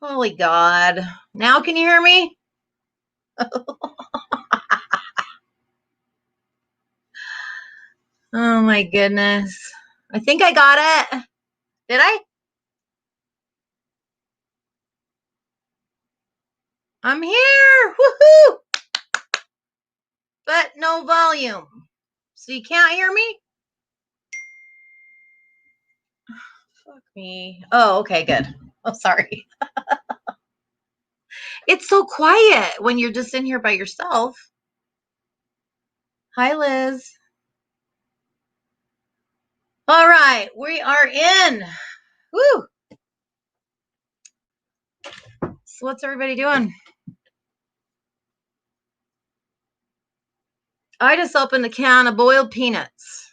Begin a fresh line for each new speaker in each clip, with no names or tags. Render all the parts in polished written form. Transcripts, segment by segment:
Holy God. Now can you hear me? Oh my goodness. I think I got it. Did I? I'm here. Woohoo! But no volume. So you can't hear me? Fuck me. Oh, okay, good. Oh, sorry. It's so quiet when you're just in here by yourself. Hi, Liz. All right, we are in. Woo! So what's everybody doing? I just opened a can of boiled peanuts.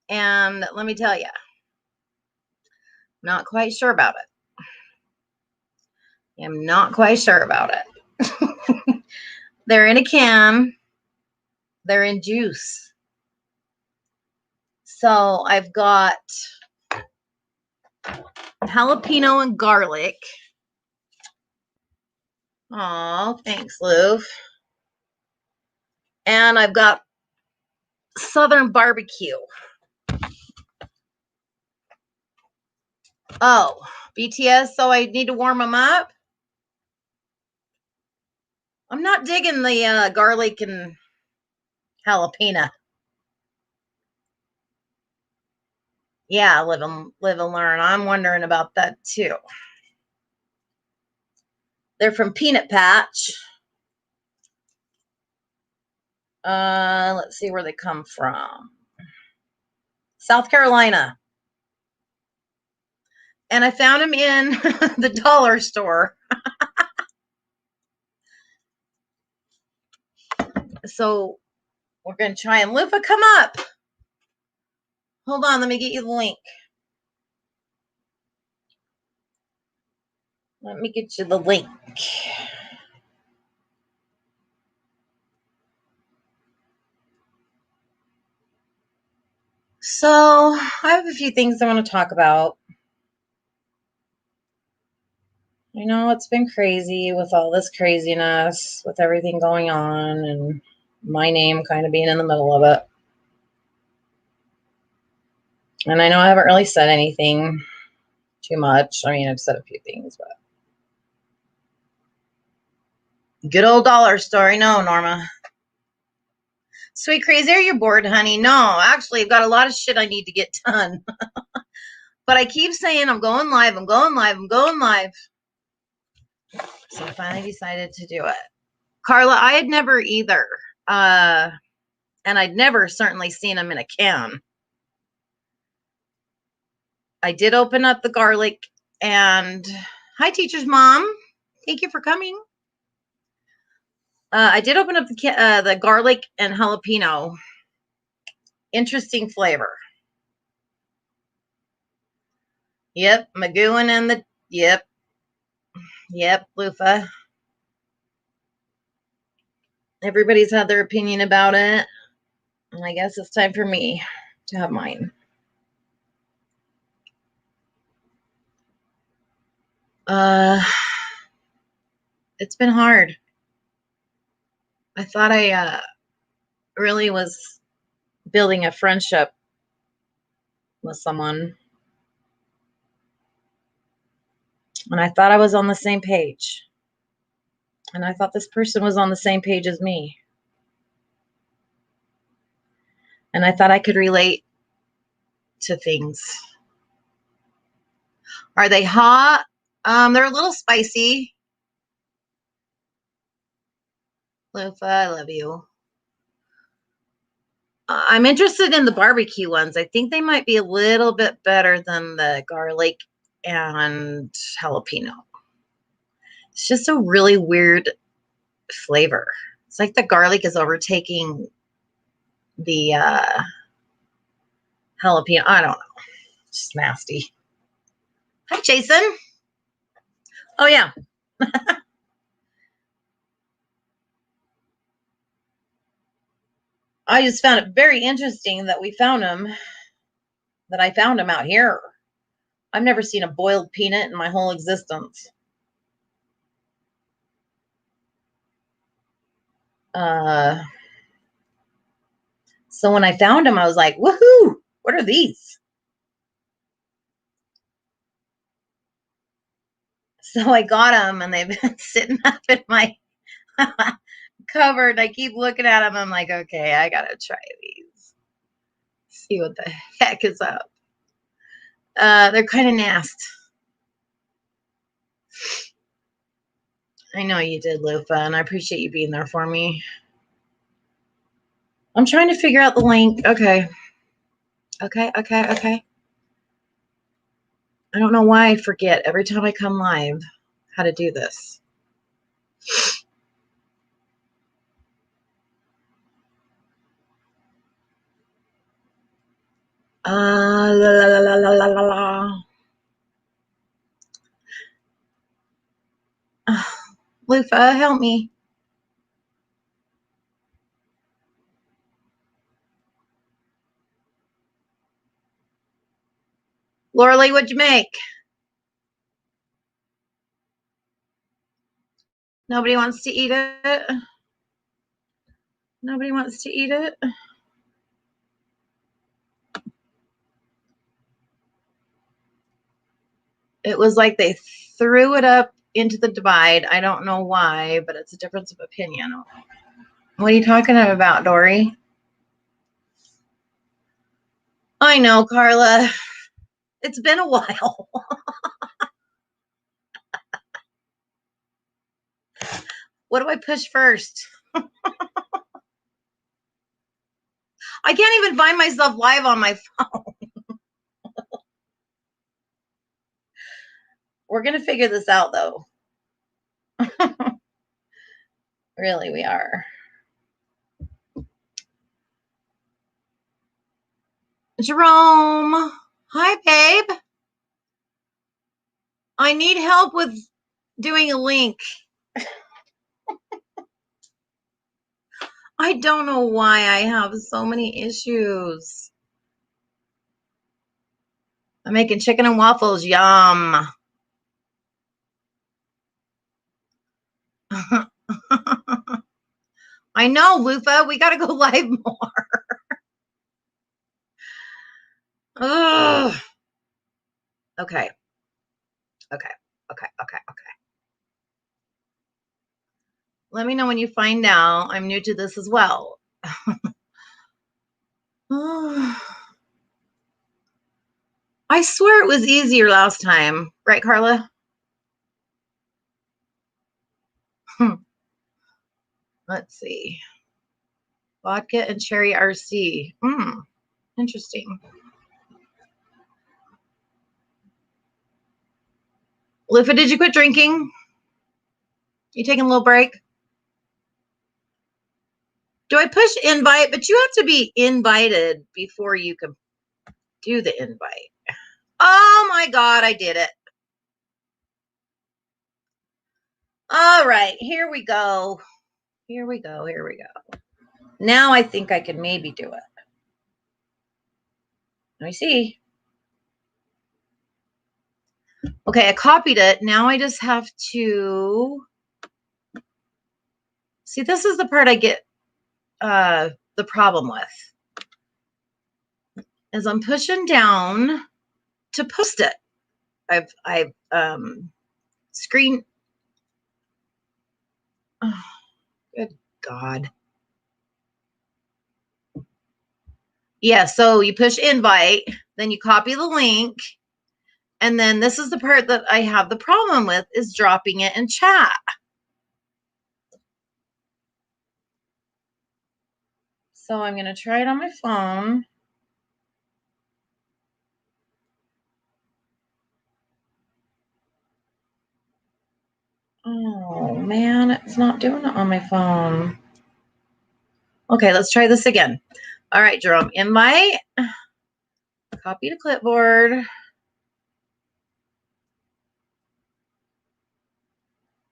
And let me tell you, not quite sure about it. I'm not quite sure about it. They're in a can. They're in juice. So I've got jalapeno and garlic. Oh, thanks, Lou. And I've got Southern barbecue. Oh, BTS, so I need to warm them up? I'm not digging the garlic and jalapeno. Yeah, live and learn. I'm wondering about that too. They're from Peanut Patch. Let's see where they come from. South Carolina. And I found them in the dollar store. So we're going to try and Lufa, come up. Hold on, let me get you the link. Let me get you the link. So I have a few things I want to talk about. I know it's been crazy with all this craziness, with everything going on, and my name kind of being in the middle of it. And I know I haven't really said anything too much. I mean, I've said a few things, but good old dollar store. No, Norma. Sweet crazy, are you bored, honey? No, actually, I've got a lot of shit I need to get done. But I keep saying I'm going live, I'm going live, I'm going live. So I finally decided to do it. Carla, I had never either. And I'd never certainly seen them in a can. I did open up the garlic and hi, teacher's mom. Thank you for coming. I did open up the garlic and jalapeno. Interesting flavor. Yep, Magooin and the yep, Lufa. Everybody's had their opinion about it, and I guess it's time for me to have mine. It's been hard. I thought I really was building a friendship with someone, and I thought I was on the same page, and I thought this person was on the same page as me, and I thought I could relate to things. Are they hot? They're a little spicy. Lufa, I love you. I'm interested in the barbecue ones. I think they might be a little bit better than the garlic and jalapeno. It's just a really weird flavor. It's like the garlic is overtaking the jalapeno. I don't know. It's just nasty. Hi, Jason. Oh, yeah. I just found it very interesting that I found him out here. I've never seen a boiled peanut in my whole existence. So when I found them, I was like, woohoo, what are these? So I got them, and they've been sitting up in my cupboard. I keep looking at them. I'm like, okay, I got to try these. See what the heck is up. They're kind of nasty. I know you did, Lufa, and I appreciate you being there for me. I'm trying to figure out the link. Okay. Okay. I don't know why I forget every time I come live how to do this. Lufa, help me. Laura, what'd you make? Nobody wants to eat it? Nobody wants to eat it? It was like they threw it up into the divide. I don't know why, but it's a difference of opinion. What are you talking about, Dory? I know, Carla. It's been a while. What do I push first? I can't even find myself live on my phone. We're going to figure this out, though. Really, we are. Jerome. Hi, babe. I need help with doing a link. I don't know why I have so many issues. I'm making chicken and waffles. Yum. I know, Lufa. We got to go live more. Ugh. Okay. Let me know when you find out. I'm new to this as well. I swear it was easier last time. Right, Carla? Let's see. Vodka and cherry RC. Interesting. Lufa, did you quit drinking? You taking a little break? Do I push invite? But you have to be invited before you can do the invite. Oh my God, I did it. All right, here we go. Here we go. Now I think I can maybe do it. Let me see. Okay, I copied it. Now I just have to see. This is the part I get the problem with. As I'm pushing down to post it, I've screen. Oh, good God. Yeah, so you push invite, then you copy the link, and then this is the part that I have the problem with is dropping it in chat. So I'm going to try it on my phone. Oh, man, it's not doing it on my phone. Okay, let's try this again. All right, Jerome, invite, copy to clipboard.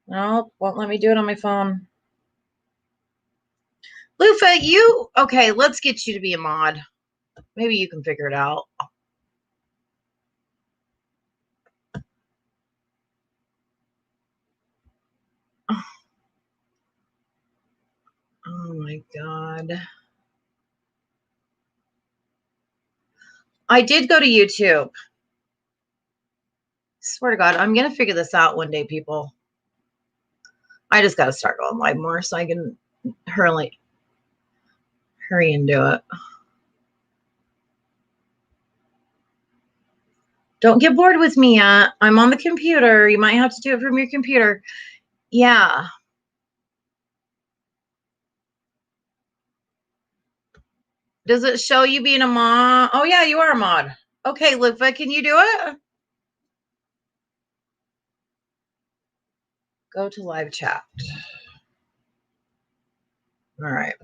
No, won't let me do it on my phone. Lufa, okay, let's get you to be a mod. Maybe you can figure it out. Oh my God. I did go to YouTube. Swear to God, I'm going to figure this out one day, people. I just got to start going live more so I can hurry and do it. Don't get bored with me yet. I'm on the computer. You might have to do it from your computer. Yeah. Does it show you being a mod? Oh, yeah, you are a mod. Okay, Lufa, can you do it? Go to live chat. All right.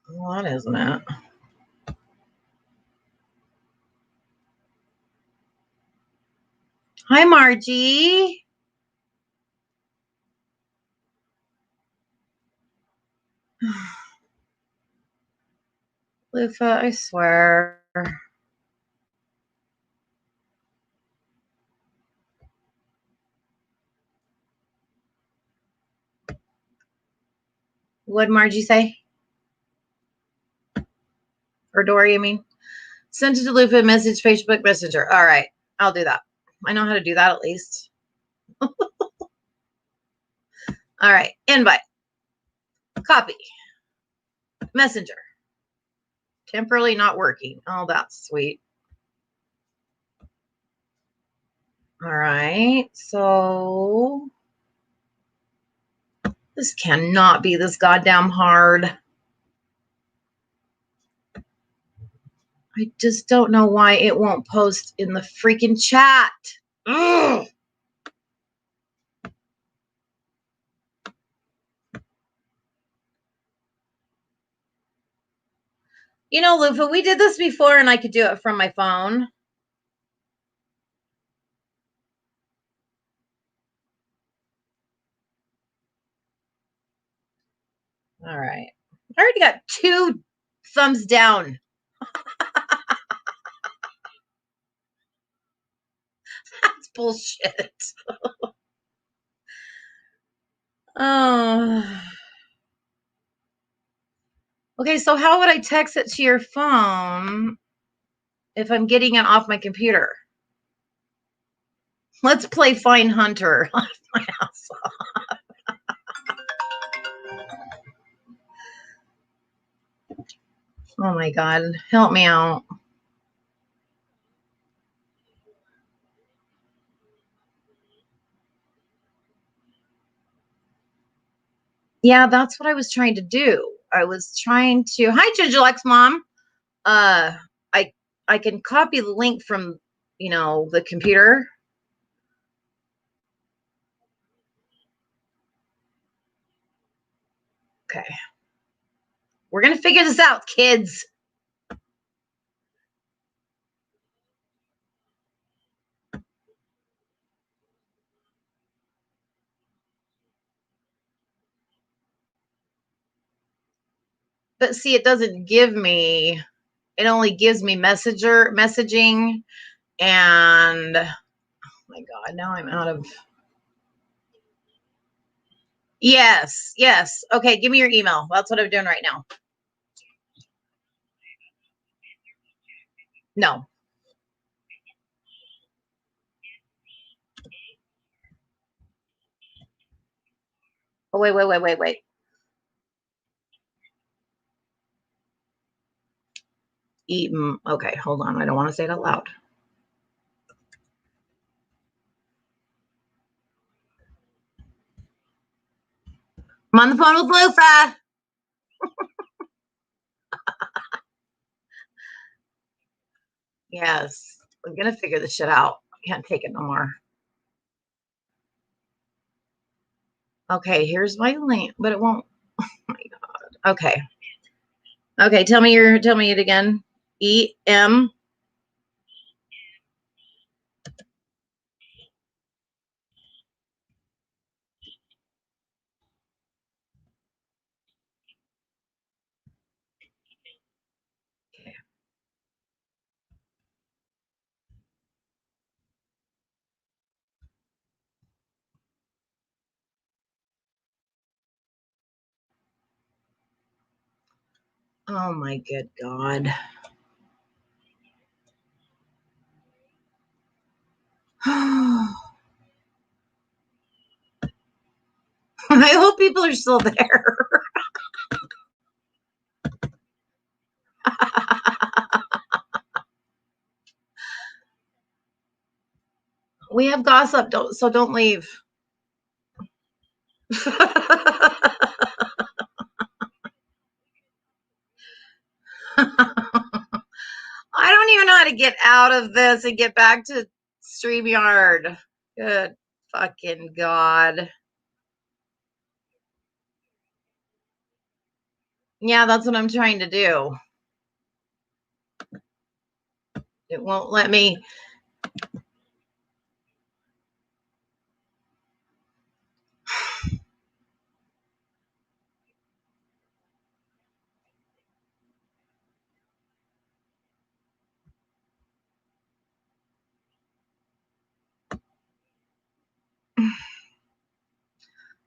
Well, that isn't it. Hi, Margie. Lufa, I swear. What'd Margie say? Or Dory, I mean. Send it to Lufa message, Facebook Messenger. All right, I'll do that. I know how to do that at least. All right, invite. Copy. Messenger. Temporarily not working. Oh, that's sweet. All right, so this cannot be this goddamn hard. I just don't know why it won't post in the freaking chat. Ugh. You know, Lufa, we did this before and I could do it from my phone. All right. I already got 2 thumbs down. That's bullshit. Oh. Okay, so how would I text it to your phone if I'm getting it off my computer? Let's play Find Hunter. My ass off. Oh my God, help me out. Yeah, that's what I was trying to do. I was trying to. Hi, Gigilex mom. I can copy the link from the computer. Okay, we're gonna figure this out, kids. But see, it doesn't give me. It only gives me messaging, and oh my God, now I'm out of. Yes, yes. Okay, give me your email. That's what I'm doing right now. No. Oh, wait. Okay, hold on. I don't want to say it out loud. I'm on the phone with Lufa. Yes, I'm gonna figure this shit out. I can't take it no more. Okay, here's my link, but it won't. Oh my God. Okay. Okay, tell me it again. EM. Oh my good God. I hope people are still there. We have gossip, so don't leave. I don't even know how to get out of this and get back to StreamYard. Good fucking God. Yeah, that's what I'm trying to do. It won't let me.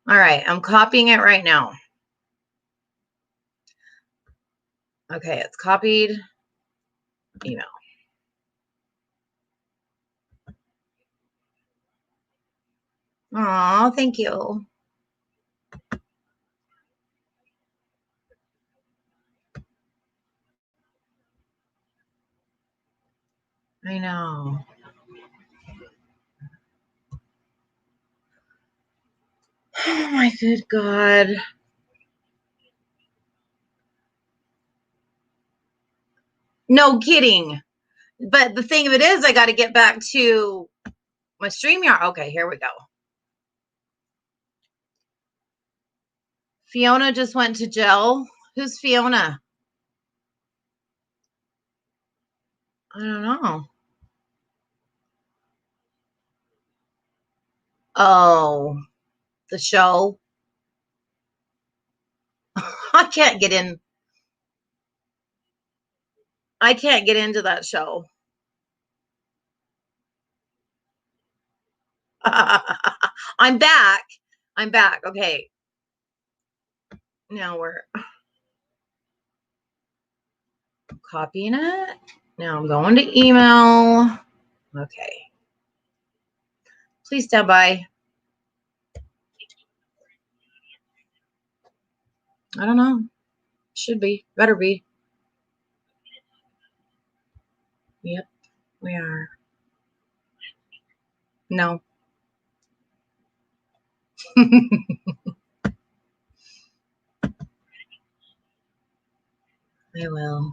All right, I'm copying it right now. Okay, it's copied. Email. Oh, thank you. I know. Oh my good God. No kidding. But the thing of it is, I got to get back to my StreamYard. Okay, here we go. Fiona just went to jail. Who's Fiona? I don't know. Oh, the show. I can't get in. I can't get into that show. I'm back. I'm back. Okay. Now we're copying it. Now I'm going to email. Okay. Please stand by. I don't know. Should be. Better be. Yep, we are. No. I will.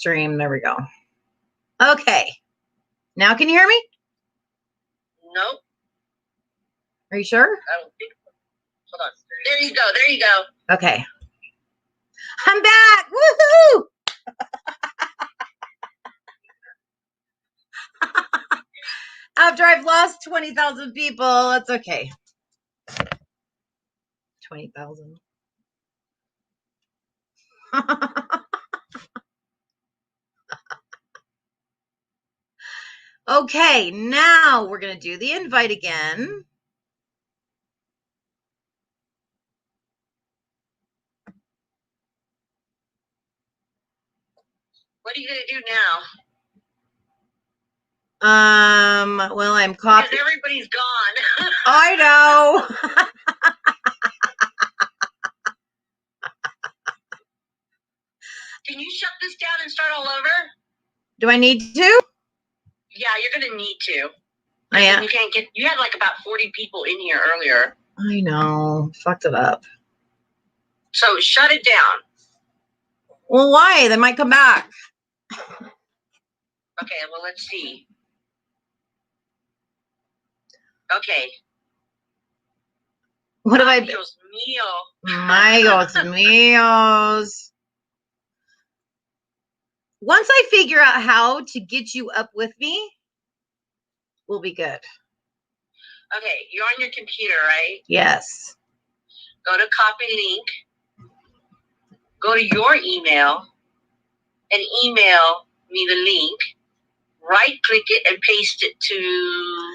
stream. There we go. Okay. Now can you hear me?
Nope.
Are you sure?
I don't think so. Hold on. There you go. There you go.
Okay. I'm back. Woohoo! After I've lost 20,000 people, that's okay. 20,000. Okay, now we're going to do the invite again.
What are you going to do now?
Well, I'm copying.
Because everybody's gone.
I know.
Can you shut this down and start all over?
Do I need to?
Yeah, you're going to need to.
I am.
You can't get, you had like about 40 people in here earlier.
I know. Fucked it up.
So shut it down.
Well, why? They might come back.
Okay, well, let's see. Okay.
What have I been?
Dios mío.
My Dios míos. Once I figure out how to get you up with me, we'll be good.
Okay, you're on your computer, right?
Yes.
Go to copy link. Go to your email and email me the link. Right click it and paste it to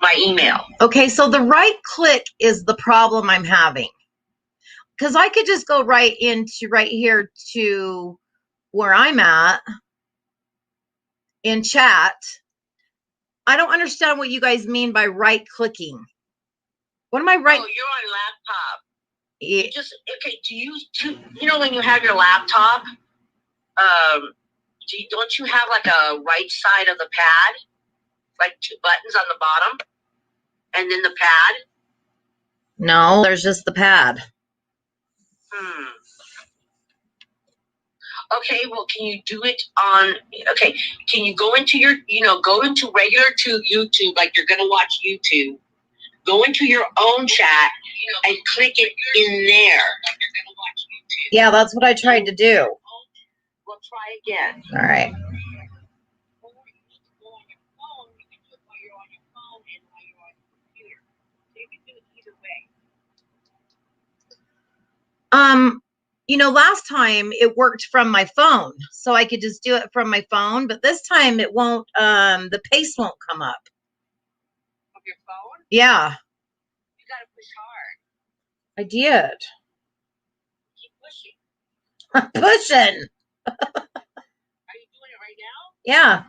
my email.
Okay, so the right click is the problem I'm having. Because I could just go right here to where I'm at in chat. I don't understand what you guys mean by right clicking. What am I right?
Oh, you're on laptop.
Yeah.
You just, okay, you know when you have your laptop, don't you have like a right side of the pad? Like 2 buttons on the bottom? And then the pad?
No, there's just the pad.
Okay, well, can you do it on, okay, can you go into your, go into regular to YouTube, like you're going to watch YouTube. Go into your own chat and click it in there. Like you're going to watch YouTube.
Yeah, that's what I tried to do.
Well, try again.
All right. Last time it worked from my phone, so I could just do it from my phone, but this time it won't, the paste won't come up.
Of your phone?
Yeah.
You gotta push hard.
I did.
Keep pushing.
I'm pushing.
Are you doing it right now?
Yeah.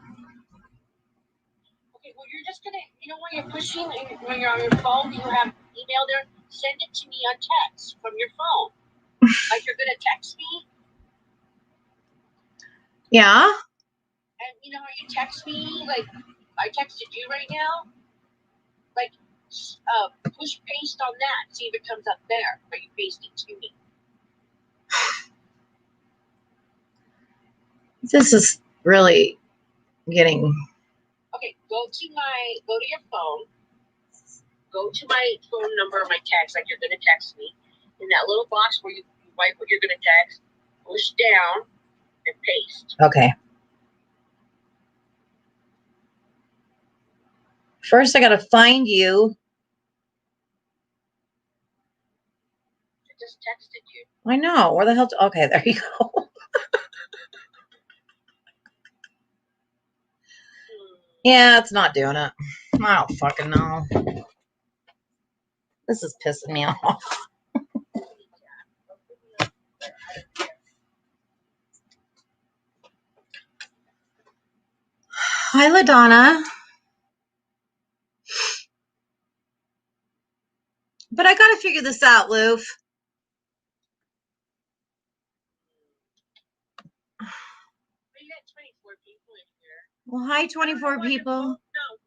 Okay, well, you're just gonna, when you're pushing, when you're on your phone, you have email there, send it to me on text from your phone. Like you're gonna text me.
Yeah.
And you know how you text me? Like I texted you right now. Like push paste on that. See if it comes up there. Or you paste it to me.
This is really getting.
Okay, go to your phone. Go to my phone number, my text, like you're gonna text me. In that little box where you write what you're gonna text, push down and paste.
Okay. First, I gotta find you.
I just texted you.
I know. Where the hell? Okay, there you go. Yeah, it's not doing it. I don't fucking know. This is pissing me off. Hi, LaDonna. But I gotta figure this out, Loof.
We got 24 people in here.
Well, hi, 24 people.
Not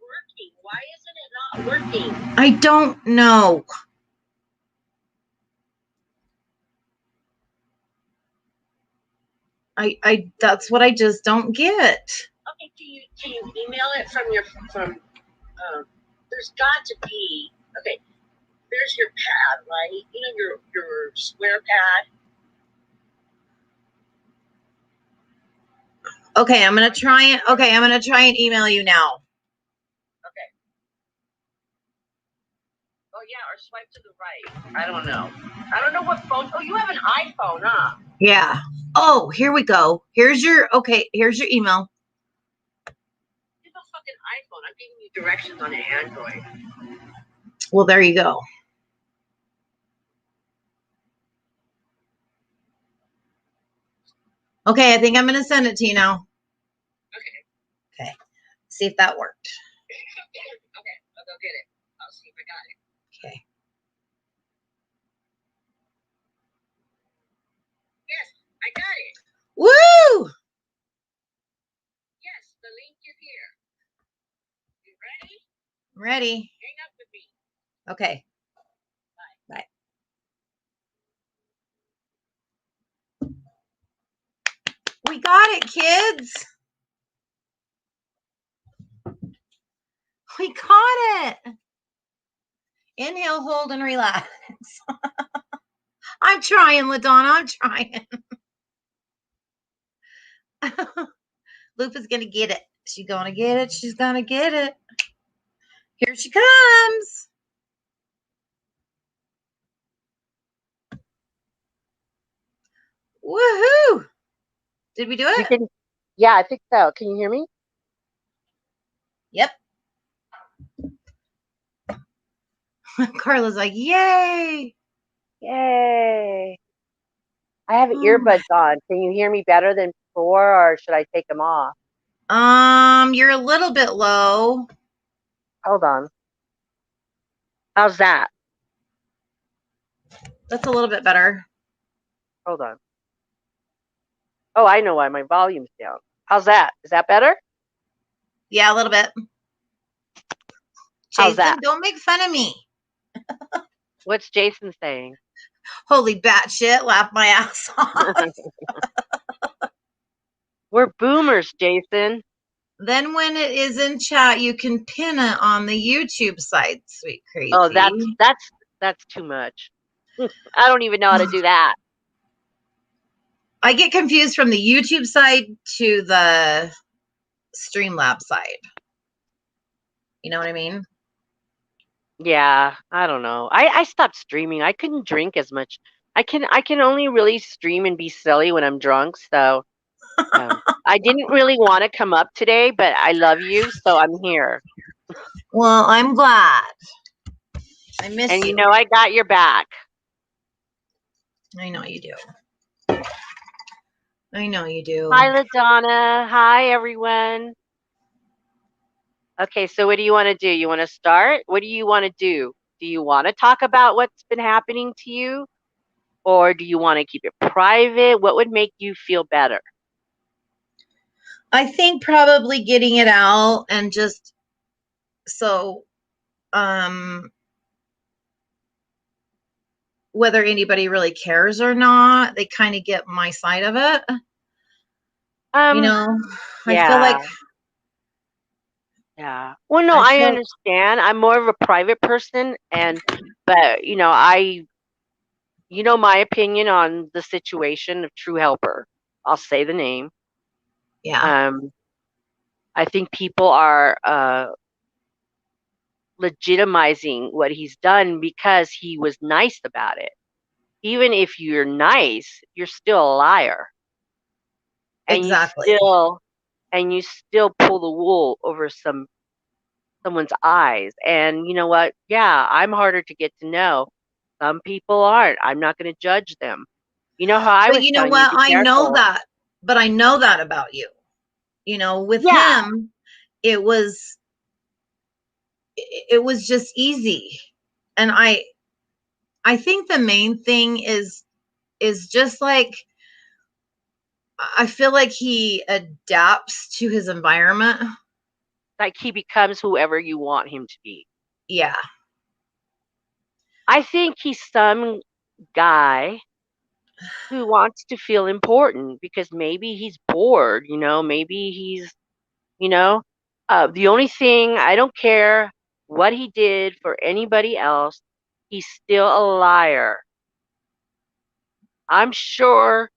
working. Why isn't it not working?
I don't know. That's what I just don't get.
Okay, can you email it from there's got to be, okay, there's your pad, right? You know, your square pad.
Okay, I'm gonna try it. Okay, I'm gonna try and email you now.
Okay. Oh yeah, or swipe to the right. I don't know. I don't know what phone. Oh, you have an iPhone, huh?
Yeah. Oh, here we go. Here's your email.
You have a fucking iPhone. I'm giving you directions on an Android.
Well, there you go. Okay, I think I'm gonna send it to you now.
Okay.
Okay. See if that worked.
Okay, I'll go get it. I'll see if I got it.
Okay.
Yes, I got it.
Woo!
Yes, the link is here. You ready?
I'm ready.
Hang up with me.
Okay.
Bye.
We got it, kids. We got it. Inhale, hold, and relax. I'm trying, LaDonna. I'm trying. Lupa's gonna get it. She's gonna get it. She's gonna get it. Here she comes. Woohoo! Did we do it?
Yeah, I think so. Can you hear me?
Yep. Carla's like, yay!
Yay! I have earbuds on. Can you hear me better than before, or should I take them off?
You're a little bit low.
Hold on. How's that?
That's a little bit better.
Hold on. Oh, I know why my volume's down. How's that? Is that better?
Yeah, a little bit.
How's
Jason,
that?
don't make fun of me.
What's Jason saying?
Holy batshit, laugh my ass off.
We're boomers, Jason.
Then when it is in chat, you can pin it on the YouTube side, sweet crazy.
Oh, that's too much. I don't even know how to do that.
I get confused from the YouTube side to the Streamlabs side. You know what I mean?
Yeah, I don't know. I stopped streaming. I couldn't drink as much. I can only really stream and be silly when I'm drunk. So I didn't really want to come up today, but I love you, so I'm here.
Well, I'm glad. I miss
And
you.
you know I got your back.
I know you do. I know you do.
Hi, LaDonna. Hi, everyone. Okay, so what do you want to do? You want to start? What do you want to do? Do you want to talk about what's been happening to you? Or do you want to keep it private? What would make you feel better?
I think probably getting it out and just so whether anybody really cares or not, they kind of get my side of it. You know,
yeah.
I feel like.
Yeah. Well, no, I understand. I'm more of a private person, but you know my opinion on the situation of True Helper. I'll say the name.
Yeah.
I think people are legitimizing what he's done because he was nice about it. Even if you're nice, you're still a liar. And
Exactly.
you still pull the wool over someone's eyes. And you know what? Yeah, I'm harder to get to know. Some people aren't. I'm not going to judge them. You know how I
But
was
you know
telling you,
what?
be
I know
careful.
that. But I know that about you. You know, with
Yeah.
him, it was just easy. And I think the main thing is just like I feel like he adapts to his environment.
Like he becomes whoever you want him to be.
Yeah.
I think he's some guy
who wants to feel important because maybe he's bored, maybe he's, you know, the only thing I don't care what he did for anybody else, he's still a liar. I'm sure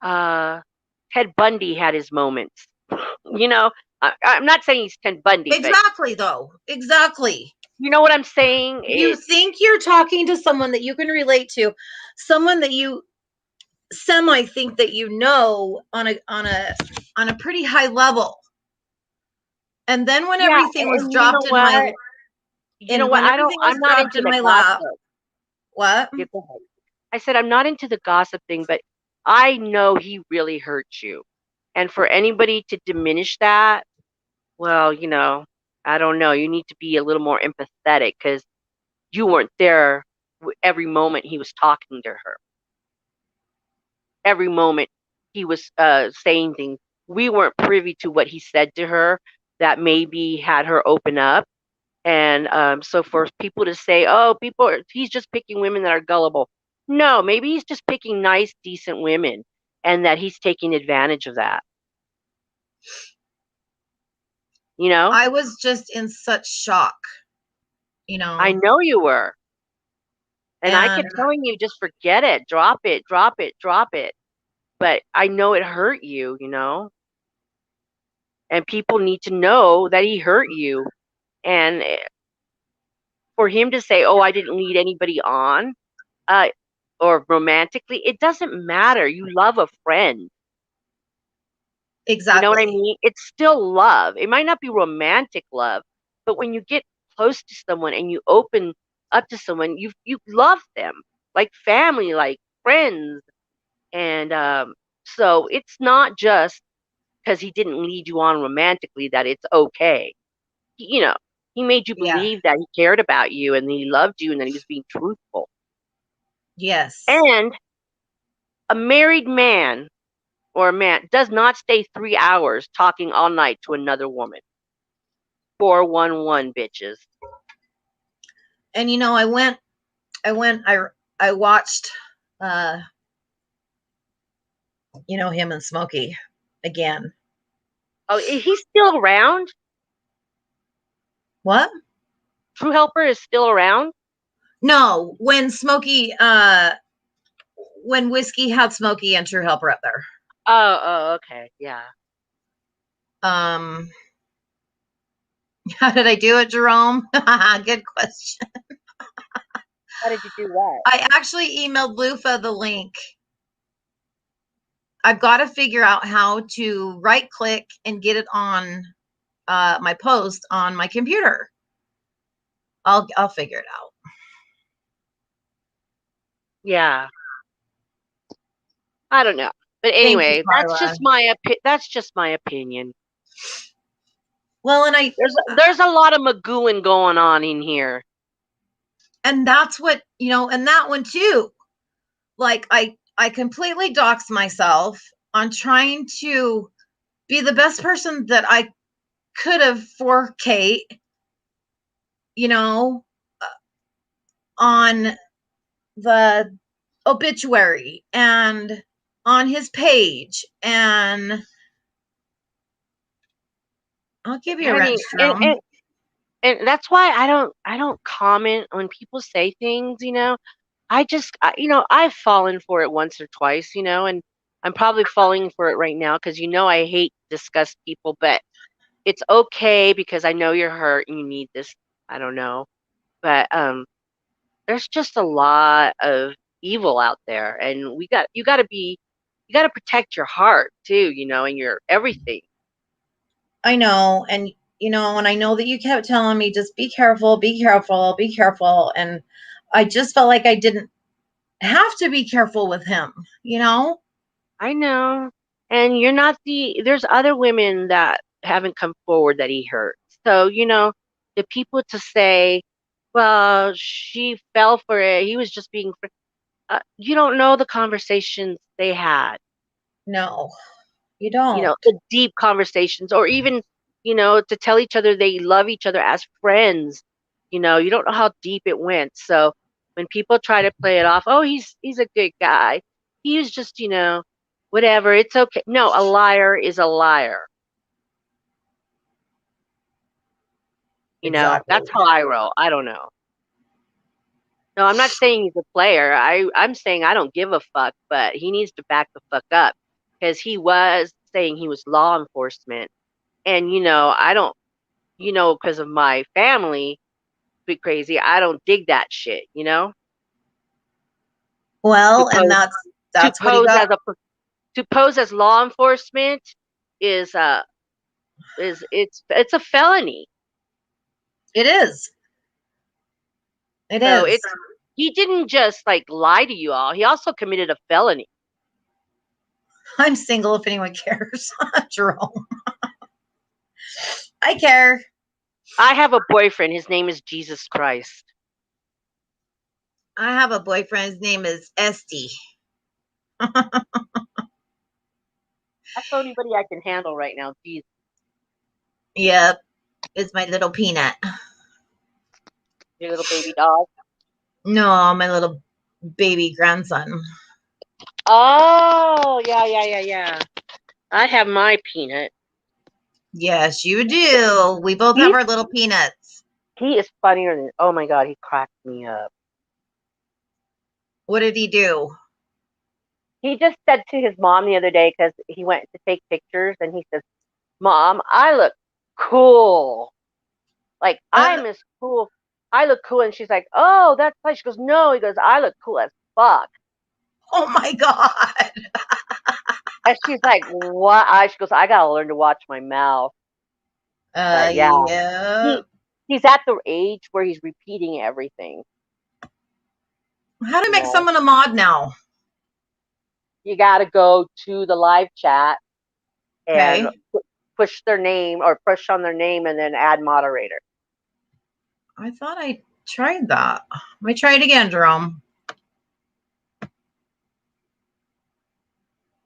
Ted Bundy had his moments. I'm not saying he's Ted Bundy, but
Exactly, though. Exactly.
you know what I'm saying?
You think you're talking to someone that you can relate to, someone that you semi think that you know on a pretty high level. And then when everything was dropped in my
I'm not into the
lap,
gossip.
what?
Yeah, go ahead. I said I'm not into the gossip thing, but I know he really hurt you. And for anybody to diminish that, well, I don't know. You need to be a little more empathetic because you weren't there every moment he was talking to her. Every moment he was saying things. We weren't privy to what he said to her that maybe had her open up. And so for people to say, oh, he's just picking women that are gullible. No, maybe he's just picking nice, decent women and that he's taking advantage of that.
I was just in such shock,
I know you were. And I kept telling you, just forget it, drop it, drop it, drop it. But I know it hurt you, and people need to know that he hurt you. And for him to say, oh, I didn't lead anybody on, or romantically, it doesn't matter. You love a friend.
Exactly.
You know what I mean? It's still love. It might not be romantic love, but when you get close to someone and you open up to someone, you love them like family, like friends. And so it's not just because he didn't lead you on romantically that it's okay. He made you believe that he cared about you and he loved you and that he was being truthful.
Yes.
And a married man or a man does not stay 3 hours talking all night to another woman. 411 bitches.
And I watched him and Smokey again.
Oh, he's still around?
What?
True Helper is still around?
No, when Smokey when Whiskey had Smokey and True Helper up there.
Oh, okay. Yeah.
How did I do it, Jerome? Good question.
How did you do what?
I actually emailed Lufa the link. I've got to figure out how to right click and get it on my post on my computer. I'll figure it out.
Yeah. I don't know. But anyway, that's just my opinion.
Well, and
there's a lot of magooing going on in here.
And that's what, and that one too. Like I completely doxed myself on trying to be the best person that I could have for Kate, on the obituary and on his page, and I'll give you a wrench, Jerome.
And that's why I don't comment when people say things, I've fallen for it once or twice, and I'm probably falling for it right now because I hate to discuss people, but it's okay because I know you're hurt and you need this. I don't know, but there's just a lot of evil out there, and you got to protect your heart too, and your everything.
I know, and and I know that you kept telling me just be careful, be careful, be careful, and I just felt like I didn't have to be careful with him,
I know. And you're not there's other women that haven't come forward that he hurt. So, the people to say, well, she fell for it. He was just being, you don't know the conversations they had.
No, you don't.
The deep conversations, or even, to tell each other they love each other as friends. You don't know how deep it went. So when people try to play it off, oh, he's a good guy. he was just, whatever. It's okay. No, a liar is a liar.
Exactly.
That's how I roll. I don't know. No, I'm not saying he's a player. I'm saying I don't give a fuck, but he needs to back the fuck up because he was saying he was law enforcement. And, I don't, because of my family, be crazy, I don't dig that shit, To
Well, and
pose, to
that's what he
pose
got.
as to pose as law enforcement is it's a felony.
It is. It
So
is.
he didn't just like lie to you all. He also committed a felony.
I'm single if anyone cares. Jerome. I care.
I have a boyfriend. His name is Jesus Christ.
I have a boyfriend. His name is Esty.
That's the only body I can handle right now. Jesus.
Yep. It's my little peanut.
Your little baby dog.
No, my little baby grandson.
Oh, yeah. I have my peanut.
Yes, you do. We both have our little peanuts.
He is funnier than, oh my God, he cracked me up.
What did he do?
He just said to his mom the other day, because he went to take pictures, and he says, Mom, I look cool. Like, I'm as cool. I look cool. And she's like, oh, that's nice. She goes, no. He goes, I look cool as fuck.
Oh my God.
And she's like, what? She goes, I got to learn to watch my mouth. But yeah. He's at the age where he's repeating everything.
How to make someone a mod now?
You got to go to the live chat and push their name or push on their name and then add moderator.
I thought I tried that. Let me try it again, Jerome.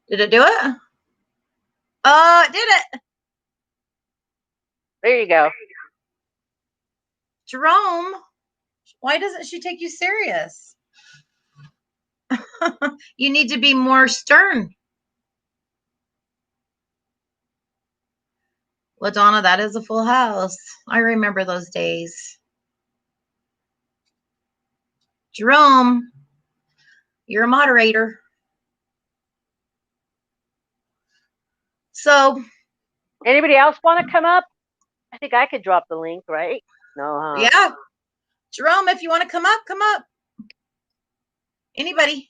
Did it do it? It did it.
There you go.
Jerome, why doesn't she take you serious? You need to be more stern. LaDonna, that is a full house. I remember those days. Jerome, you're a moderator. So,
anybody else want to come up? I think I could drop the link, right? No, huh?
Yeah. Jerome, if you want to come up, come up. Anybody?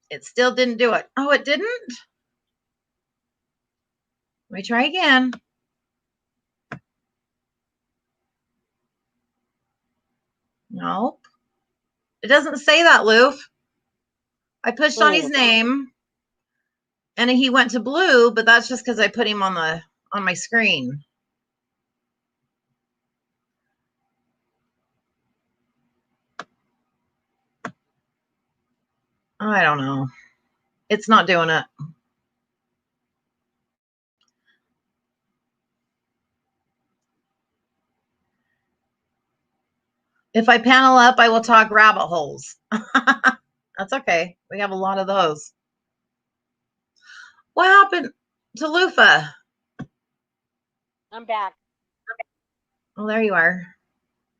It still didn't do it. Oh, it didn't? Let me try again. Nope. It doesn't say that, Loof. I pushed on his name and he went to blue, but that's just because I put him on my screen. I don't know. It's not doing it. If I panel up, I will talk rabbit holes. That's okay. We have a lot of those. What happened to Lufa?
I'm back.
Oh, there you are.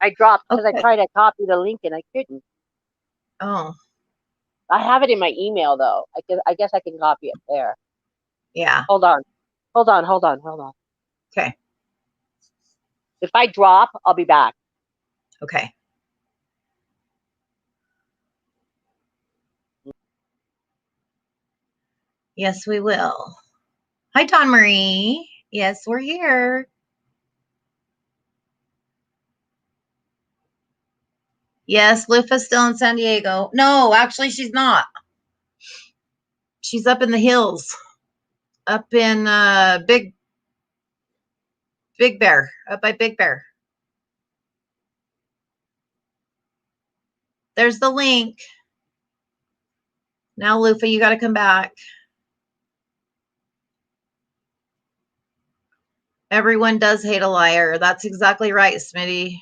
I dropped because I tried to copy the link and I couldn't.
Oh.
I have it in my email though. I guess I can copy it there.
Yeah.
Hold on.
Okay.
If I drop, I'll be back.
Okay. Yes, we will. Hi, Dawn Marie. Yes, we're here. Yes, Lufa's still in San Diego. No, actually, she's not. She's up in the hills, up in Big Bear, up by Big Bear. There's the link. Now, Lufa, you got to come back. Everyone does hate a liar. That's exactly right, Smitty.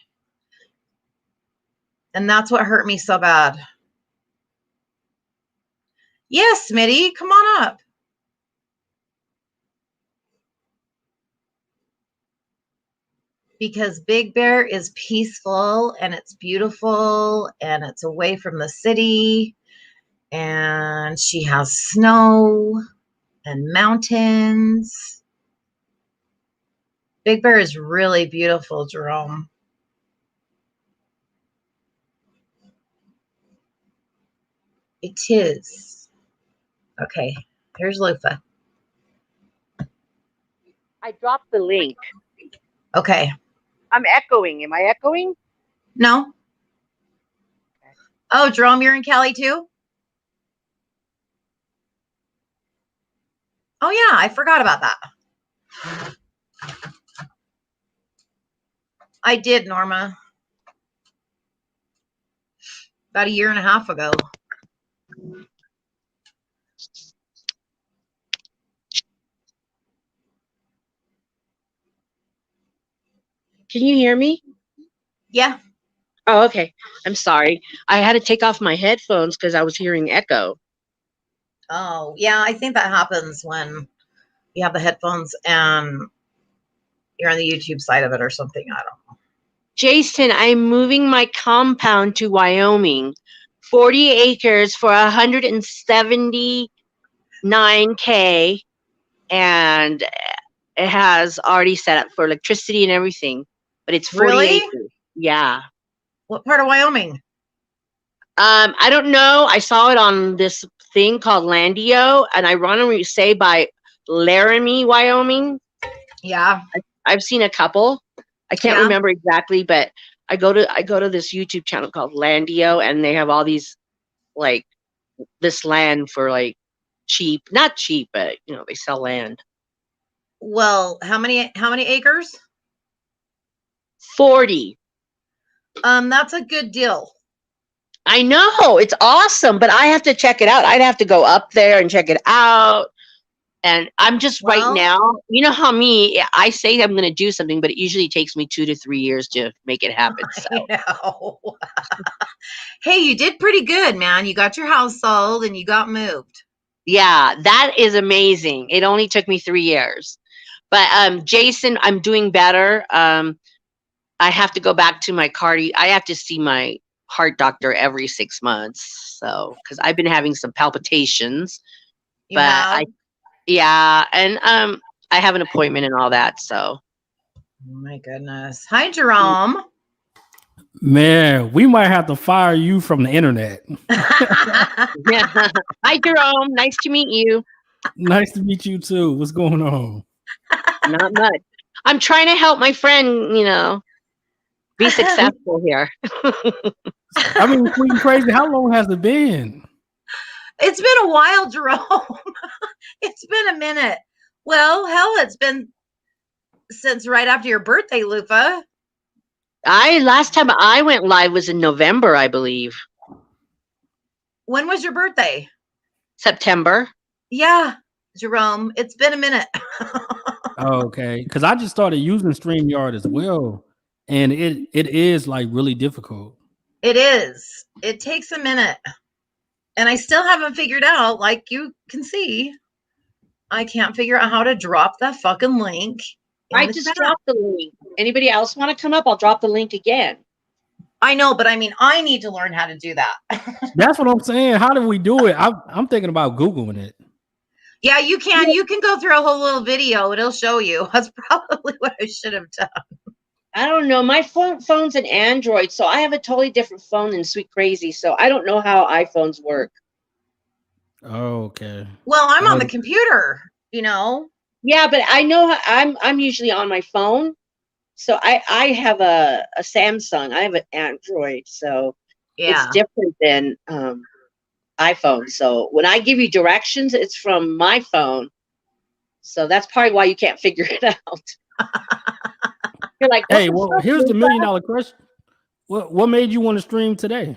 And that's what hurt me so bad. Yes, Smitty, come on up. Because Big Bear is peaceful and it's beautiful and it's away from the city and she has snow and mountains. Big Bear is really beautiful, Jerome. It is. Okay, here's Lufa.
I dropped the link.
Okay.
I'm echoing. Am I echoing?
No. Oh, Jerome, you're in Cali too? Oh, yeah, I forgot about that. I did, Norma. About a year and a half ago.
Can you hear me?
Yeah.
Oh, okay. I'm sorry. I had to take off my headphones because I was hearing echo.
Oh, yeah, I think that happens when you have the headphones and you're on the YouTube side of it or something. I don't know.
Jason, I'm moving my compound to Wyoming. 40 acres for $179K, and it has already set up for electricity and everything. But it's 40
Really?
acres. Yeah.
What part of Wyoming?
I don't know. I saw it on this thing called Landio, and I want to say by Laramie, Wyoming.
Yeah.
I've seen a couple. I can't
Yeah.
remember exactly, but I go to this YouTube channel called Landio, and they have all these like this land for like cheap, not cheap, but you know they sell land.
Well, how many acres?
40.
That's a good deal.
I know, it's awesome, but I have to check it out. I'd have to go up there and check it out. And I'm just right now, you know how I say I'm going to do something, but it usually takes me 2 to 3 years to make it happen. So.
I know. Hey, you did pretty good, man. You got your house sold and you got moved.
Yeah, that is amazing. It only took me 3 years. But Jason, I'm doing better. I have to go back to my I have to see my heart doctor every 6 months. So, because I've been having some palpitations. Yeah, and I have an appointment and all that. So.
Oh my goodness. Hi, Jerome.
Man, we might have to fire you from the internet.
Yeah. Hi, Jerome. Nice to meet you.
Nice to meet you too. What's going on?
Not much. I'm trying to help my friend, be successful here.
I mean, Queen Crazy, how long has it been?
It's been a while, Jerome. It's been a minute. Well, hell, it's been since right after your birthday, Lufa.
Last time I went live was in November, I believe.
When was your birthday?
September.
Yeah, Jerome, it's been a minute.
Okay, because I just started using StreamYard as well, and it is like really difficult.
It is. It takes a minute, and I still haven't figured out. Like you can see, I can't figure out how to drop that fucking link.
I just dropped the link. Anybody else want to come up? I'll drop the link again.
I know, but I mean, I need to learn how to do that.
That's what I'm saying. How do we do it? I'm thinking about Googling it.
Yeah, you can. You can go through a whole little video. It'll show you. That's probably what I should have done.
I don't know. My phone's an Android, so I have a totally different phone than Sweet Crazy. So I don't know how iPhones work.
Okay.
Well, I'm on the computer,
Yeah, but I know I'm usually on my phone. So I have a Samsung. I have an Android, so it's different than iPhone. So when I give you directions, it's from my phone. So that's probably why you can't figure it out. You're like,
hey, well, here's the $1 million question. What made you want to stream today?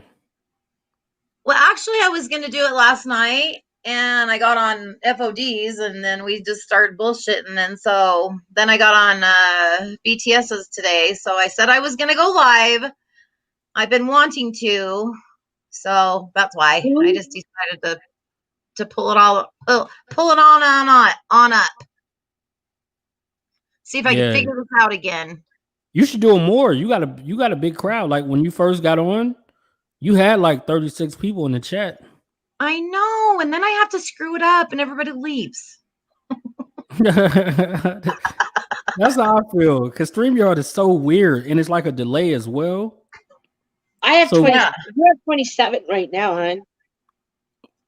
Well, actually, I was going to do it last night, and I got on FODs, and then we just started bullshitting. And so then I got on BTS's today. So I said I was going to go live. I've been wanting to, so that's why I just decided to pull it on up. See if I can figure this out again.
You should do more. You got a big crowd. Like when you first got on, you had like 36 people in the chat.
I know, and then I have to screw it up, and everybody leaves.
That's how I feel. Because StreamYard is so weird, and it's like a delay as well.
I have 20. You have 27 right now, hon.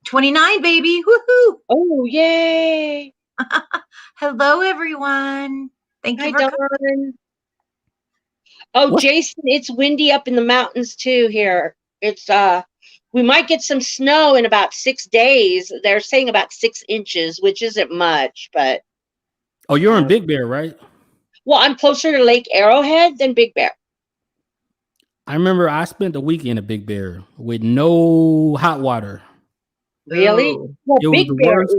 29, baby. Woohoo!
Oh, yay!
Hello, everyone. Thank you for coming.
Oh, what? Jason, it's windy up in the mountains too here. It's we might get some snow in about 6 days. They're saying about 6 inches, which isn't much, but
oh, you're in Big Bear, right?
Well, I'm closer to Lake Arrowhead than Big Bear.
I remember I spent a weekend at Big Bear with no hot water.
Really? Well, Big Bear is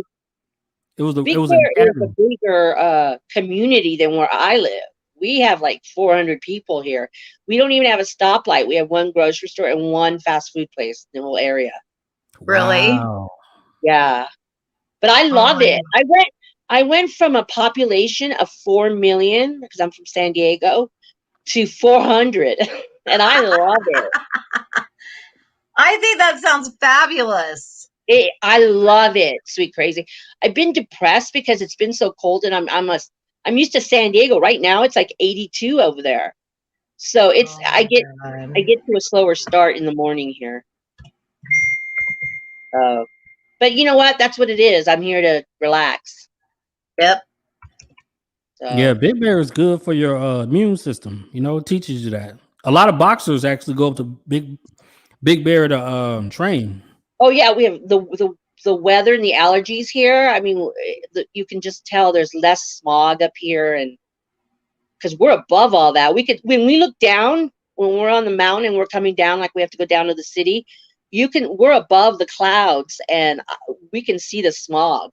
a bigger community than where I live. We have like 400 people here. We don't even have a stoplight. We have one grocery store and one fast food place in the whole area.
Really?
Wow.
Yeah. But I love it. I went from a population of 4 million, because I'm from San Diego, to 400. And I love it.
I think that sounds fabulous.
I love it, sweet crazy. I've been depressed because it's been so cold, and I'm used to San Diego. Right now it's like 82 over there. So it's I get to a slower start in the morning here. But you know what? That's what it is. I'm here to relax.
Yep.
So. Yeah, Big Bear is good for your immune system. You know, it teaches you that. A lot of boxers actually go up to Big Bear to train.
Oh yeah, we have the weather and the allergies here. I mean, you can just tell there's less smog up here, and because we're above all that, when we look down, when we're on the mountain and we're coming down, like we have to go down to the city, we're above the clouds and we can see the smog.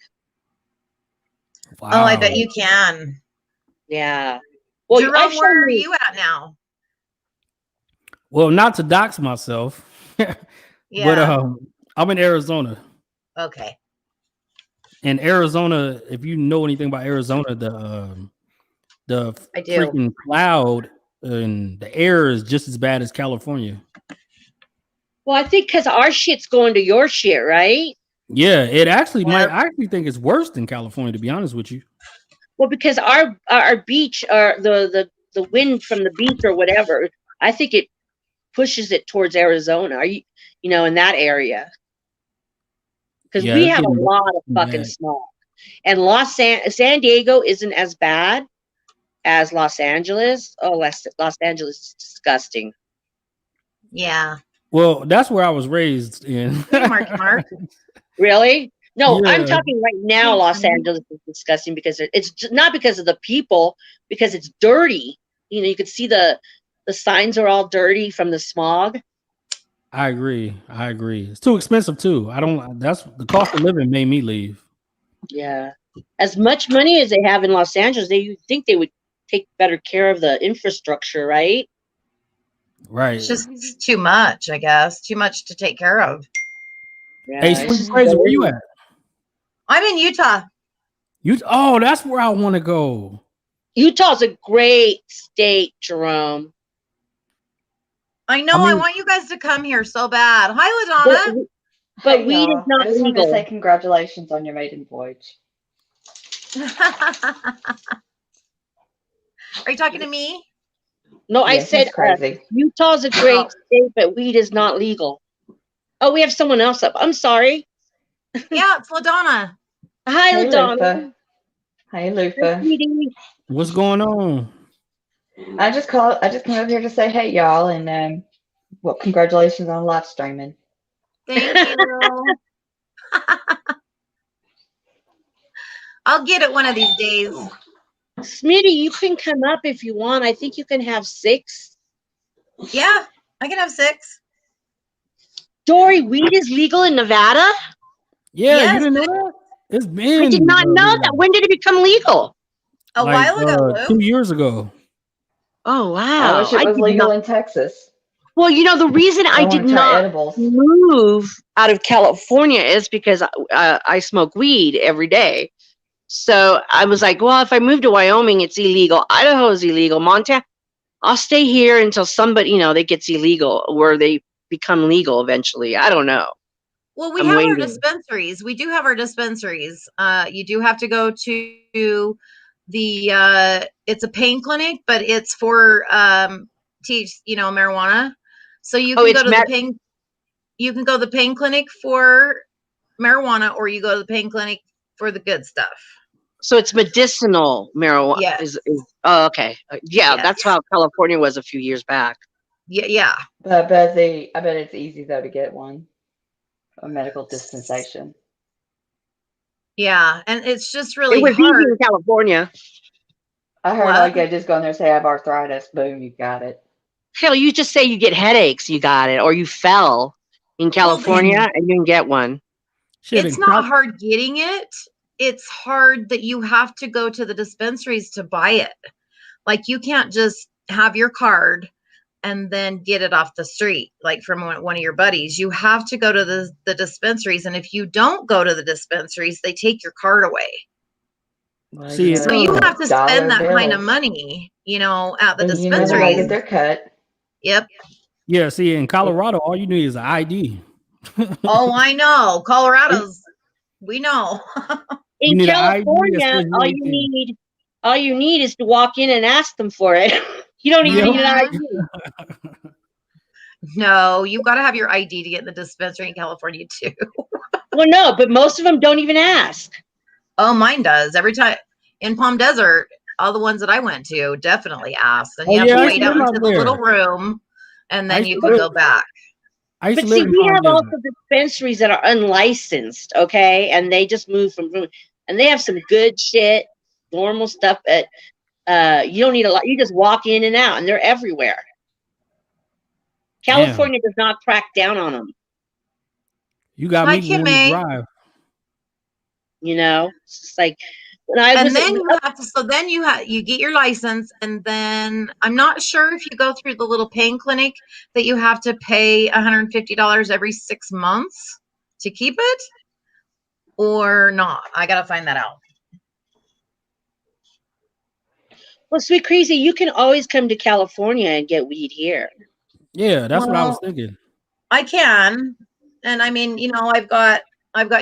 Wow. Oh, I bet you can.
Yeah.
Well, Jerome, where are you at now?
Well, not to dox myself, yeah. But I'm in Arizona.
Okay.
And Arizona, if you know anything about Arizona, the freaking cloud and the air is just as bad as California.
Well, I think because our shit's going to your shit, right?
Yeah, it actually might. I actually think it's worse than California, to be honest with you.
Well, because our beach, or the wind from the beach or whatever, I think it pushes it towards Arizona. Are you in that area? Because we have a lot of fucking smog, and San Diego isn't as bad as Los Angeles. Oh, Los Angeles is disgusting.
Yeah.
Well, that's where I was raised in.
Hey, Mark.
Really? No, yeah. I'm talking right now. Los Angeles is disgusting because it's not because of the people, because it's dirty. You could see the signs are all dirty from the smog.
I agree. It's too expensive too. That's the cost of living made me leave.
Yeah. As much money as they have in Los Angeles, you'd think they would take better care of the infrastructure, right?
Right.
It's just too much, I guess. Too much to take care of.
Yeah,
hey, Sweet Crazy, where you at?
I'm in Utah.
Oh, that's where I want to go.
Utah's a great state, Jerome.
I know. I want you guys to come here so bad. Hi, LaDonna.
But weed is not
I just
legal.
wanted to say congratulations on your maiden voyage.
Are you talking to me?
No, I said Utah's a great state, but weed is not legal. Oh, we have someone else up. I'm sorry.
Yeah, it's LaDonna.
Hi, LaDonna.
Hi, Lufa.
What's going on?
I just came over here to say hey, y'all, and congratulations on live streaming.
Thank you. I'll get it one of these days.
Smitty, you can come up if you want. I think you can have 6.
Yeah, I can have 6.
Dory, weed is legal in Nevada?
Yeah, yes. You didn't know that? It's been.
I did not know that. When did it become legal?
A while ago.
2 years ago.
Oh, wow.
I wish it was legal in Texas.
Well, the reason I did
wanna try
not
edibles.
move out of California is because I smoke weed every day. So I was like, well, if I move to Wyoming, it's illegal. Idaho is illegal. Montana, I'll stay here until somebody, that gets illegal, where they become legal eventually. I don't know.
Well, we
I'm
have our
waiting.
dispensaries. We do have our dispensaries. You do have to go to the it's a pain clinic, but it's for marijuana. So you can go to the pain. You can go to the pain clinic for marijuana, or you go to the pain clinic for the good stuff.
So it's medicinal marijuana.
Yes.
Oh, okay. Yeah,
Yes.
that's how California was a few years back.
Yeah.
But I bet it's easy though to get one. A medical dispensation.
Yeah, and it's just really
It was
hard.
easy in California.
I heard all you gotta just go in there and say I have arthritis. Boom, you got it.
Hell, you just say you get headaches, you got it, or you fell in California and you can get one.
It's not hard getting it. It's hard that you have to go to the dispensaries to buy it. Like, you can't just have your card and then get it off the street, like from one of your buddies. You have to go to the dispensaries. And if you don't go to the dispensaries, they take your card away.
Well,
so you have to spend that kind of money, at the dispensaries.
Get their cut.
Yep.
Yeah, see, in Colorado, all you need is an ID.
Oh, I know. Colorado's, we know.
In California, all you need is to walk in and ask them for it. You don't even need an ID.
No, you've got to have your ID to get in the dispensary in California too.
Well, no, but most of them don't even ask.
Oh, mine does. Every time in Palm Desert, all the ones that I went to definitely asked. And you have to wait out into the little room, and then you can go back.
But see, we have also dispensaries that are unlicensed, okay? And they just move from room, and they have some good shit, normal stuff. You don't need a lot. You just walk in and out, and they're everywhere. California does not crack down on them.
You got me going to drive.
It's just like
you get your license, and then I'm not sure if you go through the little pain clinic that you have to pay $150 every 6 months to keep it, or not. I gotta find that out.
Well, Sweet Crazy, you can always come to California and get weed here.
Yeah, that's what I was thinking.
I can, and I mean, I've got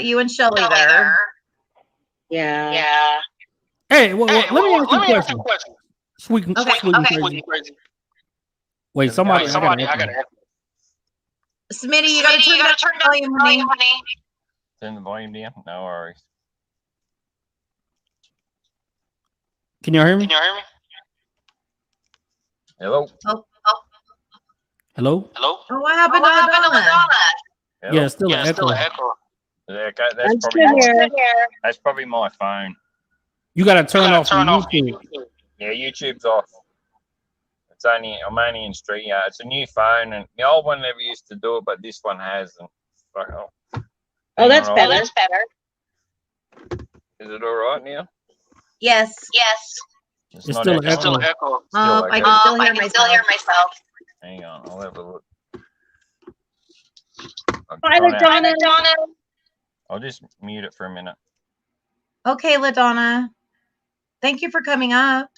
you and Shelly there.
Yeah.
Hey, let me ask you a question. Sweet Crazy. Wait, somebody. I gotta ask.
Smitty, you gotta turn the volume, honey.
Turn the volume down. No worries.
Can you hear me?
Hello.
Hello.
Oh, what happened to Ladonna?
Yeah, still an echo.
Yeah, that's probably my phone.
You gotta turn off YouTube.
Yeah, YouTube's off. I'm only in stream. Yeah, it's a new phone, and the old one never used to do it, but this one hasn't.
Oh, that's better.
Is it all right now?
Yes.
It's still an echo.
I can still hear myself.
Hang on, I'll have a look.
Bye, LaDonna.
I'll just mute it for a minute.
Okay, LaDonna. Thank you for coming up.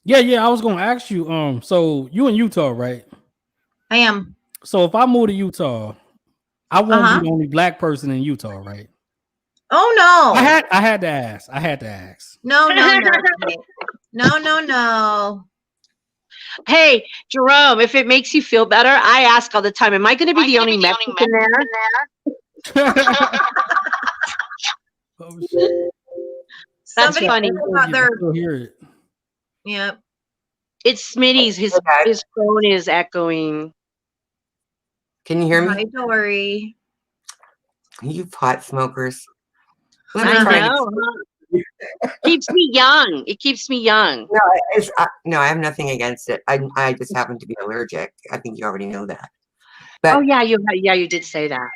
Yeah. I was gonna ask you. So you in Utah, right?
I am.
So if I move to Utah, I won't be the only black person in Utah, right?
Oh no!
I had to ask.
No. No.
Hey, Jerome, if it makes you feel better, I ask all the time, am I going to be the only Mexican there?
Oh, shit.
That's funny.
Hear it.
Yep.
It's Smitty's. His phone is echoing.
Can you hear me?
Hi, Dory.
You pot smokers.
I know. Keeps me young. It keeps me young.
No, I have nothing against it. I just happen to be allergic. I think you already know that. But
you did say that.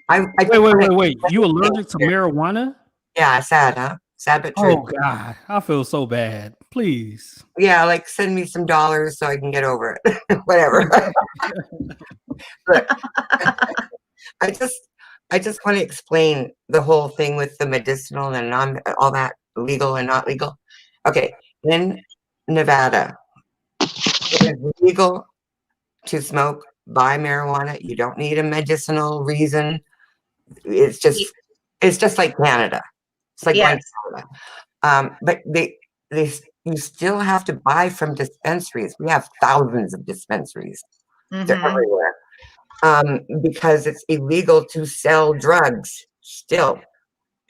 Wait.
You allergic to marijuana?
Yeah, sad, huh? Sad but true.
Oh God, I feel so bad. please.
Yeah, like send me some dollars so I can get over it. Whatever. Look, I just want to explain the whole thing with the medicinal and non all that legal and not legal. Okay, in Nevada, it is legal to smoke, buy marijuana. You don't need a medicinal reason. It's just like Canada. It's like going
Yes.
to Canada. But you still have to buy from dispensaries. We have thousands of dispensaries. They're
Mhm.
everywhere. Because it's illegal to sell drugs still.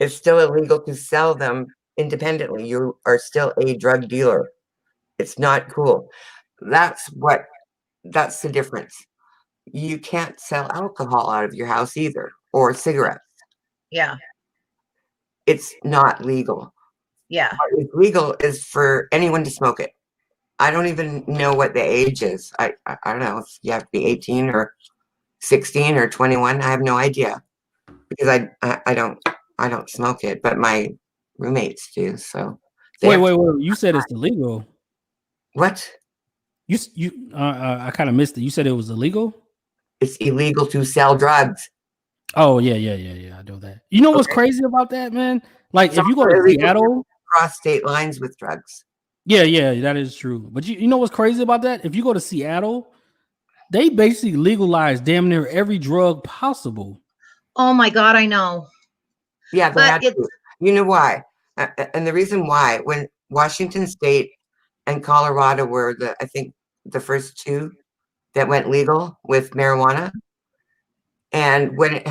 It's still illegal to sell them independently. You are still a drug dealer. It's not cool. That's the difference. You can't sell alcohol out of your house either, or cigarettes.
Yeah.
It's not legal.
Yeah.
What is legal is for anyone to smoke it. I don't even know what the age is. I don't know if you have to be 18 or 16 or 21. I have no idea because I don't smoke it, but my roommates do. So
Wait. You said it's illegal.
What?
I kind of missed it. You said it was illegal.
It's illegal to sell drugs.
Oh yeah. I know that. You know what's crazy about that, man? Like if you go to Seattle,
cross state lines with drugs.
Yeah, that is true. But you know what's crazy about that? If you go to Seattle, they basically legalize damn near every drug possible.
Oh my God, I know.
Yeah, but you know why? And the reason why, when Washington State and Colorado were I think the first two that went legal with marijuana, and when it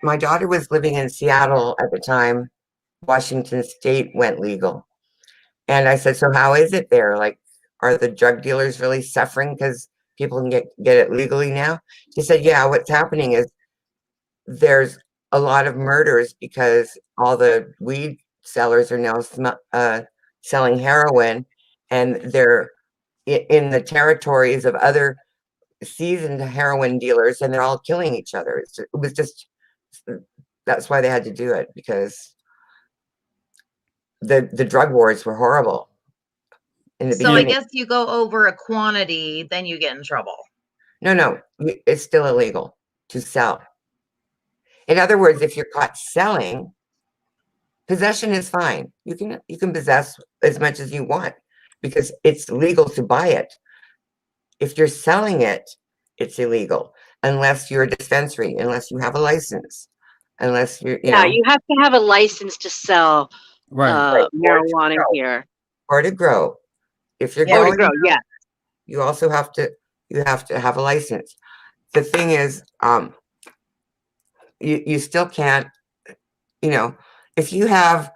my daughter was living in Seattle at the time, Washington State went legal, and I said, "So how is it there? Like, are the drug dealers really suffering because people can get it legally now?" She said, "Yeah, what's happening is there's a lot of murders because all the weed sellers are now selling heroin, and they're in the territories of other seasoned heroin dealers, and they're all killing each other." That's why they had to do it, because the drug wars were horrible in the beginning.
I guess you go over a quantity, then you get in trouble.
No, it's still illegal to sell. In other words, if you're caught selling, possession is fine. You can possess as much as you want because it's legal to buy it. If you're selling it, it's illegal unless you're a dispensary, unless you have a license, unless you know.
You have to have a license to sell marijuana here
or to grow. If you're
going to grow, yeah.
You also have to have a license. The thing is, you still can't, if you have,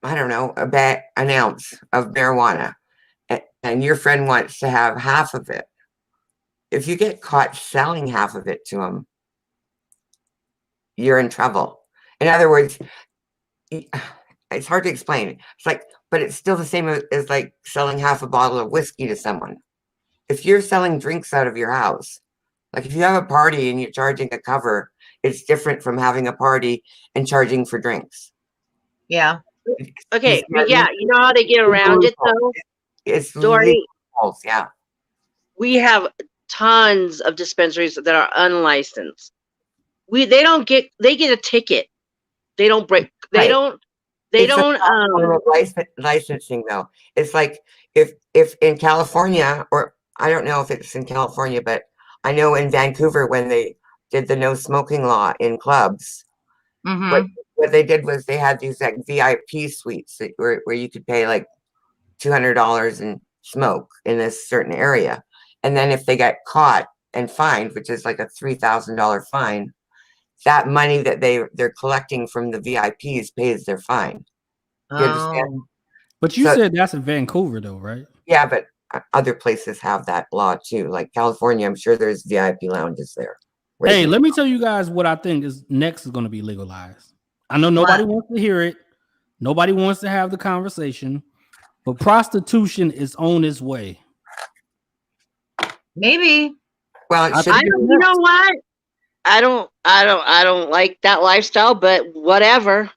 I don't know, an ounce of marijuana and your friend wants to have half of it, if you get caught selling half of it to him, you're in trouble. In other words, it's hard to explain. It's like, but it's still the same as like selling half a bottle of whiskey to someone. If you're selling drinks out of your house, like if you have a party and you're charging a cover, it's different from having a party and charging for drinks.
Yeah.
Okay. Yeah. You know how they get around it though?
It's
Dory.
Yeah.
We have tons of dispensaries that are unlicensed. They get a ticket. They don't break. They don't
licensing though. It's like if in California, or I don't know if it's in California, but I know in Vancouver when they did the no smoking law in clubs, what they did was they had these like VIP suites where you could pay like $200 and smoke in this certain area, and then if they got caught and fined, which is like a $3,000 fine, that money that they're collecting from the VIPs pays their fine. You understand?
But you said that's in Vancouver though, right?
Yeah, but other places have that law too. Like California, I'm sure there's VIP lounges there.
Hey, let me tell you guys what I think is next is going to be legalized. I know nobody wants to hear it. Nobody wants to have the conversation, but prostitution is on its way.
Maybe.
Well,
you know what? I don't like that lifestyle, but whatever.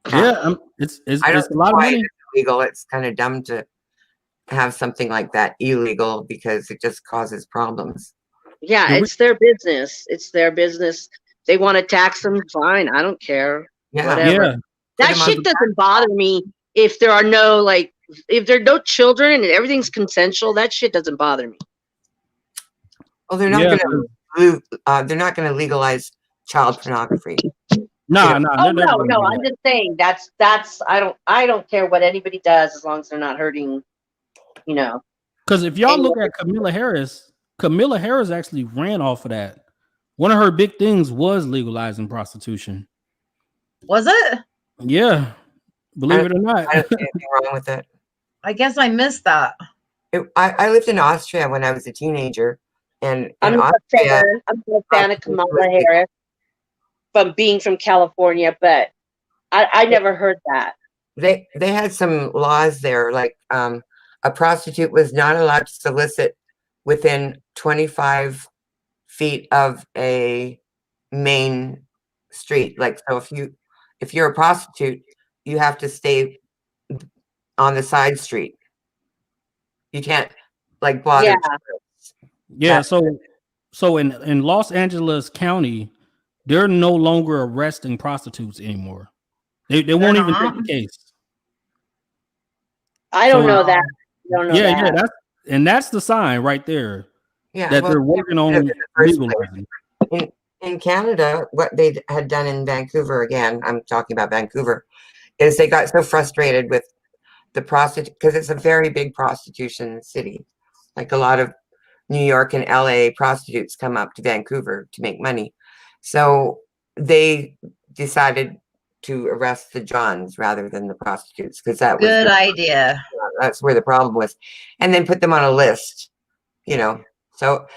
Yeah, it's a lot of money.
illegal. It's kind of dumb to have something like that illegal because it just causes problems.
Yeah, it's their business. It's their business. They want to tax them, fine. I don't care.
Yeah.
Whatever.
Yeah.
That shit doesn't bother me if there are no if there are no children and everything's consensual. That shit doesn't bother me.
Well, they're not going to legalize child pornography.
No.
Oh no. I'm just saying that's I don't care what anybody does as long as they're not hurting.
Because if y'all look at Kamala Harris actually ran off of that. One of her big things was legalizing prostitution.
Was it?
Yeah, believe it or not.
I don't see anything wrong with it.
I guess I missed that.
I lived in Austria when I was a teenager, and
I'm a fan of Kamala Harris from being from California, but I never heard that.
They had some laws there, like a prostitute was not allowed to solicit within 25 feet of a main street. Like, so if you're a prostitute, you have to stay on the side street. You can't bother.
Yeah. So in Los Angeles County, they're no longer arresting prostitutes anymore. They won't even take the case.
I don't know that.
Yeah, that's the sign right there.
Yeah,
that they're working on legalizing.
In Canada, what they had done in Vancouver, again, I'm talking about Vancouver, is they got so frustrated with the prostitute, because it's a very big prostitution city. Like a lot of New York and LA prostitutes come up to Vancouver to make money. So they decided to arrest the Johns rather than the prostitutes, because that was
good idea.
That's where the problem was, and then put them on a list, So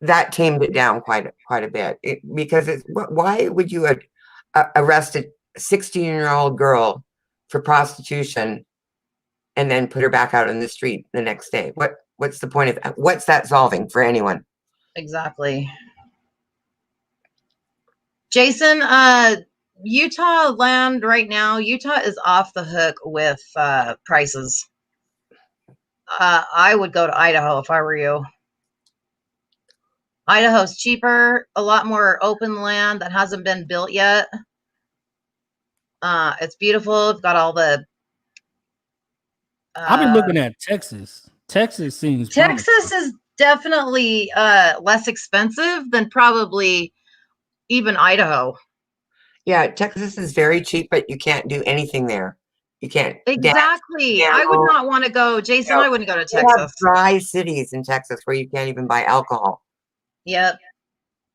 that tamed it down quite a bit, because why would you arrest a 16-year-old girl for prostitution and then put her back out on the street the next day? What's the point of what's that solving for anyone?
Exactly. Jason, Utah land right now, Utah is off the hook with prices. I would go to Idaho if I were you. Idaho's cheaper, a lot more open land that hasn't been built yet. It's beautiful. It's got all the.
I've been looking at Texas. Texas
is definitely less expensive than probably even Idaho.
Yeah, Texas is very cheap, but you can't do anything there. You can't.
Exactly. I would not want to go, Jason. I wouldn't go to Texas.
Have dry cities in Texas where you can't even buy alcohol.
Yep.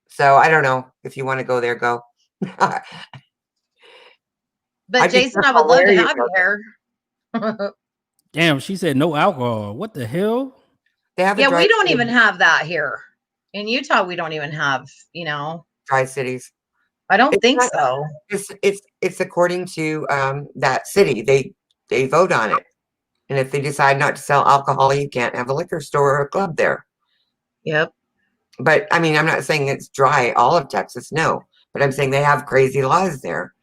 So I don't know if you want to go there, go.
But Jason, I would love to have you there.
Damn, she said no alcohol. What the hell?
We don't even have that here in Utah. We don't even have,
dry cities.
I don't think so.
It's according to that city. They vote on it, and if they decide not to sell alcohol, you can't have a liquor store or a club there.
Yep.
But I mean, I'm not saying it's dry all of Texas, no. But I'm saying they have crazy laws there.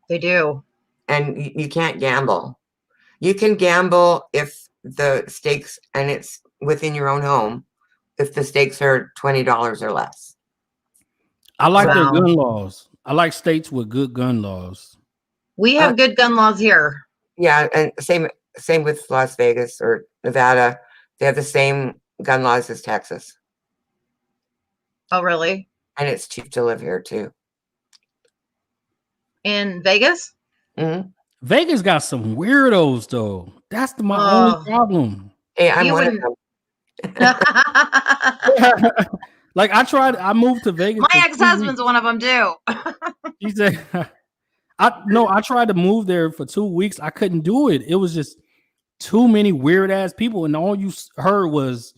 They do.
And you can't gamble. You can gamble if the stakes, and it's within your own home, if the stakes are $20 or less.
I like their gun laws. I like states with good gun laws.
We have good gun laws here.
Yeah, and same with Las Vegas or Nevada. They have the same gun laws as Texas.
Oh, really?
And it's cheap to live here too.
In Vegas?
Mm-hmm.
Vegas got some weirdos though. That's my only problem.
Hey, I'm one of them.
Like I moved to Vegas.
My ex-husband's one of them too.
He said, I tried to move there for 2 weeks. I couldn't do it. It was just too many weird ass people, and all you heard was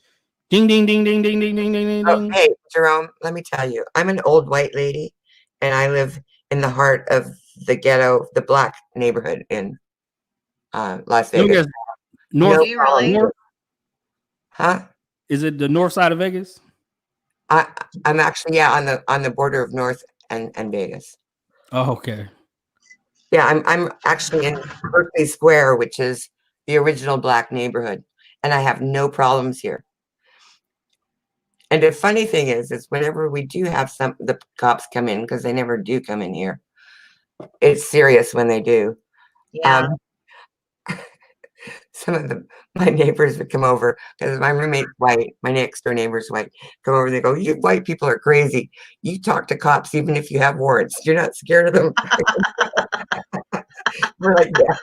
ding, ding, ding, ding, ding, ding, ding, ding, ding.
Hey, Jerome, let me tell you, I'm an old white lady, and I live in the heart of the ghetto, the black neighborhood in Las Vegas.
North,
really?
Huh?
Is it the north side of Vegas?
I'm actually on the border of North and Vegas.
Oh, okay.
Yeah, I'm actually in Berkeley Square, which is the original black neighborhood, and I have no problems here. And the funny thing is whenever we do have the cops come in, because they never do come in here, it's serious when they do.
Yeah.
Some of my neighbors would come over, because my roommate's white, my next door neighbor's white, come over and they go, "You white people are crazy. You talk to cops even if you have warrants. You're not scared of them." We're like, yeah,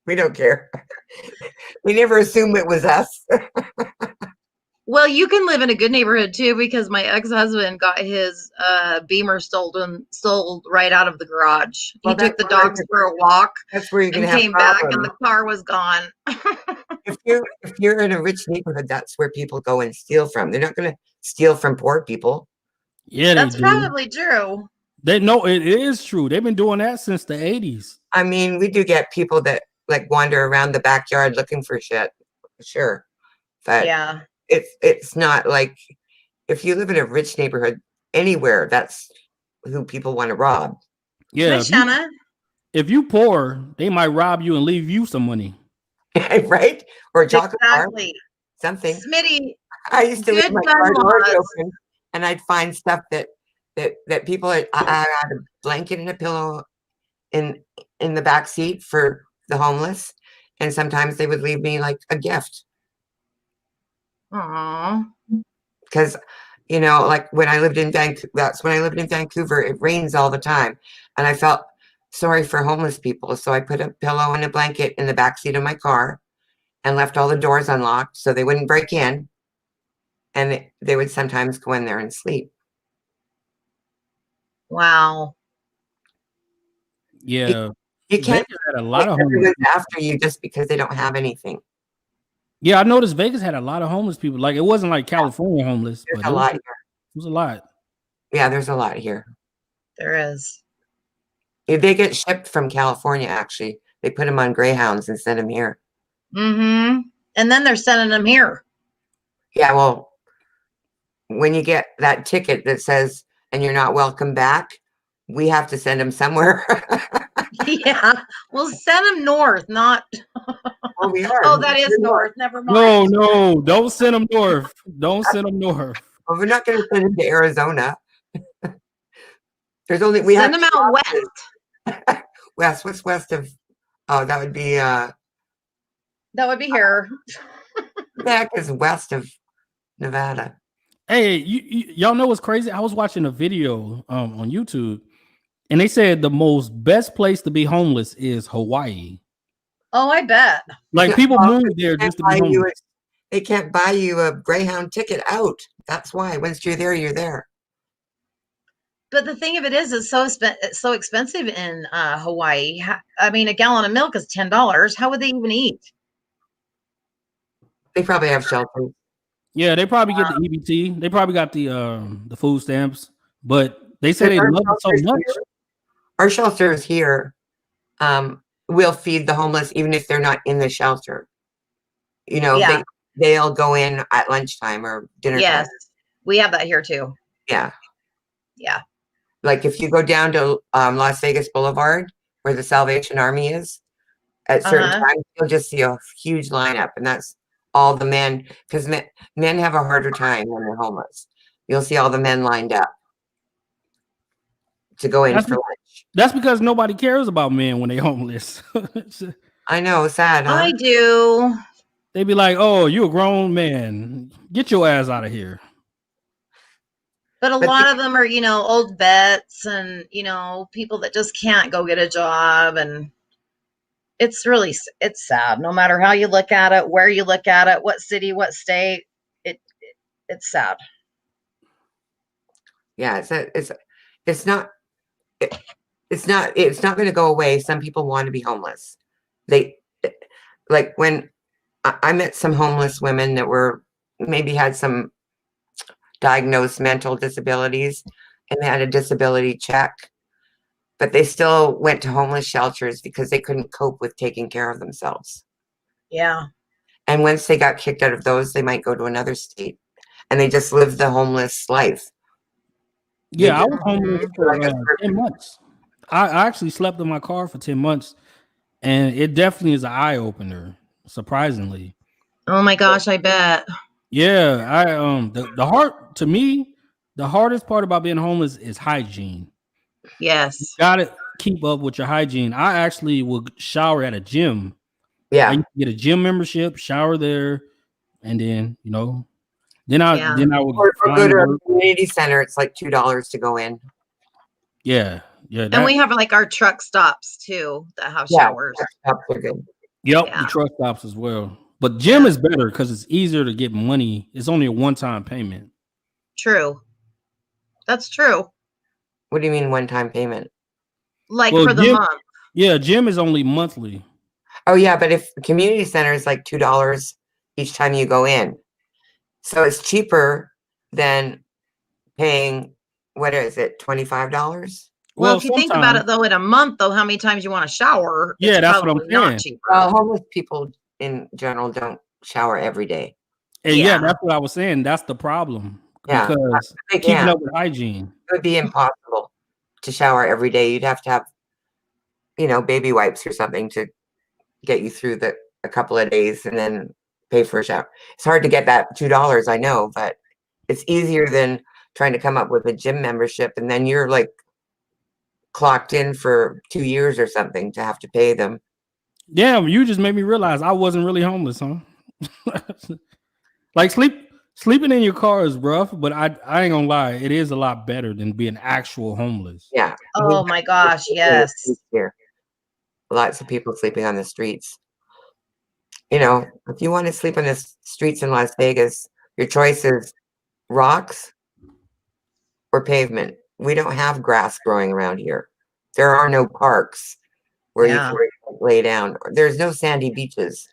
we don't care. We never assume it was us.
Well, you can live in a good neighborhood too, because my ex-husband got his Beamer sold right out of the garage.
Well,
He took the dogs for a walk
That's where you're
and
gonna have
came back, and
problems.
the car was gone.
If you're in a rich neighborhood, that's where people go and steal from. They're not gonna steal from poor people.
Yeah,
That's
they do.
probably true.
They know it is true. They've been doing that since the 80s.
I mean, we do get people that like wander around the backyard looking for shit, sure, but
Yeah.
it's not like if you live in a rich neighborhood anywhere, that's who people want to rob.
Yeah,
Hi, Shanna.
if you poor, they might rob you and leave you some money.
Right? Or a chocolate bar,
Exactly.
something.
Smitty,
I used to leave
good
my
gun
car doors
laws.
open, and I'd find stuff that people had. I had a blanket and a pillow in the back seat for the homeless, and sometimes they would leave me like a gift.
Aw.
Because like when I lived in Vancouver, that's when I lived in Vancouver, it rains all the time, and I felt sorry for homeless people, so I put a pillow and a blanket in the back seat of my car and left all the doors unlocked so they wouldn't break in, and they would sometimes go in there and sleep.
Wow.
Yeah,
You can't
Vegas had a lot of
point
homeless.
everyone after you just because they don't have anything.
Yeah, I noticed Vegas had a lot of homeless people. Like it wasn't like California homeless,
There's
but
a lot here.
it was a lot.
Yeah, there's a lot here.
There is.
If they get shipped from California, actually, they put them on Greyhounds and send them here.
Mm-hmm. And then they're sending them here.
Yeah, well, when you get that ticket that says, "and you're not welcome back," we have to send them somewhere.
Yeah. We'll send them north, not.
Well, we are.
Oh, that is
We're
north. Never mind.
No, don't send them north. Don't send them north.
Well, we're not going to send them to Arizona. There's only
Send them out west.
west. What's west of? Oh, that would be
That would be here.
that is west of Nevada.
Hey, y'all know what's crazy? I was watching a video on YouTube, and they said the best place to be homeless is Hawaii.
Oh, I bet.
Like people move there
They
just to
can't
be
buy you
homeless.
they can't buy you a Greyhound ticket out. That's why. Once you're there, you're there.
But the thing of it is, it's so expensive in Hawaii. I mean, a gallon of milk is $10. How would they even eat?
They probably have shelters.
Yeah, they probably get the EBT. They probably got the food stamps, but they say they
Our
love it so
shelters
much.
here- Our shelters here will feed the homeless even if they're not in the shelter.
Yeah.
They'll go in at lunchtime or dinner
Yes.
time.
We have that here too.
Yeah.
Yeah.
Like if you go down to Las Vegas Boulevard where the Salvation Army is, at certain times you'll just see a huge lineup, and that's all the men, because men have a harder time when they're homeless. You'll see all the men lined up to go in for lunch.
That's because nobody cares about men when they're homeless.
I know, sad, huh?
I do.
They be like, "Oh, you a grown man. Get your ass out of here."
But a
But
lot of them are, old vets and, people that just can't go get a job. And it's sad. No matter how you look at it, where you look at it, what city, what state, it's sad.
Yeah, it's not going to go away. Some people want to be homeless. Like when I met some homeless women that were maybe had some diagnosed mental disabilities, and they had a disability check, but they still went to homeless shelters because they couldn't cope with taking care of themselves.
Yeah.
And once they got kicked out of those, they might go to another state, and they just live the homeless life.
Yeah, I was homeless for
Like a
10 months. I actually slept in my car for 10 months, and it definitely is an eye opener. surprisingly.
Oh my gosh, I bet.
Yeah, the hardest part about being homeless is hygiene.
Yes.
Gotta keep up with your hygiene. I actually will shower at a gym. I
Yeah.
used to get a gym membership, shower there, and then then I would
Or go
find
to a
work.
community center. It's like $2 to go in.
Yeah.
And we have like our truck stops too that have
Yeah,
showers.
truck stops are good.
Yep,
Yeah.
the truck stops as well. But gym
Yeah.
is better because it's easier to get money. It's only a one-time payment.
True. That's true.
What do you mean one-time payment?
Like
Well,
for the
gym-
month.
Yeah, gym is only monthly.
Oh yeah, but if the community center is like $2 each time you go in, so it's cheaper than paying, what is it, $25?
Well, if you think about
sometimes-
it though, in a month though, how many times you want to shower?
Yeah,
it's
that's what I'm
probably not
saying.
cheaper.
Well, homeless people in general don't shower every day.
And
Yeah.
yeah, that's what I was saying. That's the problem.
Yeah,
Because
they
keeping
can't.
up with hygiene.
It would be impossible to shower every day. You'd have to have, baby wipes or something to get you through a couple of days and then pay for a shower. It's hard to get that $2, I know, but it's easier than trying to come up with a gym membership and then you're like clocked in for 2 years or something to have to pay them.
Damn, you just made me realize I wasn't really homeless, huh? Like sleeping in your car is rough, but I ain't gonna lie, it is a lot better than being actual homeless.
Yeah.
Oh my gosh, yes.
Here. Lots of people sleeping on the streets. If you want to sleep on the streets in Las Vegas, your choice is rocks or pavement. We don't have grass growing around here. There are no parks where
Yeah.
you can lay down. There's no sandy beaches.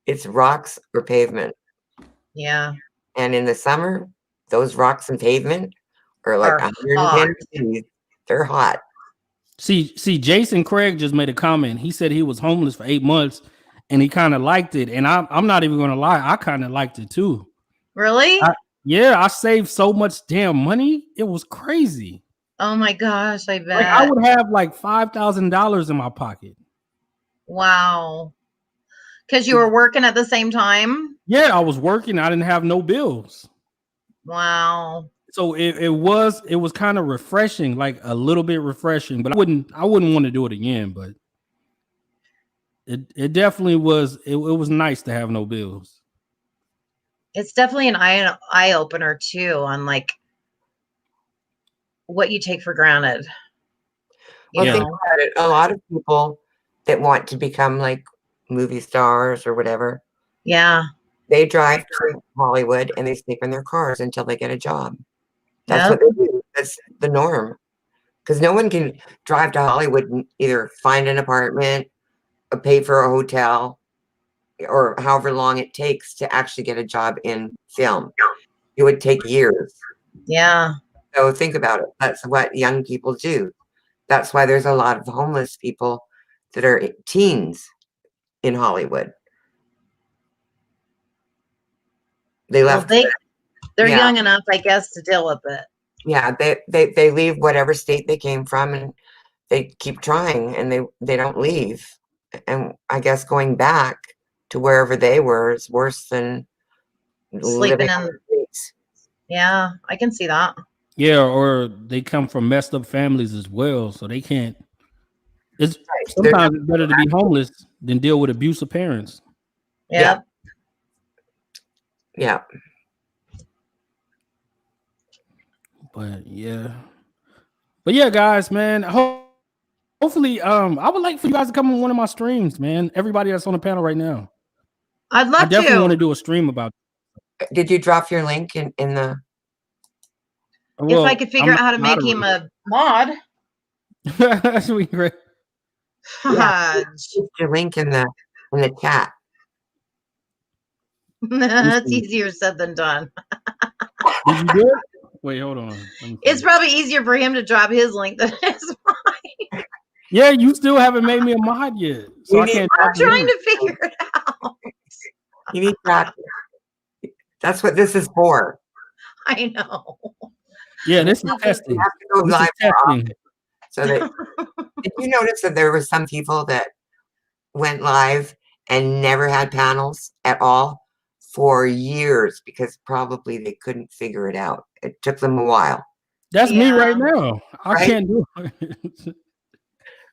It's rocks or pavement.
Yeah.
And in the summer, those rocks and pavement are like
Are
110
hot.
degrees. They're hot.
See, Jason Craig just made a comment. He said he was homeless for 8 months and he kind of liked it. And I'm not even gonna lie, I kind of liked it too.
Really?
I saved so much damn money. It was crazy.
Oh my gosh, I bet.
Like I would have like $5,000 in my pocket.
Wow. Because you were working at the same time?
Yeah, I was working. I didn't have no bills.
Wow.
So it was kind of refreshing, like a little bit refreshing, but I wouldn't want to do it again, but it definitely was it was nice to have no bills.
It's definitely an eye opener too on like what you take for granted.
Well,
Yeah.
think about it. A lot of people that want to become like movie stars or whatever,
Yeah.
they drive to Hollywood and they sleep in their cars until they get a job. That's
Yep.
what they do. That's the norm. Because no one can drive to Hollywood and either find an apartment or pay for a hotel or however long it takes to actually get a job in film. It would take years.
Yeah.
So think about it. That's what young people do. That's why there's a lot of homeless people that are teens in Hollywood. They
Well,
left.
they're
Yeah.
young enough, I guess, to deal with it.
Yeah, they leave whatever state they came from and they keep trying and they don't leave. And I guess going back to wherever they were is worse than
Sleeping
living on
in-
the streets.
Yeah, I can see that.
Yeah, or they come from messed up families as well, so they can't. It's sometimes it's better to be homeless than deal with abusive parents.
Yeah.
Yeah.
But yeah, guys, man. Hopefully, I would like for you guys to come on one of my streams, man. Everybody that's on the panel right now,
I'd
I
love
definitely want
to.
to do a stream about.
Did you drop your link in the?
If I could figure out how to make him a mod.
That's really great.
Fudge.
Put your link in the chat.
That's easier said than done.
Did you do it? Wait, hold on. Let me see.
It's probably easier for him to drop his link than it is mine.
Yeah, you still haven't made me a mod yet, so I can't.
I'm
drop the
trying
link.
to figure it out.
You need practice. That's what this is for.
I know.
Yeah, this is
You
testing.
have to go
This is
live more often.
testing.
So that did you notice that there were some people that went live and never had panels at all for years because probably they couldn't figure it out. It took them a while.
That's me right
Yeah.
now. I
Right?
can't do it.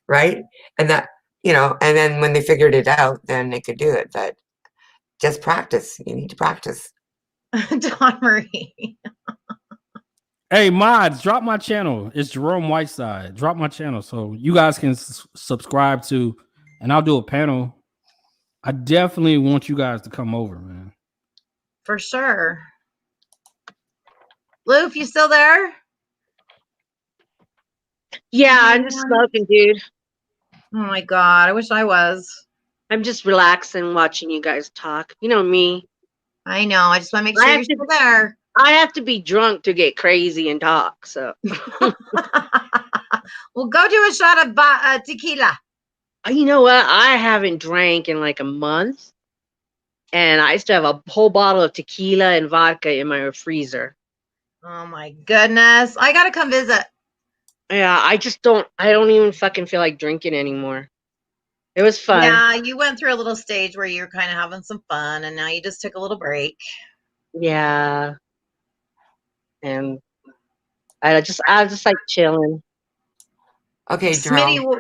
Right? And that, you know, and then when they figured it out, then they could do it. But just practice. You need to practice.
Dawn Marie.
Hey, mods, drop my channel. It's Jerome Whiteside. Drop my channel so you guys can subscribe to, and I'll do a panel. I definitely want you guys to come over, man.
For sure. Loof, you still there?
Yeah, I'm just smoking, dude.
Oh my God. I wish I was.
I'm just relaxing, watching you guys talk. You know me.
I know. I just want to make
I
sure
have
you're
to-
still there.
I have to be drunk to get crazy and talk. So,
Well, go do a shot of tequila.
you know what? I haven't drank in like a month, and I still have a whole bottle of tequila and vodka in my freezer.
Oh my goodness. I got to come visit.
Yeah, I don't even fucking feel like drinking anymore. It was fun.
Yeah, you went through a little stage where you were kind of having some fun, and now you just took a little break.
Yeah. And I just like chilling.
Okay, Jerome.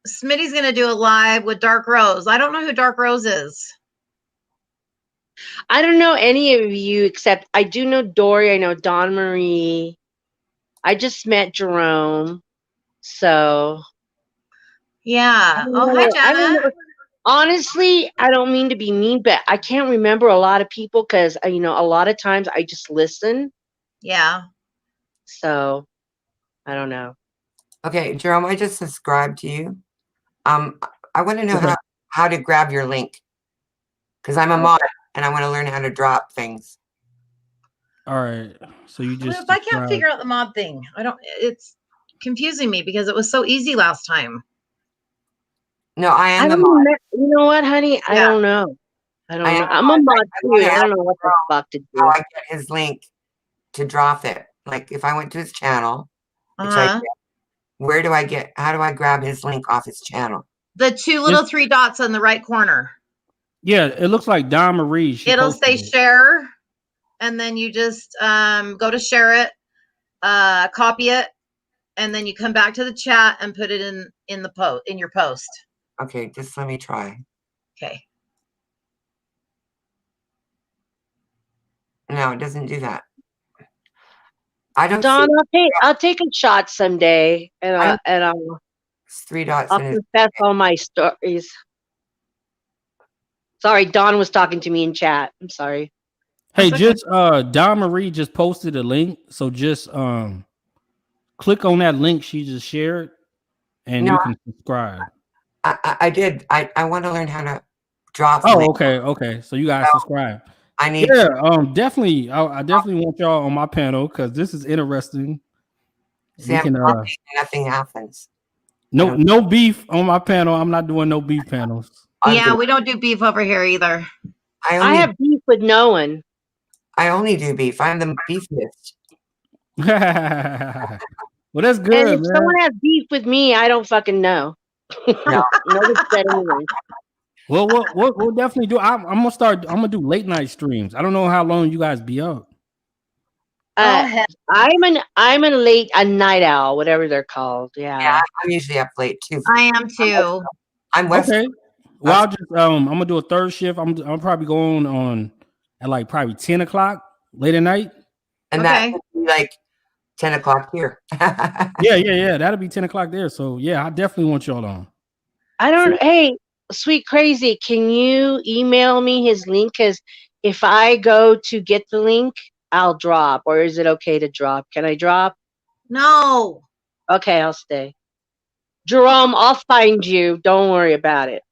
Smitty's going to do a live with Dark Rose. I don't know who Dark Rose is.
I don't know any of you except I do know Dory. I know Dawn Marie. I just met Jerome. So
Yeah. Oh, hi,
I don't
Jana.
know. Honestly, I don't mean to be mean, but I can't remember a lot of people because a lot of times I just listen.
Yeah.
So I don't know.
Okay, Jerome, I just subscribed to you. I want to know how to grab your link because I'm a mod and I want to learn how to drop things.
All right. So you just.
If I can't figure out the mod thing, it's confusing me because it was so easy last time.
No, I am
I
a
don't
mod.
know. You know what, honey? I
Yeah.
don't know. I don't
I
know.
am
I'm a mod
I
too.
wanna
I
ask
don't know what the fuck to
How
do.
I get his link to drop it. Like if I went to his channel, which I
Uh-huh.
did, how do I grab his link off his channel?
The two little three dots on the right corner.
Yeah, it looks like Dawn Marie.
It'll say share, and then you just go to share it, copy it, and then you come back to the chat and put it in your post.
Okay, just let me try.
Okay.
No, it doesn't do that. I don't
Dawn,
see
I'll take a shot someday, and I'll
it's 3 dots
I'll
in his.
confess all my stories. Sorry, Dawn was talking to me in chat. I'm sorry.
Hey,
That's okay.
just Dawn Marie just posted a link, so just click on that link she just shared, and
No,
you can subscribe.
I did. I want to learn how to drop.
Oh,
links.
okay. So you guys subscribe.
I need.
Yeah, definitely. I definitely want y'all on my panel because this is interesting.
See,
We can
nothing happens.
no beef on my panel. I'm not doing no beef panels.
Yeah, we don't do beef over here either.
I have beef with no one.
I only do beef. I'm the beefiest.
Well, that's good,
And if
man.
someone has beef with me, I don't fucking know.
No.
Nobody said anything.
Well, we'll definitely do. I'm gonna do late night streams. I don't know how long you guys be up.
I'm a night owl, whatever they're called.
Yeah, I'm usually up late too.
I am too.
I'm West.
Okay. Well, I'll just I'm gonna do a third shift. I'm probably going on at like probably 10 o'clock late at night.
And that would be like 10 o'clock here.
Yeah. That'll be 10 o'clock there. So yeah, I definitely want y'all on.
Hey, Sweet Crazy, can you email me his link? Because if I go to get the link, I'll drop. Or is it okay to drop? Can I drop?
No.
Okay, I'll stay. Jerome, I'll find you. Don't worry about it.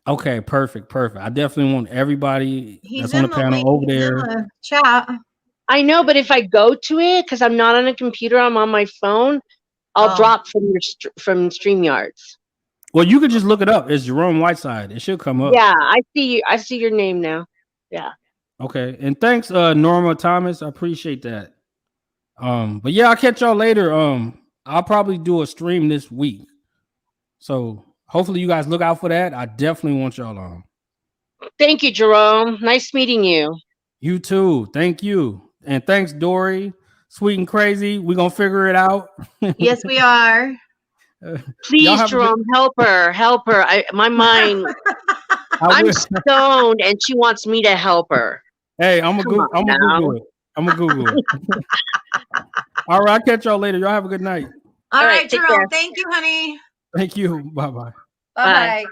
Okay, perfect. I definitely want everybody
He's
that's on the panel over there.
In the chat.
I know, but if I go to it, because I'm not on a computer, I'm on my phone, I'll drop from StreamYards.
Well, you could just look it up. It's Jerome Whiteside. It should come up.
Yeah, I see you. I see your name now. Yeah.
Okay, and thanks, Norma Thomas. I appreciate that. But yeah, I'll catch y'all later. I'll probably do a stream this week, so hopefully you guys look out for that. I definitely want y'all on.
Thank you, Jerome. Nice meeting you.
You too. Thank you. And thanks, Dory. Sweet and crazy. We're gonna figure it out.
Yes, we are.
Y'all
Please,
have a good-
Jerome, help her. Help her. My mind,
I
I'm
will.
stoned and she wants me to help her.
Hey, I'm
Come on
gonna
now.
Google it. I'm gonna Google it. All right, I'll catch y'all later. Y'all have a good night.
All
All right,
right,
take
Jerome.
care.
Thank you, honey.
Thank you. Bye bye.
Bye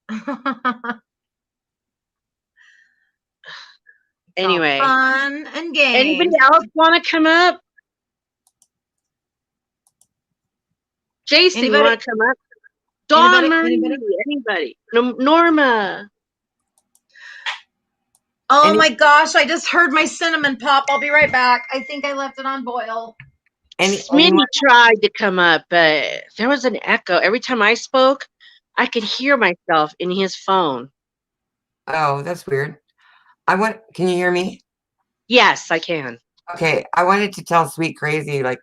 bye.
Anyway,
fun and games.
anybody else want to come up? Jason, you
Anybody?
want to come up? Dawn
Anybody?
Marie, anybody? Norma.
Oh
Any-
my gosh, I just heard my cinnamon pop. I'll be right back. I think I left it on boil.
Smitty
anyone-
tried to come up, but there was an echo. Every time I spoke, I could hear myself in his phone.
Oh, that's weird. Can you hear me?
Yes, I can.
Okay, I wanted to tell Sweet Crazy, like,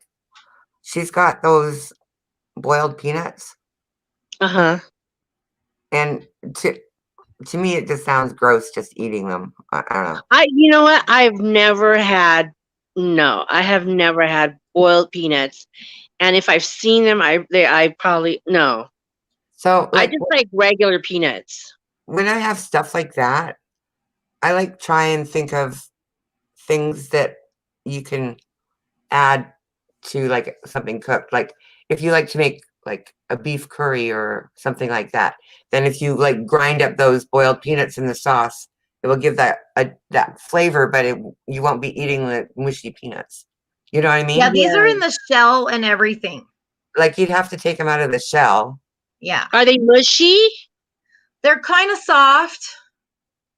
she's got those boiled peanuts,
Uh-huh.
and to me, it just sounds gross just eating them. I don't know.
You know what? I have never had boiled peanuts. And if I've seen them, I probably no.
So,
I
like,
just like regular peanuts.
when I have stuff like that, I like try and think of things that you can add to like something cooked. Like if you like to make like a beef curry or something like that, then if you like grind up those boiled peanuts in the sauce, it will give that that flavor, but you won't be eating the mushy peanuts. You know what I mean?
Yeah, these are in the shell and everything.
Like you'd have to take them out of the shell.
Yeah,
Are they mushy?
they're kind of soft.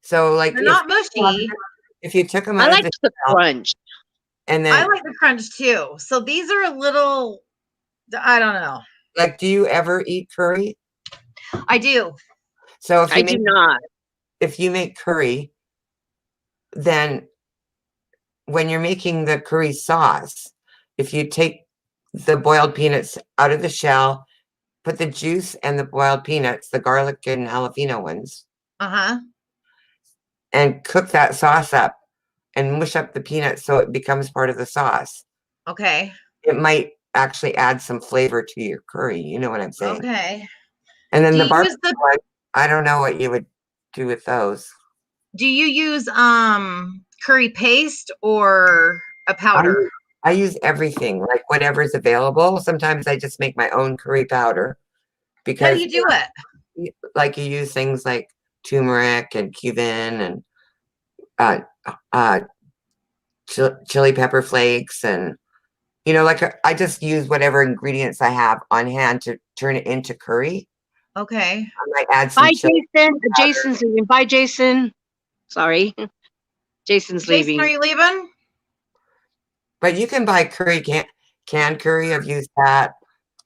So like
They're not mushy.
if you took them
I
out
like
of
the
shell
crunch.
and
I
then
like the crunch too. So these are a little, I don't know.
like, do you ever eat curry?
I do.
So if
I do not.
if you make curry, then when you're making the curry sauce, if you take the boiled peanuts out of the shell, put the juice and the boiled peanuts, the garlic and jalapeno ones,
Uh-huh.
and cook that sauce up and mush up the peanuts so it becomes part of the sauce,
Okay.
it might actually add some flavor to your curry. You know what I'm saying?
Okay.
And then
Do
the
you
barbecue
use the
one, I don't know what you would do with those.
do you use curry paste or a powder?
I use everything, like whatever's available. Sometimes I just make my own curry powder
How
because
do you do it?
like you use things like turmeric and cumin and chili pepper flakes, and like I just use whatever ingredients I have on hand to turn it into curry.
Okay.
I might add some
Bye,
chili
Jason.
powder.
Jason's leaving. Bye, Jason. Sorry. Jason's
Jason,
leaving.
are you leaving?
But you can buy curry canned curry. I've used that.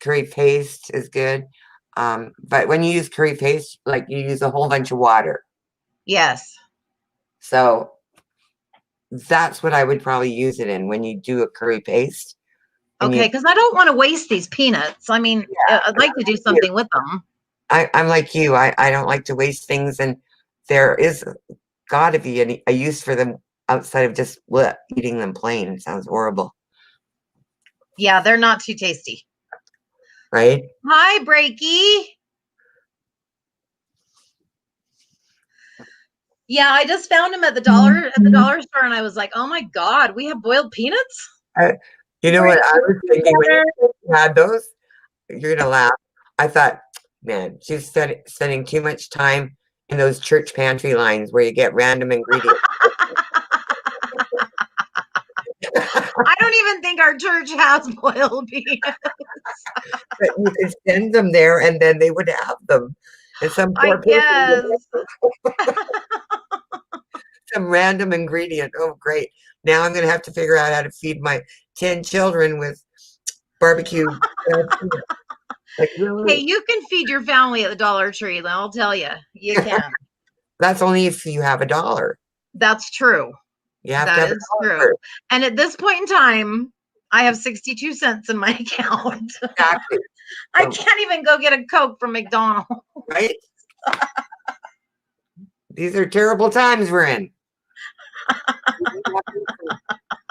Curry paste is good. But when you use curry paste, like you use a whole bunch of water.
Yes.
So that's what I would probably use it in when you do a curry paste. And
Okay, because I don't want to waste these peanuts. I mean, I'd like to do something with them.
I'm like you. I don't like to waste things, and there is got to be a use for them outside of just eating them plain. It sounds horrible,
Yeah, they're not too tasty.
right?
Hi, Breaky. Yeah, I just found them at the dollar store, and I was like, "Oh my god, we have boiled peanuts!"
You know what I was thinking when you had those? You're gonna laugh. I thought, man, she's spending too much time in those church pantry lines where you get random ingredients.
I don't even think our church has boiled peanuts.
But you could send them there, and then they would have them. And some
I
poor person would
guess.
some random ingredient. Oh, great! Now I'm gonna have to figure out how to feed my 10 children with barbecue. Like, really?
Hey, you can feed your family at the Dollar Tree. I'll tell you, you can.
That's only if you have $1.
That's true.
You have to
That
have
is
$1
true. And at this point in time, I have 62 cents in my account.
exactly,
I can't even go get a Coke from McDonald's.
right? These are terrible times we're in.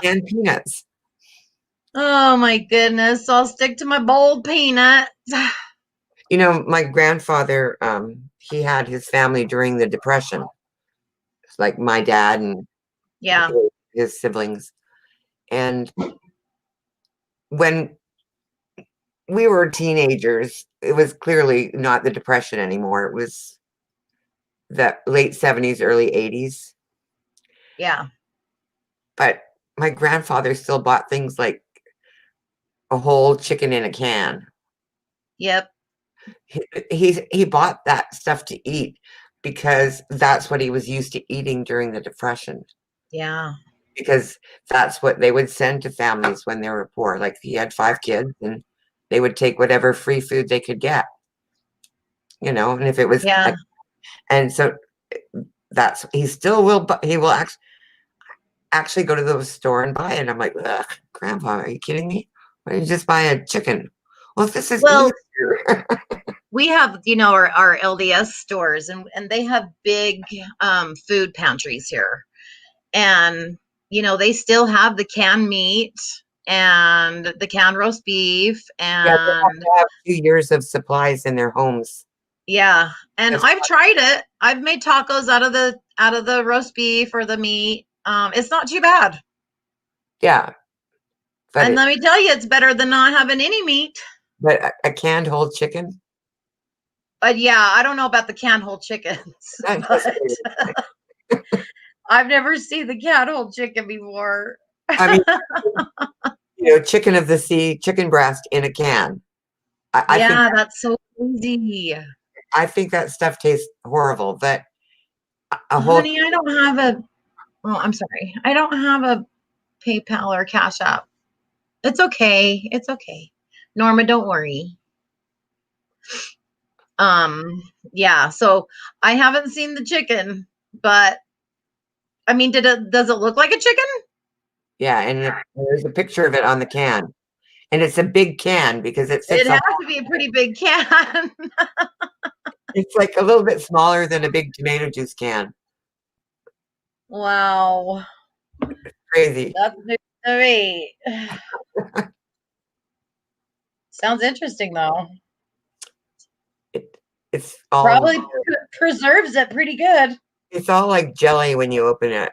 And peanuts.
Oh my goodness. I'll stick to my boiled peanuts.
You know, my grandfather, he had his family during the Depression. It's like my dad and
Yeah.
his siblings. And when we were teenagers, it was clearly not the Depression anymore. It was the late 70s, early 80s.
Yeah.
But my grandfather still bought things like a whole chicken in a can.
Yep.
He bought that stuff to eat because that's what he was used to eating during the Depression.
Yeah.
Because that's what they would send to families when they were poor. Like he had 5 kids and they would take whatever free food they could get, you know, and if it was,
Yeah.
and so that's, he still will, but he will actually go to the store and buy it. I'm like, ugh, Grandpa, are you kidding me? Why don't you just buy a chicken? Well, if this is easier.
We have, you know, our LDS stores, and they have big food pantries here. And, you know, they still have the canned meat and the canned roast beef and
Yeah, they have to have 2 years of supplies in their homes.
yeah. And
That's
I've tried it. I've made tacos out of the roast beef or the meat. It's not too bad.
Yeah. But
And let me tell you, it's better than not having any meat.
But a canned whole chicken?
But yeah, I don't know about the canned whole chickens.
That
But
doesn't
I've never seen the canned whole chicken before.
I mean, you know, chicken of the sea, chicken breast in a can. I think
Yeah, that's so crazy.
I think that stuff tastes horrible. But a whole
Honey, I don't have a, oh, I'm sorry. I don't have a PayPal or Cash App. It's okay. It's okay. Norma, don't worry. Yeah, so I haven't seen the chicken, but I mean, does it look like a chicken?
yeah, and there's a picture of it on the can. And it's a big can because it
It
sits on,
has to be a pretty big can.
it's like a little bit smaller than a big tomato juice can.
Wow.
Crazy.
That's news to me. Sounds interesting though.
It's all
Probably preserves it pretty good.
it's all like jelly when you open it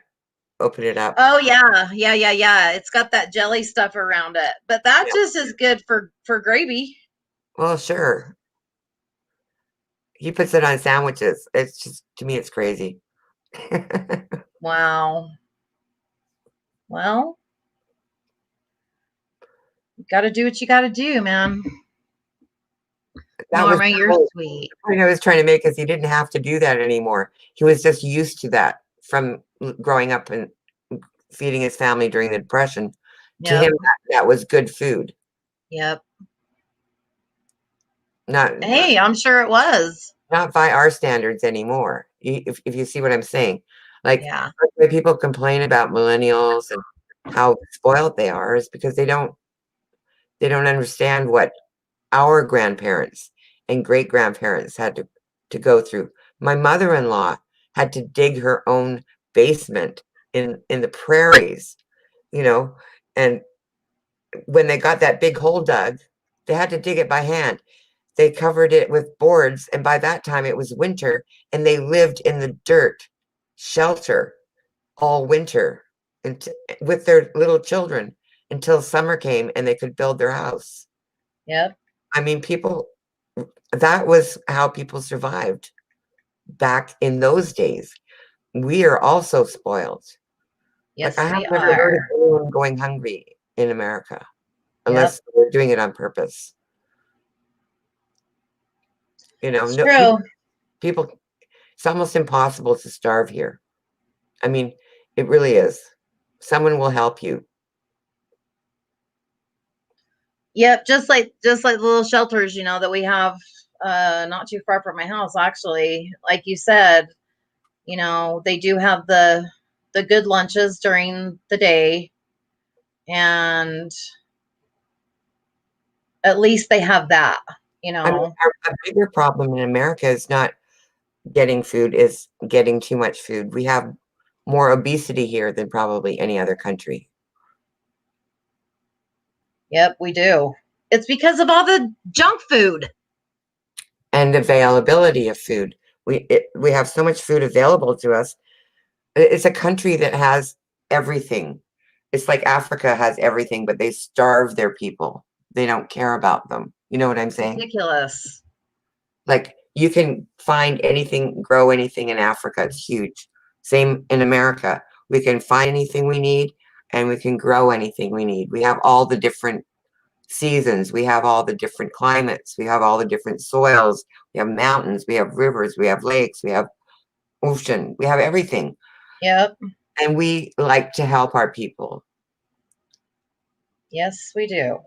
up.
Oh yeah, yeah. It's got that jelly stuff around it, but that
Yeah.
just is good for gravy.
Well, sure. He puts it on sandwiches. It's just, to me, it's crazy.
Wow. Well, you got to do what you got to do, man.
That was
Norma,
the
you're
whole
sweet.
point I was trying to make, is he didn't have to do that anymore. He was just used to that from growing up and feeding his family during the Depression. To
Yep.
him, that was good food.
Yep.
Not
Hey, I'm sure it was.
not by our standards anymore. If you see what I'm saying, like
Yeah.
the way people complain about millennials and how spoiled they are is because they don't understand what our grandparents and great grandparents had to go through. My mother-in-law had to dig her own basement in the prairies, you know, and when they got that big hole dug, they had to dig it by hand. They covered it with boards, and by that time it was winter, and they lived in the dirt shelter all winter and with their little children until summer came and they could build their house.
Yep.
I mean, that was how people survived back in those days. We are also spoiled.
Yes,
Like, I have
we
never heard of
are.
anyone going hungry in America unless they're doing it on purpose. You know,
It's true.
People, it's almost impossible to starve here. I mean, it really is. Someone will help you.
Yep, just like the little shelters, you know, that we have not too far from my house, actually. Like you said, you know, they do have the good lunches during the day, and at least they have that, you
I mean,
know.
a bigger problem in America is not getting food is getting too much food. We have more obesity here than probably any other country.
Yep, we do. It's because of all the junk food.
And availability of food. We have so much food available to us. It's a country that has everything. It's like Africa has everything, but they starve their people. They don't care about them. You know what I'm saying?
Ridiculous.
Like you can find anything, grow anything in Africa. It's huge. Same in America. We can find anything we need and we can grow anything we need. We have all the different seasons. We have all the different climates. We have all the different soils. We have mountains. We have rivers. We have lakes. We have ocean. We have everything.
Yep.
And we like to help our people.
Yes, we do.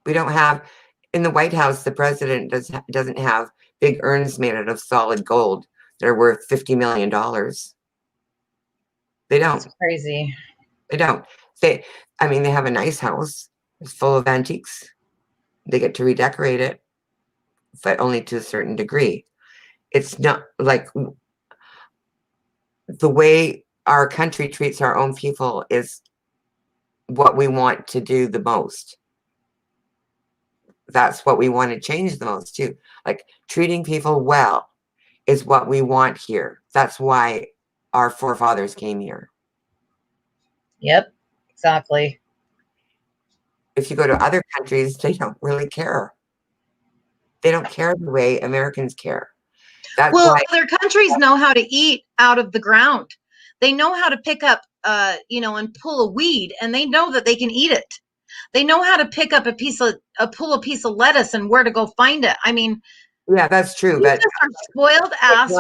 We don't have, in the White House, the president doesn't have big urns made out of solid gold that are worth $50 million. They don't.
It's crazy.
They don't. They have a nice house. It's full of antiques. They get to redecorate it, but only to a certain degree. It's not like the way our country treats our own people is what we want to do the most. That's what we want to change the most too. Like treating people well is what we want here. That's why our forefathers came here.
Yep, exactly.
If you go to other countries, they don't really care. They don't care the way Americans care. That's why
other countries know how to eat out of the ground. They know how to pick up, and pull a weed, and they know that they can eat it. They know how to pick up pull a piece of lettuce and where to go find it. I mean,
yeah, that's true.
we
But
just are spoiled ass.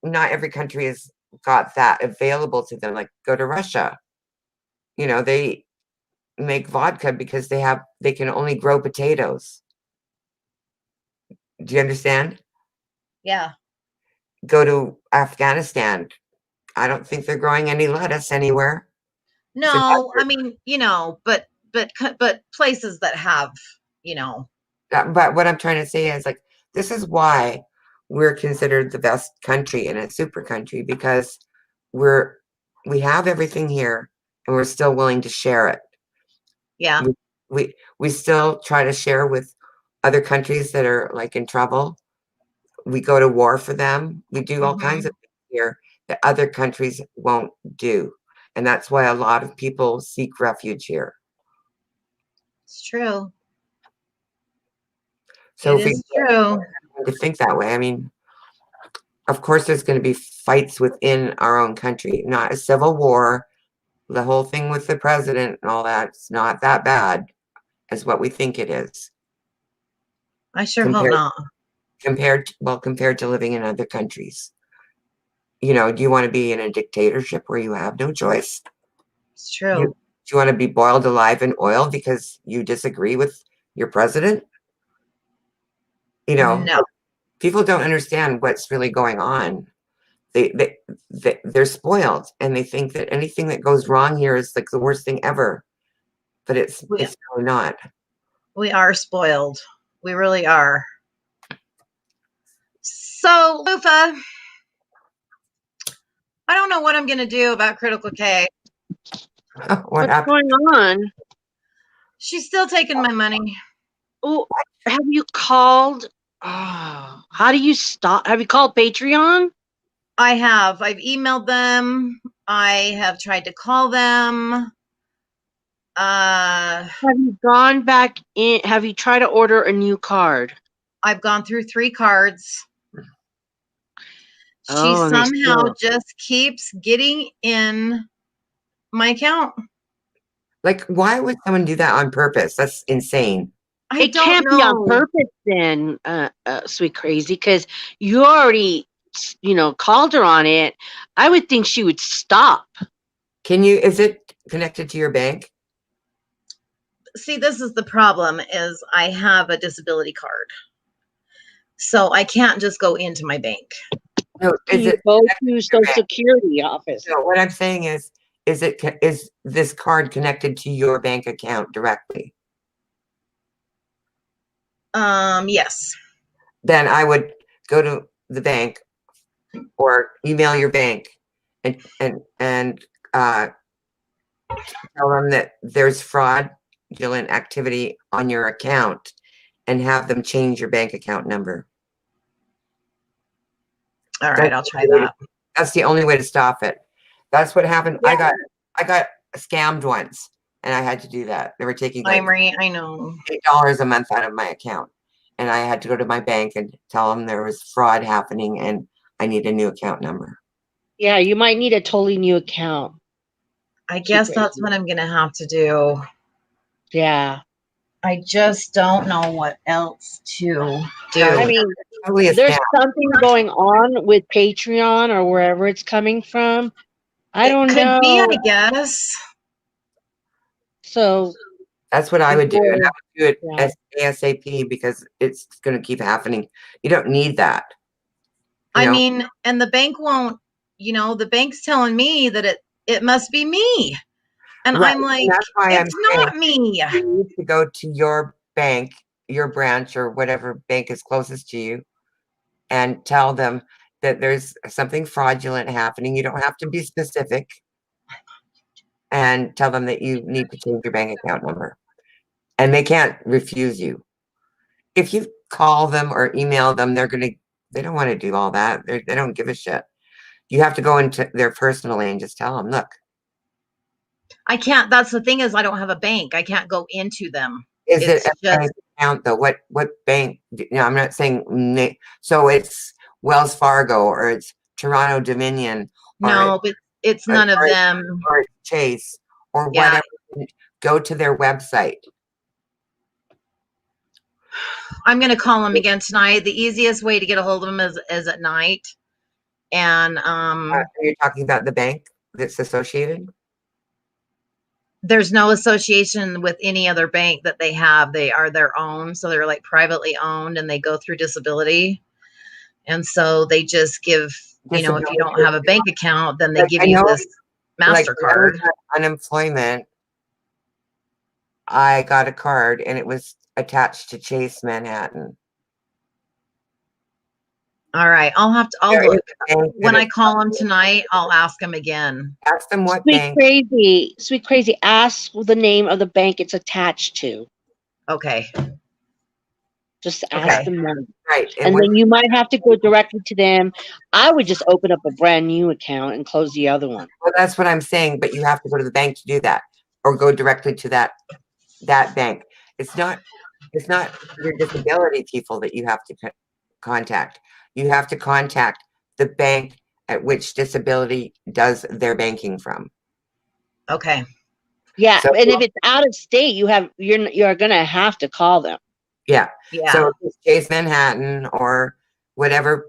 not every country has got that available to them. Like go to Russia. They make vodka because they can only grow potatoes. Do you understand?
Yeah.
Go to Afghanistan. I don't think they're growing any lettuce anywhere.
No, I mean, but places that have,
But what I'm trying to say is like, this is why we're considered the best country in a super country, because we have everything here and we're still willing to share it.
Yeah.
We still try to share with other countries that are like in trouble. We go to war for them. We do all kinds of things here that other countries won't do. And that's why a lot of people seek refuge here.
It's true.
So
it is true.
To think that way, I mean, of course, there's going to be fights within our own country, not a civil war. The whole thing with the president and all that, it's not that bad as what we think it is.
I sure hope not.
Compared to living in other countries. Do you want to be in a dictatorship where you have no choice?
It's true.
Do you want to be boiled alive in oil because you disagree with your president?
No.
People don't understand what's really going on. They're spoiled and they think that anything that goes wrong here is like the worst thing ever. But it's really not.
We are spoiled. We really are. So, Lufa, I don't know what I'm going to do about Critical K.
What's going on?
She's still taking my money.
Oh, have you called? Oh, how do you stop? Have you called Patreon?
I have. I've emailed them. I have tried to call them.
Have you gone back in? Have you tried to order a new card?
I've gone through 3 cards. She somehow just keeps getting in my account.
Like, why would someone do that on purpose? That's insane.
It can't be on purpose then, Sweet Crazy, because you already, called her on it. I would think she would stop.
Is it connected to your bank?
See, this is the problem, is I have a disability card. So I can't just go into my bank.
No,
go to Social Security office?
No, what I'm saying is this card connected to your bank account directly?
Yes.
Then I would go to the bank, or email your bank and tell them that there's fraudulent activity on your account and have them change your bank account number.
All right, I'll try that.
That's the only way to stop it. That's what happened.
Yeah.
I got scammed once, and I had to do that. They were taking like
I know.
$8 a month out of my account, and I had to go to my bank and tell them there was fraud happening, and I need a new account number.
Yeah, you might need a totally new account.
I guess that's what I'm gonna have to do.
Yeah.
I just don't know what else to do.
I mean,
Totally a
there's
scam.
something going on with Patreon or wherever it's coming from. I don't
Could
know.
be, I guess.
So
That's what I would do, and I would do it
Yeah.
ASAP because it's going to keep happening. You don't need that. You
I
know?
mean, and the bank won't, the bank's telling me that it must be me. And
Right,
I'm like,
and that's why
it's not me.
you need to go to your bank, your branch, or whatever bank is closest to you, and tell them that there's something fraudulent happening. You don't have to be specific, and tell them that you need to change your bank account number, and they can't refuse you. If you call them or email them, they don't want to do all that. They don't give a shit. You have to go into their personally and just tell them, look.
I can't. That's the thing is I don't have a bank. I can't go into them.
Is it
It's
a
just-
bank account though? What bank? I'm not saying so it's Wells Fargo or it's Toronto Dominion
No, but it's none of them.
or it's Chase or
Yeah.
whatever. Go to their website.
I'm going to call them again tonight. The easiest way to get a hold of them is at night. And
You're talking about the bank that's associated?
there's no association with any other bank that they have. They are their own. So they're like privately owned and they go through disability. And so they just give, if you don't have a bank account, then they
Like,
give
I
you
know,
this MasterCard.
When I was on unemployment, I got a card and it was attached to Chase Manhattan.
All right. I'll
There
look.
is a bank
When
that
I call them tonight, I'll ask them again.
ask them what
Sweet
bank.
crazy, ask the name of the bank it's attached to.
Okay.
Just
Okay.
ask them that.
Right.
And
what-
then you might have to go directly to them. I would just open up a brand new account and close the other one.
Well, that's what I'm saying, but you have to go to the bank to do that, or go directly to that bank. It's not your disability people that you have to contact. You have to contact the bank at which disability does their banking from.
Okay.
Yeah,
So-
and if it's out of state, you're gonna have to call them.
Yeah.
Yeah.
So if it's Chase Manhattan or whatever,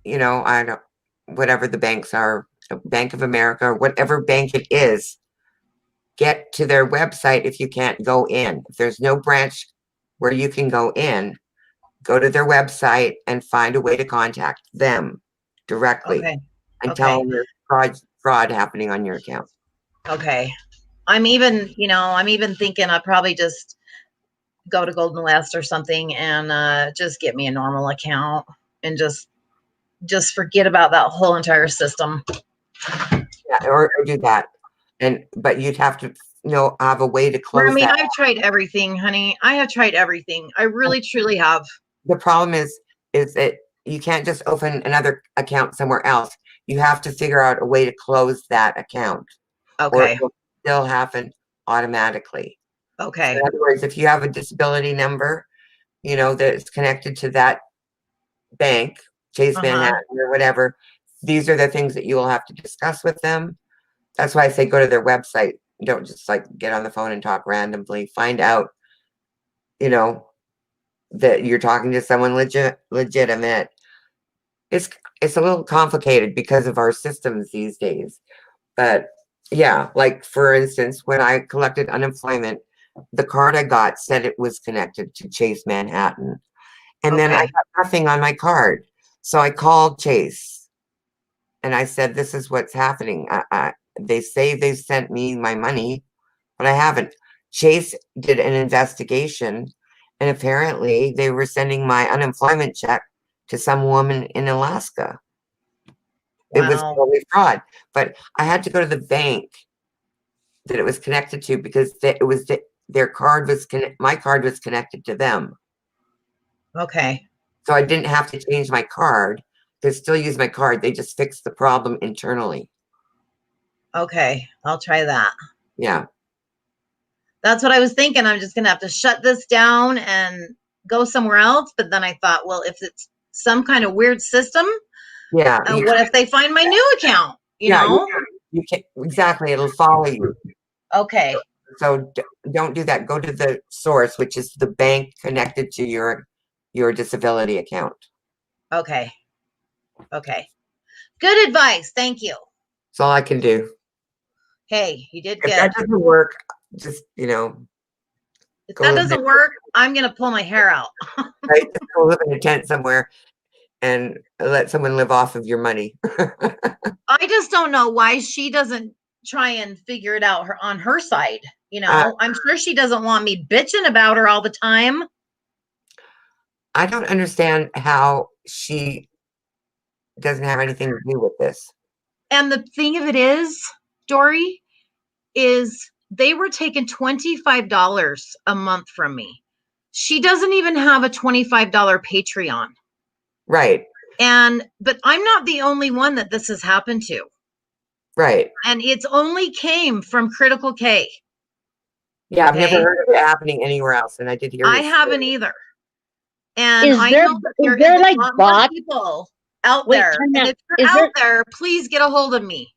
whatever the banks are, Bank of America, or whatever bank it is, get to their website if you can't go in. If there's no branch where you can go in, go to their website and find a way to contact them directly
Okay.
and tell them there's fraud happening on your account.
Okay. I'm even thinking I'll probably just go to Golden West or something and just get me a normal account and just forget about that whole entire system.
Yeah, or do that. But you'd have to have a way to close
I mean,
that.
I've tried everything, honey. I have tried everything. I really, truly have.
The problem is that you can't just open another account somewhere else. You have to figure out a way to close that account. Or
Okay.
it will still happen automatically.
Okay.
In other words, if you have a disability number, that's connected to that bank, Chase Manhattan or whatever, these are the things that you will have to discuss with them. That's why I say go to their website. You don't just get on the phone and talk randomly. Find out, that you're talking to someone legitimate. It's a little complicated because of our systems these days. But yeah, like for instance, when I collected unemployment, the card I got said it was connected to Chase Manhattan. And then I
Okay.
got nothing on my card. So I called Chase and I said, this is what's happening. They say they sent me my money, but I haven't. Chase did an investigation and apparently they were sending my unemployment check to some woman in Alaska. It was
Wow.
totally fraud. But I had to go to the bank that it was connected to because their card was my card was connected to them.
Okay.
So I didn't have to change my card. They still use my card. They just fixed the problem internally.
Okay. I'll try that.
Yeah.
That's what I was thinking. I'm just going to have to shut this down and go somewhere else. But then I thought, well, if it's some kind of weird system,
Yeah.
what if they find my new account? You know?
You can't, exactly. It'll follow you.
Okay.
So don't do that. Go to the source, which is the bank connected to your disability account.
Okay. Okay. Good advice. Thank you.
That's all I can do.
Hey, you did
If
good.
that doesn't work, just,
If
go
that
live
doesn't
in-
work, I'm going to pull my hair out.
right? Just go live in a tent somewhere and let someone live off of your money.
I just don't know why she doesn't try and figure it out on her side. You know, I'm sure she doesn't want me bitching about her all the time.
I don't understand how she doesn't have anything to do with this.
And the thing of it is, Dory, is they were taking $25 a month from me. She doesn't even have a $25 Patreon.
Right.
But I'm not the only one that this has happened to.
Right.
And it's only came from Critical K.
Yeah, I've never
Okay.
heard of it happening anywhere else, and I did hear.
I
this
haven't
story.
either. And
Is
I
there-
know that
is
there
there,
is
like,
a lot more
bots?
people out
Wait,
there.
time
And
out.
if
Is
you're
there-
out there, please get a hold of me.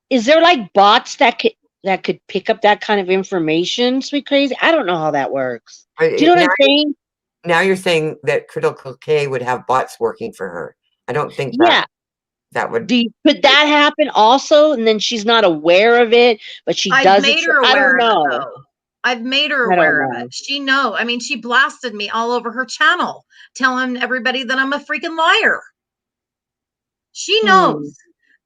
Is there like bots that could pick up that kind of information, Sweet Crazy? I don't know how that works. Do you know what I'm saying?
Now you're saying that Critical K would have bots working for her. I don't think
Yeah.
that would.
Could that happen also? And then she's not aware of it, but she
I've
does
made
it.
her
I
aware
don't
of
know.
it, though. I've made her
I don't
aware of
know.
it. She knows. I mean, she blasted me all over her channel, telling everybody that I'm a freaking liar. She knows.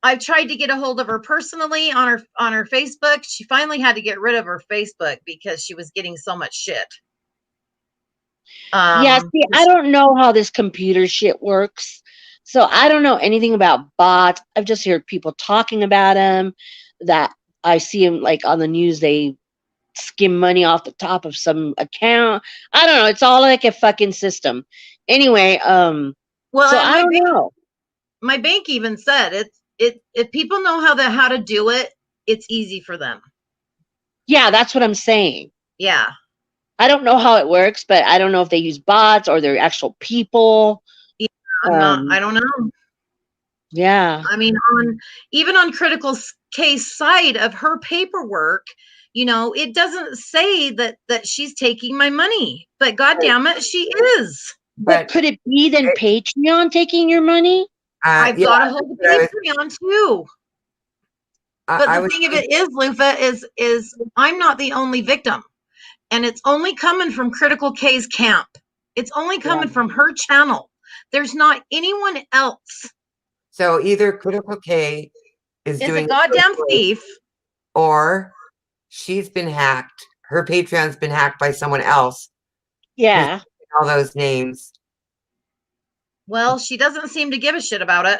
I've tried to get a hold of her personally on her Facebook. She finally had to get rid of her Facebook because she was getting so much shit.
Yeah, see, I don't know how this computer shit works. So I don't know anything about bots. I've just heard people talking about them, that I see them like on the news, they skim money off the top of some account. I don't know. It's all like a fucking system. Anyway,
Well,
so
and
I don't know.
my bank even said if people know how to do it, it's easy for them.
Yeah, that's what I'm saying.
Yeah.
I don't know how it works, but I don't know if they use bots or they're actual people.
Yeah, I don't know.
Yeah.
I mean, even on Critical K's side of her paperwork, you know, it doesn't say that she's taking my money, but God damn it, she is.
But could it be then Patreon taking your money?
I've got a hold of Patreon too. But the thing of it is, Lufa, is I'm not the only victim. And it's only coming from Critical K's camp. It's only coming from her channel. There's not anyone else.
So either Critical K is doing
a goddamn thief,
or she's been hacked. Her Patreon's been hacked by someone else.
Yeah.
All those names.
Well, she doesn't seem to give a shit about it.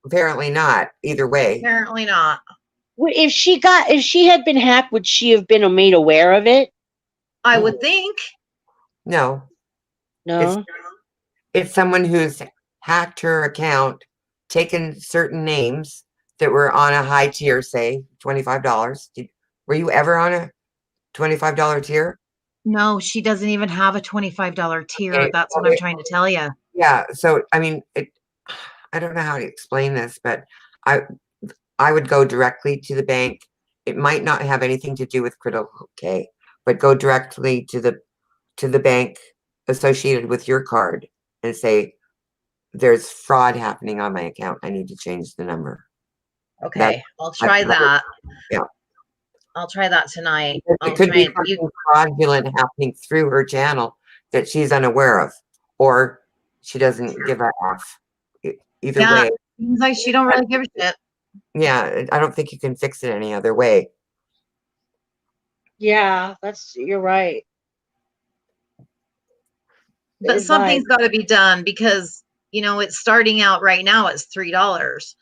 Apparently not. Either way.
Apparently not.
If she had been hacked, would she have been made aware of it?
I would think.
No.
No.
It's someone who's hacked her account, taken certain names that were on a high tier, say $25. Were you ever on a $25 tier?
No, she doesn't even have a $25 tier.
Okay,
That's what I'm trying to tell you.
Yeah. So, I mean, I don't know how to explain this, but I would go directly to the bank. It might not have anything to do with Critical K, but go directly to the bank associated with your card and say, there's fraud happening on my account. I need to change the number.
Okay, I'll try that.
Yeah.
I'll try that tonight.
It could be something fraudulent happening through her channel that she's unaware of, or she doesn't give a F. Either way.
Seems like she don't really give a shit.
Yeah, I don't think you can fix it any other way.
Yeah, you're right.
But something's got to be done because, you know, it's starting out right now, it's $3.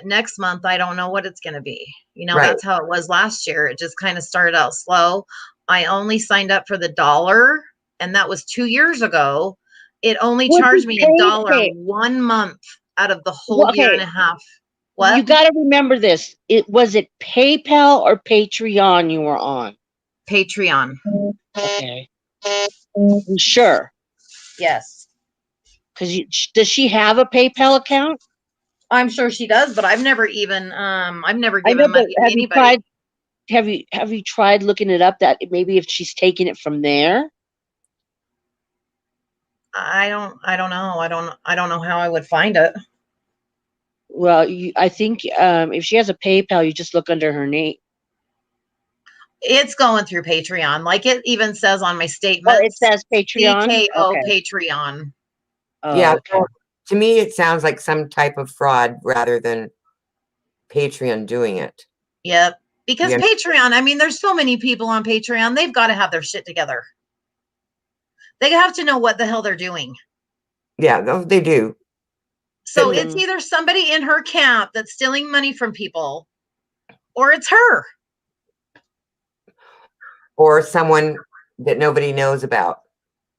Next month, I don't know what it's going to be. You know,
Right.
that's how it was last year. It just kind of started out slow. I only signed up for the $1, and that was 2 years ago. It only
What
charged
did
me
pay-
$1
okay.
1 month out of the whole year and
Okay.
a half. What?
You got to remember this. Was it PayPal or Patreon you were on?
Patreon.
Okay. You sure?
Yes.
Because does she have a PayPal account?
I'm sure she does, but I've never even I've never
I know,
given
but
money to
have you
anybody.
tried? Have you tried looking it up? That maybe if she's taking it from there.
I don't know. I don't know how I would find it.
Well, I think if she has a PayPal, you just look under her name.
It's going through Patreon. Like it even says on my
Oh,
statement.
it says Patreon.
CKO
Okay.
Patreon.
Oh,
Yeah.
okay.
well, to me, it sounds like some type of fraud rather than Patreon doing it.
Yep. Because
Yeah.
Patreon, I mean, there's so many people on Patreon. They've got to have their shit together. They have to know what the hell they're doing.
Yeah, they do.
So
But-
it's either somebody in her camp that's stealing money from people, or it's her.
Or someone that nobody knows about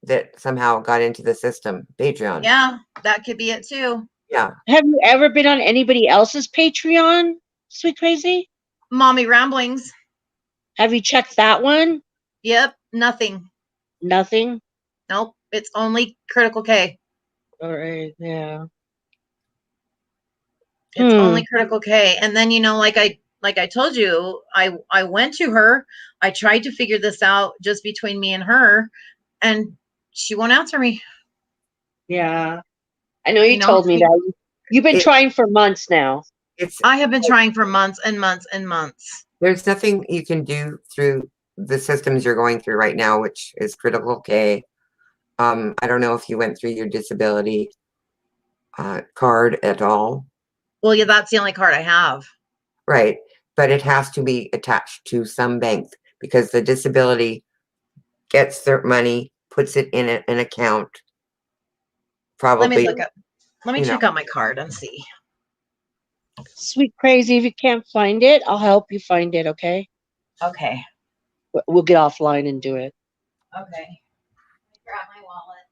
that somehow got into the system. Patreon.
Yeah, that could be it too.
Yeah.
Have you ever been on anybody else's Patreon, Sweet Crazy?
Mommy Ramblings.
Have you checked that one?
Yep. Nothing.
Nothing.
Nope. It's only Critical K.
All right. Yeah.
It's only Critical K. And then, you know, like I told you, I went to her. I tried to figure this out just between me and her, and she won't answer me.
Yeah. I know you
know,
told me that. You've been trying for months now.
I have been trying for months and months and months.
There's nothing you can do through the systems you're going through right now, which is Critical K. I don't know if you went through your disability card at all.
Well, yeah, that's the only card I have.
Right. But it has to be attached to some bank because the disability gets their money, puts it in an account. Probably.
Let me look up. Let me check out my card and see.
Sweet Crazy, if you can't find it, I'll help you find it, okay?
Okay.
We'll get offline and do it.
Okay. Let me grab my wallet.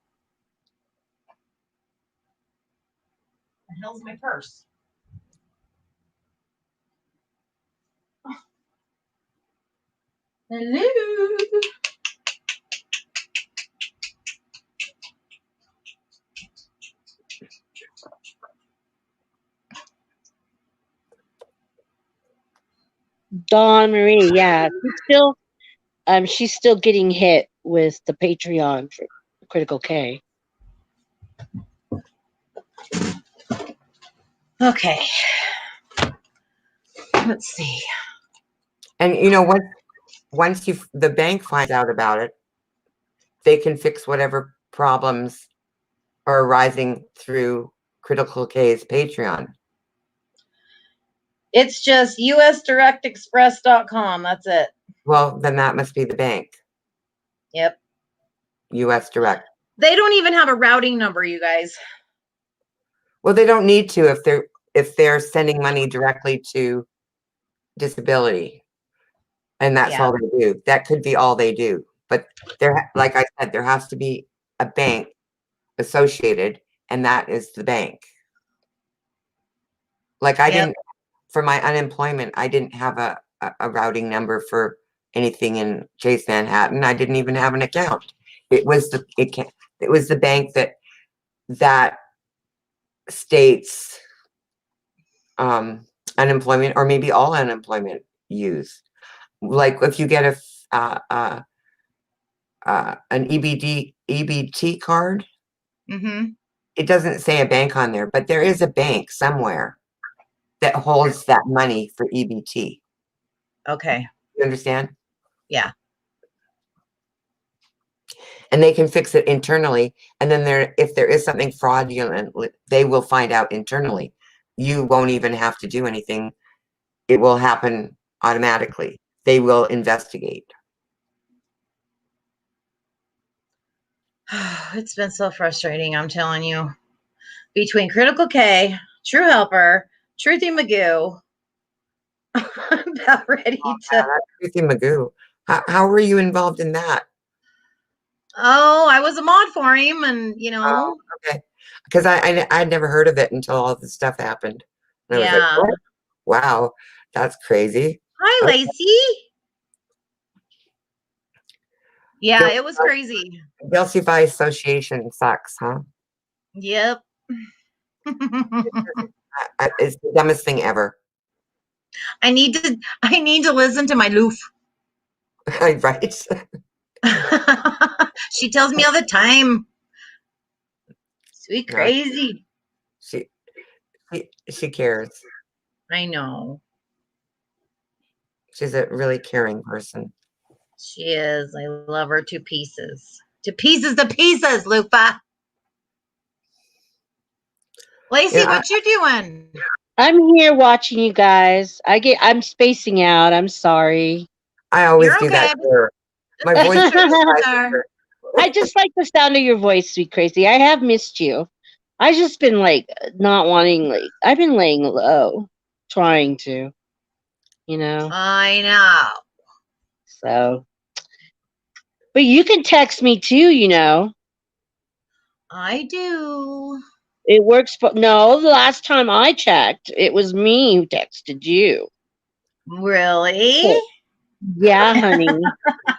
The hell's my purse? Hello.
Dawn Marie, yeah. She's still getting hit with the Patreon for Critical K.
Okay. Let's see.
And you know, once the bank finds out about it, they can fix whatever problems are arising through Critical K's Patreon.
It's just usdirectexpress.com. That's it.
Well, then that must be the bank.
Yep.
US Direct.
They don't even have a routing number, you guys.
Well, they don't need to if they're sending money directly to disability. And that's all they do. That could be all they do. But like I said, there has to be a bank associated, and that is the bank. Like I didn't, for my unemployment, I didn't have a routing number for anything in Chase Manhattan. I didn't even have an account. It was the bank that states unemployment, or maybe all unemployment use. Like if you get an EBT card, it doesn't say a bank on there, but there is a bank somewhere that holds that money for EBT.
Okay.
You understand?
Yeah.
And they can fix it internally. And then if there is something fraudulent, they will find out internally. You won't even have to do anything. It will happen automatically. They will investigate.
It's been so frustrating, I'm telling you. between Critical K, True Helper, Truthy Magoo. I'm about ready
Oh,
to.
yeah, that's Truthy Magoo. How were you involved in that?
Oh, I was a mod for him, and
Oh, okay. Because I'd never heard of it until all this stuff happened. And I was like,
yeah.
what? Wow, that's crazy.
Hi,
Okay.
Lacey. Yeah,
Guilty
it was
by-
crazy.
Guilty by association sucks, huh?
Yep.
It's the dumbest thing ever.
I need to listen to my loof.
Right?
She tells me all the time. Sweet
No,
crazy.
she cares.
I know.
She's a really caring person.
She is. I love her to pieces. To pieces, Lufa. Lacey,
Yeah,
what you doing?
I'm here watching you guys. I'm spacing out. I'm sorry.
I always
You're
do that
okay.
to her. My voice is
Sir.
I just like the sound of your voice, Sweet Crazy. I have missed you. I just been like not wanting, like I've been laying low, trying to, you know.
I know.
So, but you can text me too, you know.
I do.
It works. No, the last time I checked, it was me who texted you.
Really?
Yeah, honey.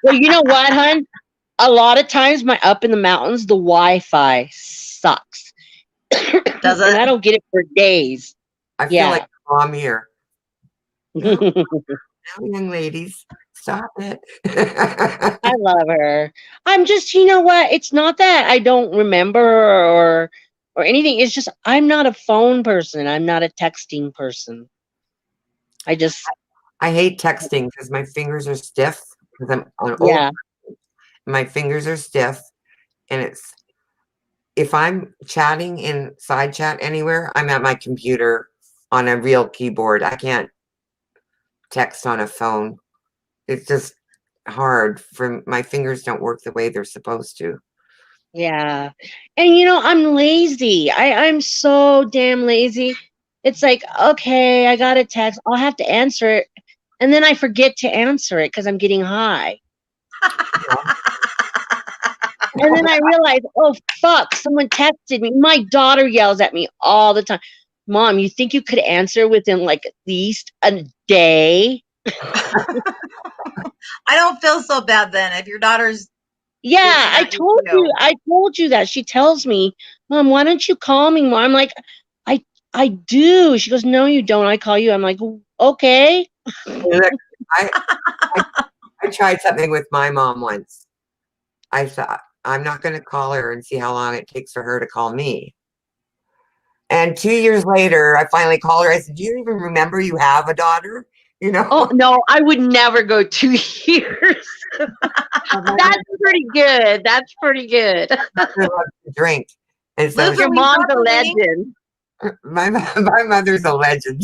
Well, you know what, hon? A lot of times, my up in the mountains, the Wi-Fi sucks.
Does
And I
it?
don't get it for days.
I feel
Yeah.
like a mom here. No, young ladies, stop it.
I love her. I'm just, you know what? It's not that I don't remember or anything. It's just I'm not a phone person. I'm not a texting person.
I hate texting because my fingers are stiff because I'm on
Yeah.
old. My fingers are stiff, and if I'm chatting in side chat anywhere, I'm at my computer on a real keyboard. I can't text on a phone. It's just hard for my fingers don't work the way they're supposed to.
Yeah. And you know, I'm lazy. I'm so damn lazy. It's like, okay, I got a text. I'll have to answer it. And then I forget to answer it because I'm getting high. And then I realize, oh, fuck, someone texted me. My daughter yells at me all the time. Mom, you think you could answer within like at least a day?
I don't feel so bad then if your daughter's.
Yeah,
bitching
I
at you,
told
too.
you. I told you that. She tells me, Mom, why don't you call me more? I'm like, I do. She goes, no, you don't. I call you. I'm like, okay.
Look, I tried something with my mom once. I thought, I'm not going to call her and see how long it takes for her to call me. And 2 years later, I finally called her. I said, do you even remember you have a daughter? You know?
Oh, no, I would never go 2 years. That's pretty good. That's pretty good.
My mother loves to drink. And so
Luther,
Your
we
mom's a
probably-
legend.
my mother's a legend.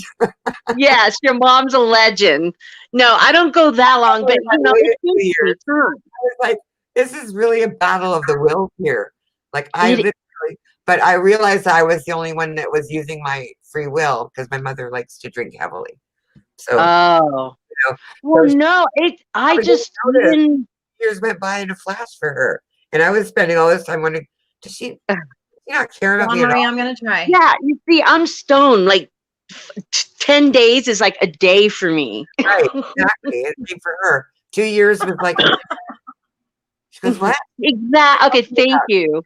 Yes, your mom's a legend. No, I don't go that long, but you know,
waited
it
2
takes me
years.
time.
I was like, this is really a battle of the will here. Like I
It-
literally, but I realized I was the only one that was using my free will because my mother likes to drink heavily. So
Oh.
know,
Well,
so
no, I
didn't
just
notice.
even
years went by in a flash for her, and I was spending all this time wondering, does she not care about
Well,
me at
Marie,
all?
I'm gonna try.
yeah, you see, I'm stoned. Like 10 days is like a day for me.
Right, exactly. It's same for her. 2 years was like. She goes, what?
Exactly. Okay, thank you.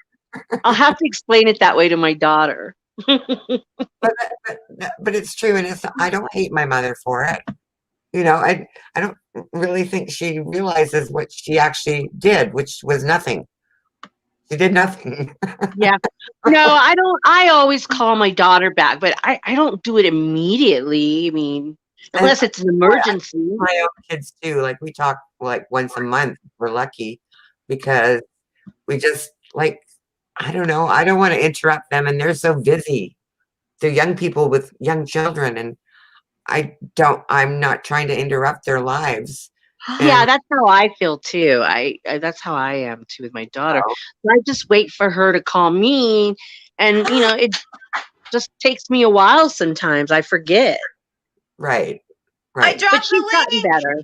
I'll have to explain it that way to my daughter.
But it's true, and I don't hate my mother for it. You know, I don't really think she realizes what she actually did, which was nothing. She did nothing.
Yeah. No, I don't. I always call my daughter back, but I don't do it immediately. I mean, unless it's an emergency.
My own kids too. Like we talk like once a month. We're lucky because we just like, I don't know. I don't want to interrupt them, and they're so busy. They're young people with young children, and I'm not trying to interrupt their lives.
Yeah,
And-
that's how I feel too. I that's how I am too with my daughter.
Oh.
So I just wait for her to call me, And it just takes me a while sometimes. I forget.
Right.
I
Right.
dropped
But she's
the
gotten
link.
better.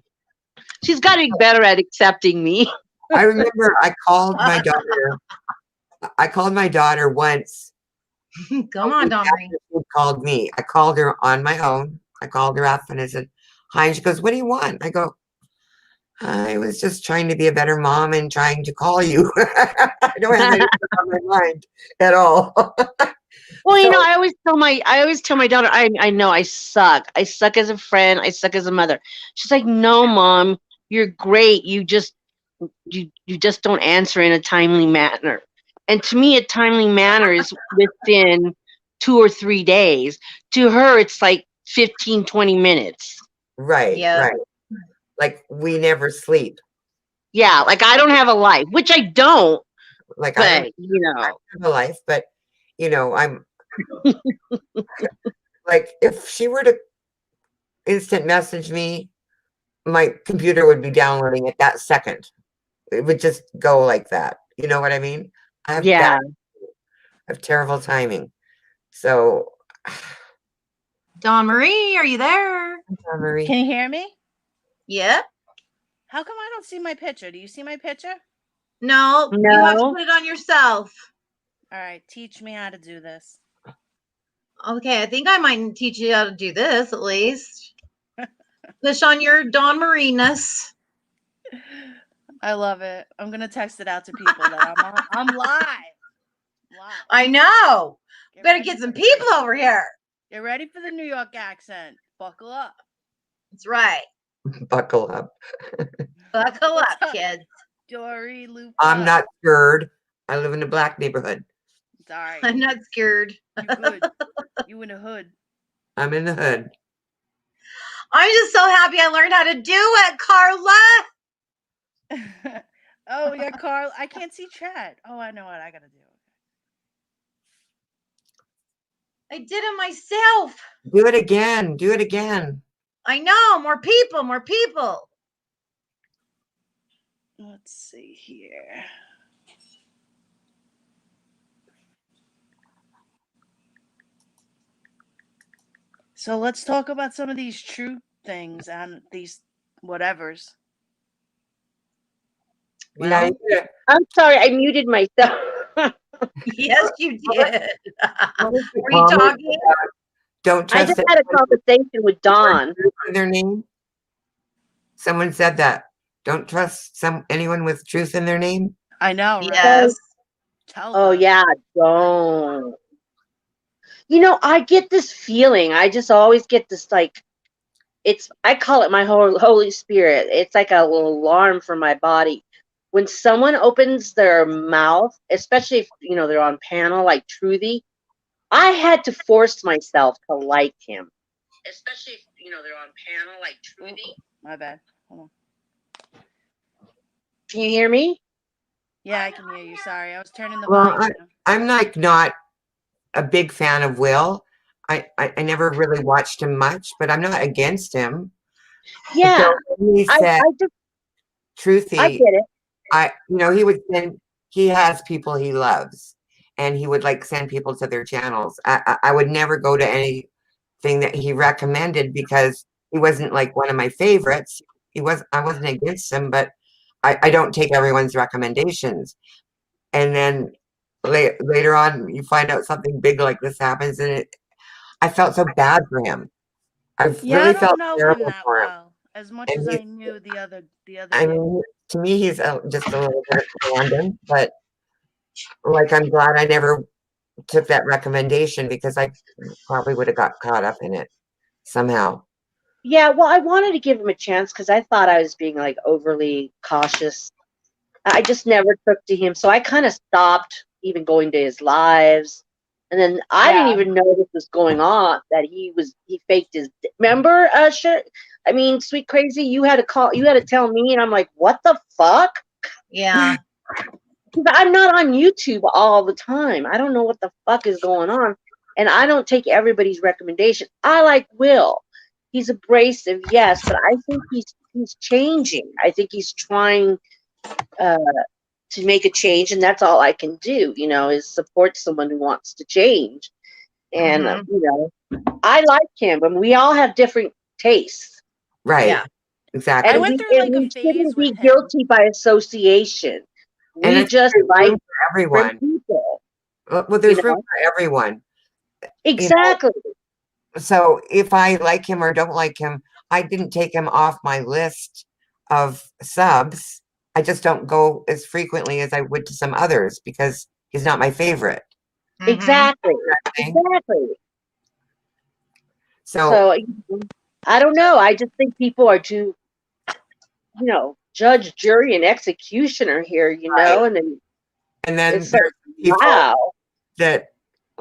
She's gotten better at accepting me.
I remember I called my daughter. I called my daughter once.
Come on, Don Marie.
She called me. I called her on my own. I called her up and I said, hi. And she goes, what do you want? I go, I was just trying to be a better mom and trying to call you. I don't have anything on my mind at all.
Well,
So-
I always tell my daughter, I know I suck. I suck as a friend. I suck as a mother. She's like, no, Mom, you're great. You just don't answer in a timely manner. And to me, a timely manner is within 2 or 3 days. To her, it's like 15, 20 minutes.
Right.
Yeah.
Right. Like we never sleep.
Yeah, like I don't have a life, which I don't,
Like I
but
don't have a life, but I'm like, if she were to instant message me, my computer would be downloading it that second. It would just go like that. You know what I mean? I have
yeah.
I have terrible timing. So,
Don Marie, are you there?
Marie,
Can you hear me?
Yep.
How come I don't see my picture? Do you see my picture?
No, you have to
No.
put it on yourself.
All right, teach me how to do this.
Okay, I think I might teach you how to do this at least. Push on your Don Marie-ness.
I love it. I'm gonna text it out to people that I'm live. Live.
I know. Better
ready
get some
for-
people over here.
Get ready for the New York accent. Buckle up.
That's right.
buckle up.
Buckle
What's
up,
up?
kids.
Dory Lupa.
I'm not scared. I live in a black neighborhood.
It's all right.
I'm not scared.
You good. You in the hood.
I'm in the hood.
I'm just so happy I learned how to do it, Carla.
Oh yeah, Carl. I can't see chat. Oh, I know what I gotta do.
I did it myself.
Do it again. Do it again.
I know. More people, more people.
Let's see here. So let's talk about some of these true things and these whatevers.
Yeah,
Well,
I'm sorry, I muted myself.
yes, you did.
what is the
Were you
comment
talking?
about Don't
I
trust
just had a conversation with Dawn.
truth in their name. Someone said that. Don't trust anyone with truth in their name.
I know, right?
Yes.
Tell
Oh
them.
yeah, don't. I get this feeling. I just always get this I call it my Holy Spirit. It's like a little alarm for my body. When someone opens their mouth, especially if they're on panel like Truthy, I had to force myself to like him. Especially if they're on panel like Truthy.
My bad. Hold on.
Can you hear me?
Yeah, I can hear you. Sorry, I was turning the
Well,
volume down.
I'm like not a big fan of Will. I never really watched him much, but I'm not against him.
Yeah,
So when he said,
I
Truthy,
get it.
he would send, he has people he loves and he would like send people to their channels. I would never go to anything that he recommended because he wasn't like one of my favorites. I wasn't against him, but I don't take everyone's recommendations. And then later on, you find out something big like this happens, and I felt so bad for him. I
Yeah,
really
I
felt
don't know him
terrible
that
for him.
well. As much
And
as
he-
I knew the other.
I mean, to me, he's just a little bit random, but like, I'm glad I never took that recommendation because I probably would have got caught up in it somehow.
Yeah, well, I wanted to give him a chance because I thought I was being like overly cautious. I just never took to him, so I kind of stopped even going to his lives. And then I didn't even know this was going on. That he faked his. Remember, Sweet Crazy, you had to tell me, and I'm like, what the fuck?
Yeah.
'Cause I'm not on YouTube all the time. I don't know what the fuck is going on, and I don't take everybody's recommendation. I like Will. He's abrasive, yes, but I think he's changing. I think he's trying to make a change, and that's all I can do, you know, is support someone who wants to change. And you know, I like him, but we all have different tastes.
Right.
Yeah.
Exactly.
I
And
went
we,
through, like,
and
a
we
phase
shouldn't be
with him.
guilty by association.
And
We
it's
just
there's
like
room for everyone.
different people.
Well, there's
you
room
know?
for everyone.
Exactly.
So if I like him or don't like him, I didn't take him off my list of subs. I just don't go as frequently as I would to some others because he's not my favorite.
Exactly.
thing.
Exactly.
So,
So I don't know. I just think people are too, you know, judge, jury, and executioner here, you know, and then
and then
it's like,
there's people
wow.
that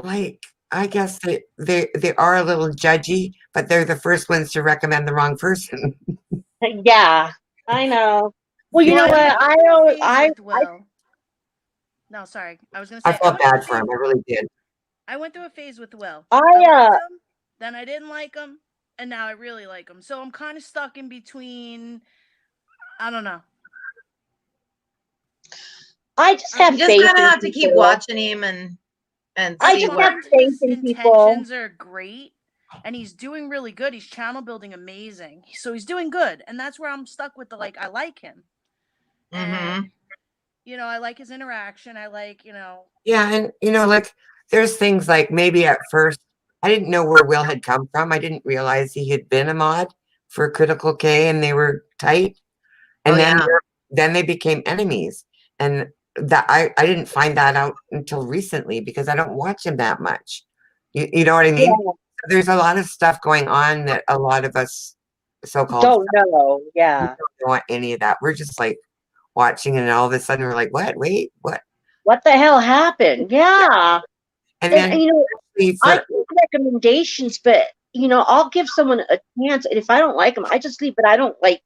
like, I guess they are a little judgy, but they're the first ones to recommend the wrong person.
Yeah, I know. Well, you know
Well,
what?
went through a phase
I
with Will. No, sorry. I was gonna
I
say
felt
went through a
bad for him.
phase-
I really did.
I went through a phase with Will.
I
liked him, then I didn't like him, and now I really like him. So I'm kind of stuck in between. I don't know.
I just have
You just
faith
kind of
in
have to keep
people.
watching him and
I
see
just
what.
have
His
faith in people.
intentions are great, and he's doing really good. He's channel building amazing, so he's doing good, and that's where I'm stuck with the like. I like him, and you know, I like his interaction. I like, you know.
Yeah, and you know, like there's things like maybe at first I didn't know where Will had come from. I didn't realize he had been a mod for Critical K and they were tight. And
Oh,
then
yeah.
then they became enemies. And that I didn't find that out until recently because I don't watch him that much. You know what I mean?
Yeah.
There's a lot of stuff going on that a lot of us so-called
Don't know.
we
Yeah.
don't want any of that. We're just like watching and all of a sudden we're like, what? Wait, what?
What the hell happened? Yeah.
And
And,
then
you know, I
for,
give recommendations, but you know, I'll give someone a chance, and if I don't like them, I just leave. But I don't like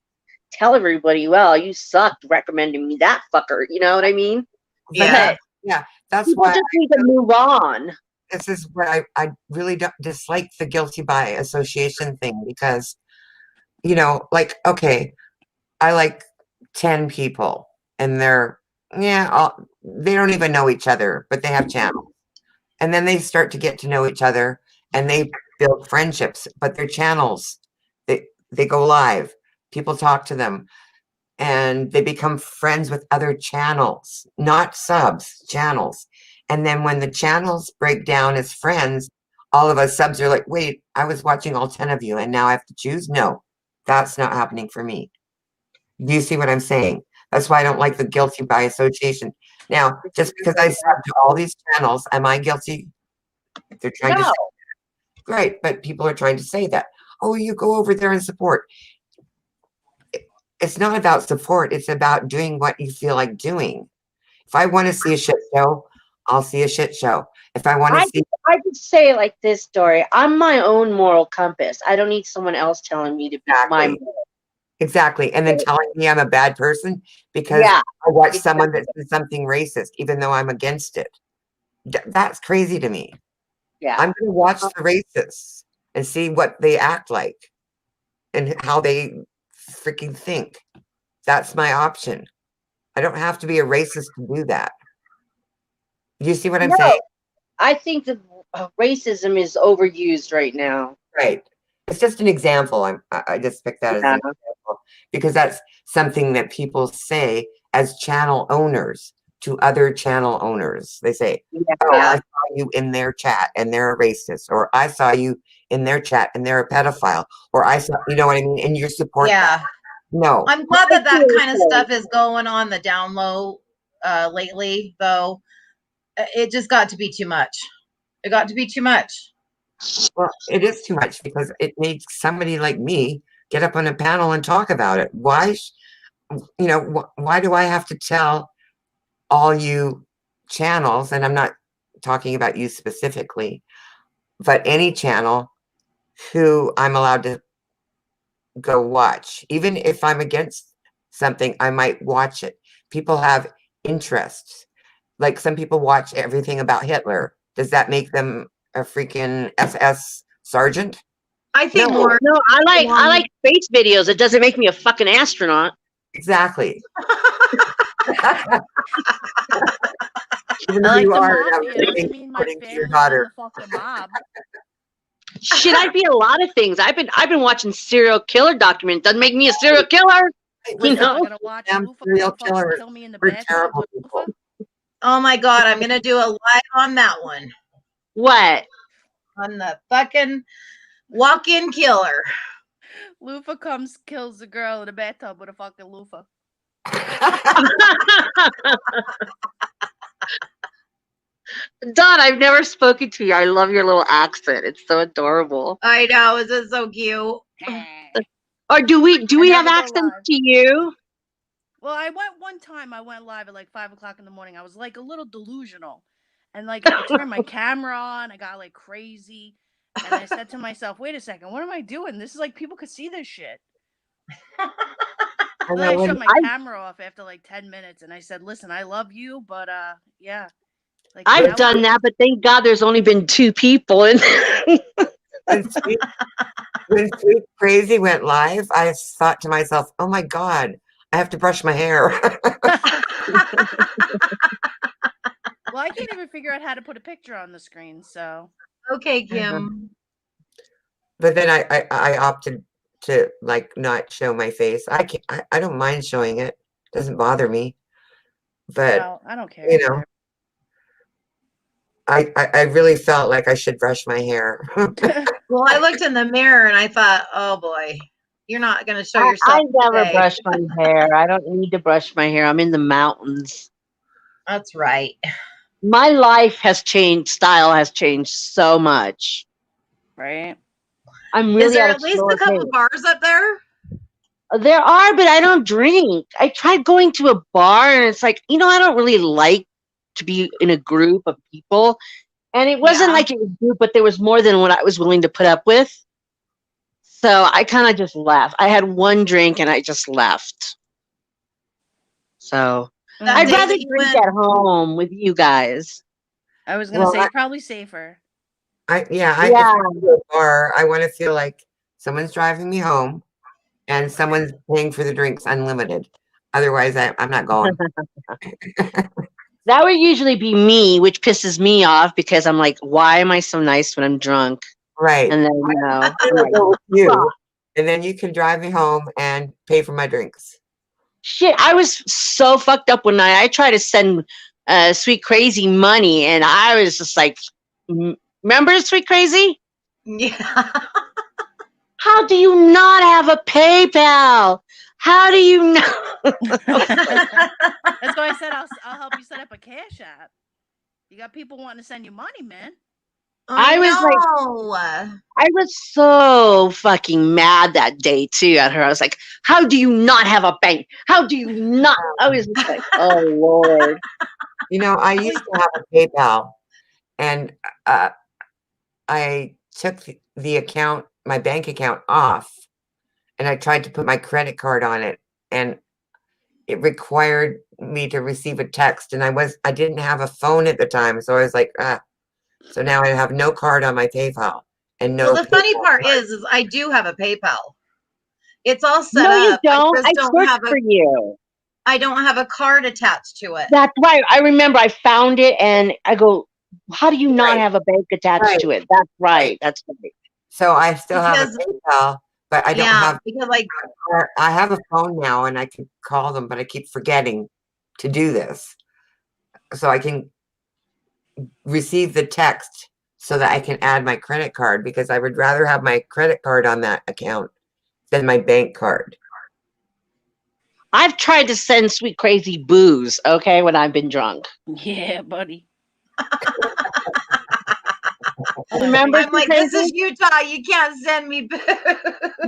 tell everybody, "Well, you sucked recommending me that fucker." You know what I mean?
Yeah.
yeah, that's
People
why
just need to move on.
this is where I really don't dislike the guilty by association thing because, you know, like, okay, I like 10 people and they're, they don't even know each other, but they have channels. And then they start to get to know each other and they build friendships, but their channels, they go live. People talk to them and they become friends with other channels, not subs, channels. And then when the channels break down as friends, all of us subs are like, wait, I was watching all 10 of you and now I have to choose? No, that's not happening for me. Do you see what I'm saying? That's why I don't like the guilty by association. Now, just because I sub to all these channels, am I guilty? They're trying to say that. Great, but people are trying to say that. Oh, you go over there and support. It's not about support. It's about doing what you feel like doing. If I want to see a shit show, I'll see a shit show. If I want to see,
I just say it like this, Dory. I'm my own moral compass. I don't need someone else telling me to be my moral.
Exactly. And then telling me I'm a bad person because I watch someone that says something racist, even though I'm against it. That's crazy to me.
Yeah.
I'm going to watch the racists and see what they act like and how they freaking think. That's my option. I don't have to be a racist to do that. You see what I'm saying?
I think that racism is overused right now.
Right. It's just an example. I just picked that as an example because that's something that people say as channel owners to other channel owners. They say, oh, I saw you in their chat and they're a racist, or I saw you in their chat and they're a pedophile, or I saw, you know what I mean? And you support that. No.
I'm glad that that kind of stuff is going on the down low lately, though. It just got to be too much. It got to be too much.
Well, it is too much because it makes somebody like me get up on a panel and talk about it. Why, you know, why do I have to tell all you channels, and I'm not talking about you specifically, but any channel who I'm allowed to go watch? Even if I'm against something, I might watch it. People have interests. Like some people watch everything about Hitler. Does that make them a freaking SS sergeant?
I think more.
No, I like space videos. It doesn't make me a fucking astronaut.
Exactly. Even
I
though
like
you
the
are now
mafia. It doesn't
living
mean my
according to your
family's in
daughter.
the fucking mob.
Shit, I'd be a lot of things. I've been watching serial killer documentaries. Doesn't make me a serial killer. You
Listen,
know?
I'm gonna watch
Damn
Lufa
serial
come fucking
killers.
kill me in the
We're
bathtub
terrible
with
people.
Lufa.
Oh my God, I'm gonna do a live on that one.
What?
On the fucking walk-in killer.
Lufa comes, kills the girl in the bathtub with a fucking loofah.
Don, I've never spoken to you. I love your little accent. It's so adorable.
I know, is it so cute?
Or do we
I
have
never go
accents
live.
to you?
Well, I went one time. I went live at like 5 o'clock in the morning. I was like a little delusional, and like I turned my camera on. I got like crazy, and I said to myself, "Wait a second, what am I doing? This is like people could see this shit."
I
Then
know
I
when
shut my camera off after like 10 minutes, and I said, "Listen, I love you, but yeah." Like
I've
now
done that, but thank God there's only been 2 people. And
when Sweet Crazy went live, I thought to myself, "Oh my God, I have to brush my hair."
Well, I can't even figure out how to put a picture on the screen. So
Okay, Kim.
But then I opted to like not show my face. I don't mind showing it. Doesn't bother me. But
well, I don't care.
you know, I really felt like I should brush my hair.
Well, I looked in the mirror and I thought, oh boy, you're not going to show
I
yourself
never
today.
brush my hair. I don't need to brush my hair. I'm in the mountains.
That's right.
My life has changed. Style has changed so much.
Right?
I'm
Is
really
there
at
at least a couple bars up there?
There are, but I don't drink. I tried going to a bar, and it's like, I don't really like to be in a group of people. And it wasn't like it was a group, but there was more than what I was willing to put up with. So I kind of just left. I had one drink, and I just left. So I'd rather drink at home with you guys.
I was gonna say probably safer.
If I go to a bar, I want to feel like someone's driving me home and someone's paying for the drinks unlimited. Otherwise, I'm not going.
That would usually be me, which pisses me off because I'm like, why am I so nice when I'm drunk?
Right.
And then,
I'm gonna go with you, and then you can drive me home and pay for my drinks.
Shit, I was so fucked up one night. I tried to send Sweet Crazy money, and I was just like, remember Sweet Crazy?
Yeah.
How do you not have a PayPal? How do you not?
That's why I said I'll help you set up a Cash App. You got people wanting to send you money, man.
I was so fucking mad that day too at her. I was like, how do you not have a bank? How do you not? I was just like, oh Lord.
I used to have a PayPal, and I took the account, my bank account, off, and I tried to put my credit card on it, and it required me to receive a text, and I didn't have a phone at the time, so I was like, so now I have no card on my PayPal and no.
Well, the funny part is I do have a PayPal. It's all set
up. No, you don't. I searched for you.
I don't have a card attached to it.
That's right. I remember I found it, and I go, how do you not have a bank attached to it? That's right. That's right.
So I still have a PayPal, but I don't have,
because
I have a phone now and I can call them, but I keep forgetting to do this. So I can receive the text so that I can add my credit card, because I would rather have my credit card on that account than my bank card.
I've tried to send Sweet Crazy booze, okay, when I've been drunk.
Yeah, buddy.
Remember,
I'm like, this is Utah. You can't send me booze.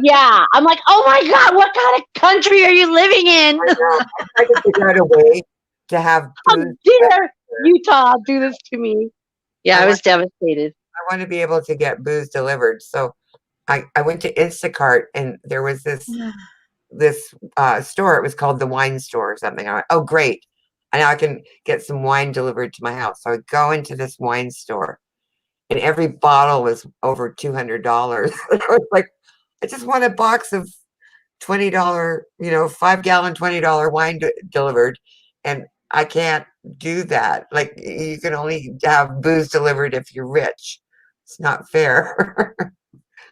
Yeah, I'm like, oh my God, what kind of country are you living in?
I tried to figure out a way to have
booze. How dare Utah do this to me? Yeah, I was devastated.
I want to be able to get booze delivered. So I went to Instacart, and there was this store. It was called the Wine Store or something. I went, oh, great. And now I can get some wine delivered to my house. So I go into this wine store, and every bottle was over $200. I was like, I just want a box of $20, 5-gallon, $20 wine delivered. and I can't do that. Like, you can only have booze delivered if you're rich. It's not fair.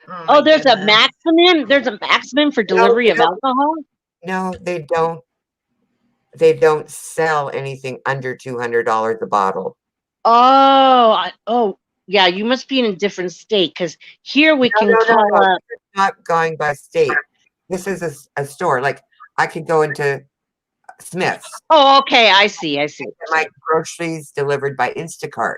Oh,
Oh,
my
there's a
goodness.
maximum. There's a maximum for delivery of alcohol.
No, they don't. They don't sell anything under $200 a bottle.
Oh, yeah. You must be in a different state because here we can call up.
Not going by state. This is a store. Like, I could go into Smith's.
Oh, okay. I see. I see.
Get my groceries delivered by Instacart.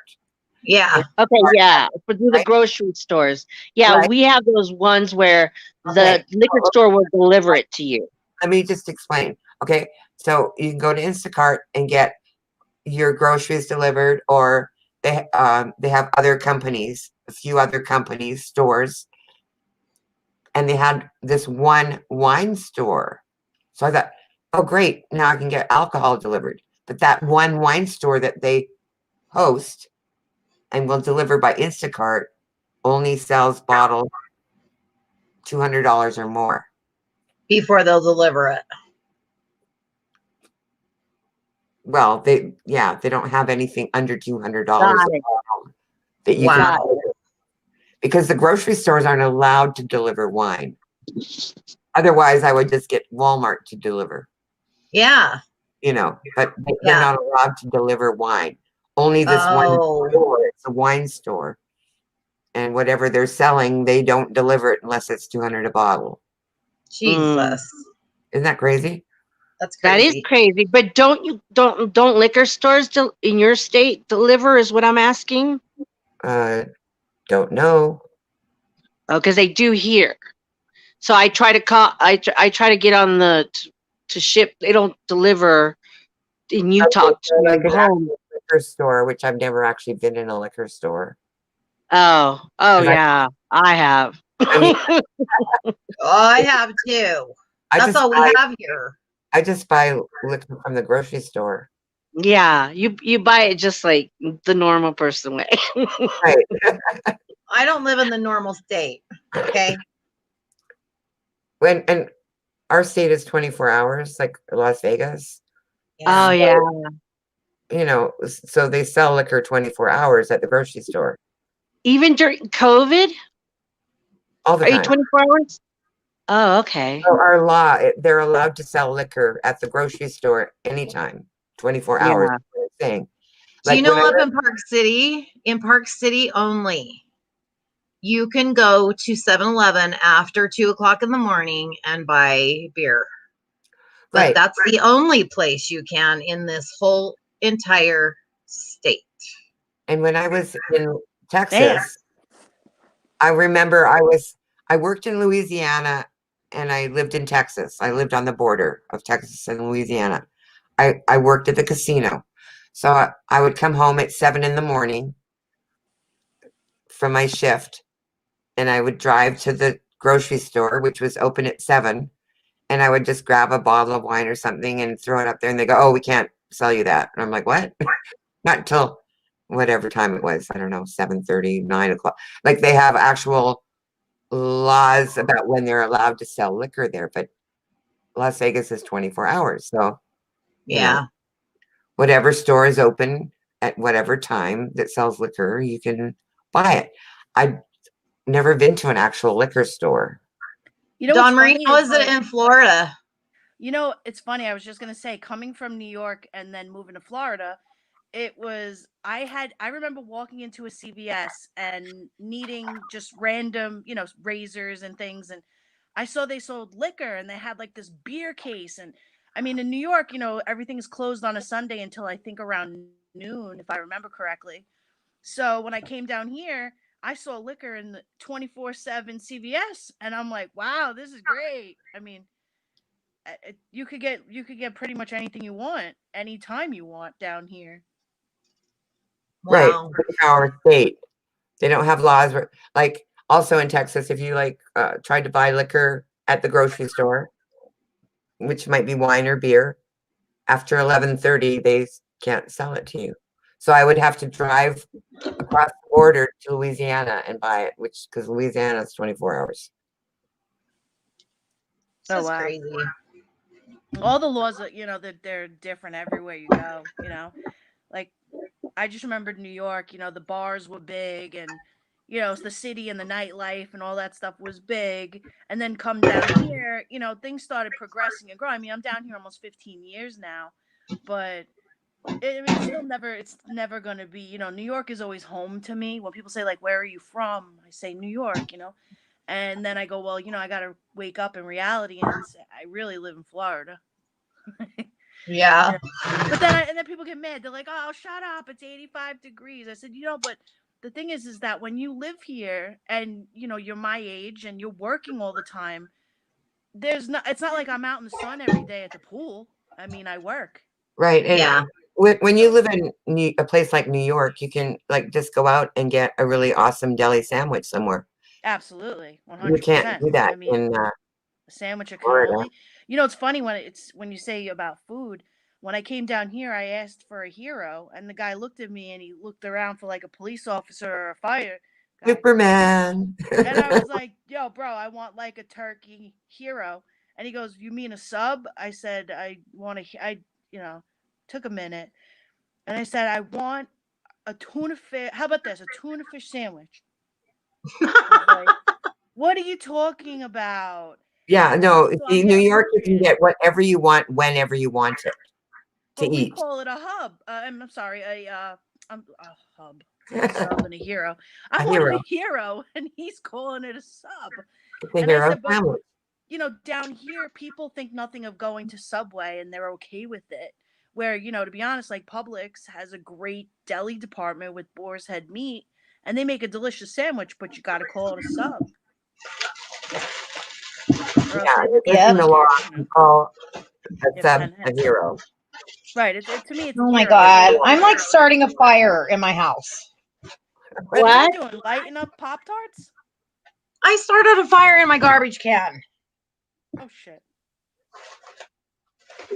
Yeah.
Okay, yeah. For the grocery stores. Yeah,
Right.
we have those ones where
Okay.
the liquor store will deliver it to you.
Let me just explain. Okay, so you can go to Instacart and get your groceries delivered, or they have other companies, a few other companies, stores, and they had this one wine store. So I thought, oh great, now I can get alcohol delivered. But that one wine store that they host and will deliver by Instacart only sells bottles $200 or more.
Before they'll deliver it.
Well, they don't have anything under $200
Got it.
that you
Wow.
can, because the grocery stores aren't allowed to deliver wine. Otherwise, I would just get Walmart to deliver,
Yeah.
but they're
Yeah.
not allowed to deliver wine. Only this one
Oh.
store, it's a wine store. And whatever they're selling, they don't deliver it unless it's $200 a bottle.
Jesus.
Isn't that crazy?
That's
That
crazy.
is crazy. But don't liquor stores in your state deliver is what I'm asking?
Don't know.
Oh, because they do here. So I try to call. I try to get on to ship. They don't deliver in Utah to
Like
my
an
home.
actual liquor store, which I've never actually been in a liquor store.
Oh,
And
yeah, I have.
I mean,
Oh, I have too. That's all we have here.
I just buy liquor from the grocery store.
Yeah, you buy it just like the normal person way.
Right.
I don't live in the normal state. Okay.
And our state is 24 hours, like Las Vegas.
Oh yeah.
So they sell liquor 24 hours at the grocery store.
Even during COVID?
All the
Are you
time.
24 hours? Oh, okay.
So our law, they're allowed to sell liquor at the grocery store anytime, 24 hours.
Yeah.
That's what I'm saying.
Do you
Like,
know
when I
up in Park City only, you can go to 7-Eleven after 2:00 in the morning and buy beer. But
Right.
that's the only place you can in this whole entire state.
And when I was in Texas, I remember I worked in Louisiana and I lived in Texas. I lived on the border of Texas and Louisiana. I worked at the casino. So I would come home at 7 in the morning from my shift, and I would drive to the grocery store, which was open at 7, and I would just grab a bottle of wine or something and throw it up there, and they go, oh, we can't sell you that. And I'm like, what? Not until whatever time it was. I don't know, 7:30, 9 o'clock. Like, they have actual laws about when they're allowed to sell liquor there, but Las Vegas is 24 hours. So,
Yeah.
Whatever store is open at whatever time that sells liquor, you can buy it. I've never been to an actual liquor store.
Dawn Marie, how is it in Florida?
It's funny. I was just going to say, coming from New York and then moving to Florida, I remember walking into a CVS and needing just random, razors and things. And I saw they sold liquor and they had like this beer case. And I mean, in New York, everything's closed on a Sunday until I think around noon, if I remember correctly. So when I came down here, I saw liquor in the 24/7 CVS and I'm like, wow, this is great. I mean, you could get pretty much anything you want anytime you want down here.
Right.
Wow.
Our state. They don't have laws like also in Texas, if you tried to buy liquor at the grocery store, which might be wine or beer, after 11:30, they can't sell it to you. So I would have to drive across the border to Louisiana and buy it, because Louisiana is 24 hours.
This is crazy.
all the laws, they're different everywhere you go. Like I just remembered New York. The bars were big, and the city and the nightlife and all that stuff was big. And then come down here, things started progressing and growing. I mean, I'm down here almost 15 years now, but it's never going to be. New York is always home to me. When people say like, "Where are you from?" I say New York. And then I go, well, I got to wake up in reality and say, I really live in Florida.
Yeah.
But then people get mad. They're like, oh, shut up. It's 85 degrees. I said, but the thing is that when you live here and, you're my age and you're working all the time, it's not like I'm out in the sun every day at the pool. I mean, I work.
Right. And
Yeah.
when you live in a place like New York, you can like just go out and get a really awesome deli sandwich somewhere.
Absolutely. 100%.
You can't do that in
a sandwich of
Florida.
cannoli. It's funny when you say about food. When I came down here, I asked for a hero, and the guy looked at me and he looked around for like a police officer or a fire guy.
Superman.
And I was like, yo, bro, I want like a turkey hero. And he goes, you mean a sub? I said, took a minute. And I said, I want a tuna fish. How about this? A tuna fish sandwich. Like, what are you talking about?
Yeah, no,
So
in New York, you can get whatever you want, whenever you want it to
but we
eat.
call it a hub. I'm sorry, a hub. A sub and a hero. I want a hero, and he's calling it a sub.
It's a hero sandwich.
Down here, people think nothing of going to Subway, and they're okay with it. Where, to be honest, like Publix has a great deli department with boar's head meat, and they make a delicious sandwich, but you got to call it a sub.
Yeah, in the law, you call a sub a hero.
Right. To me, it's
oh my God. I'm like starting a fire in my house.
What are you doing? Lighting up Pop-Tarts?
I started a fire in my garbage can.
Oh, shit.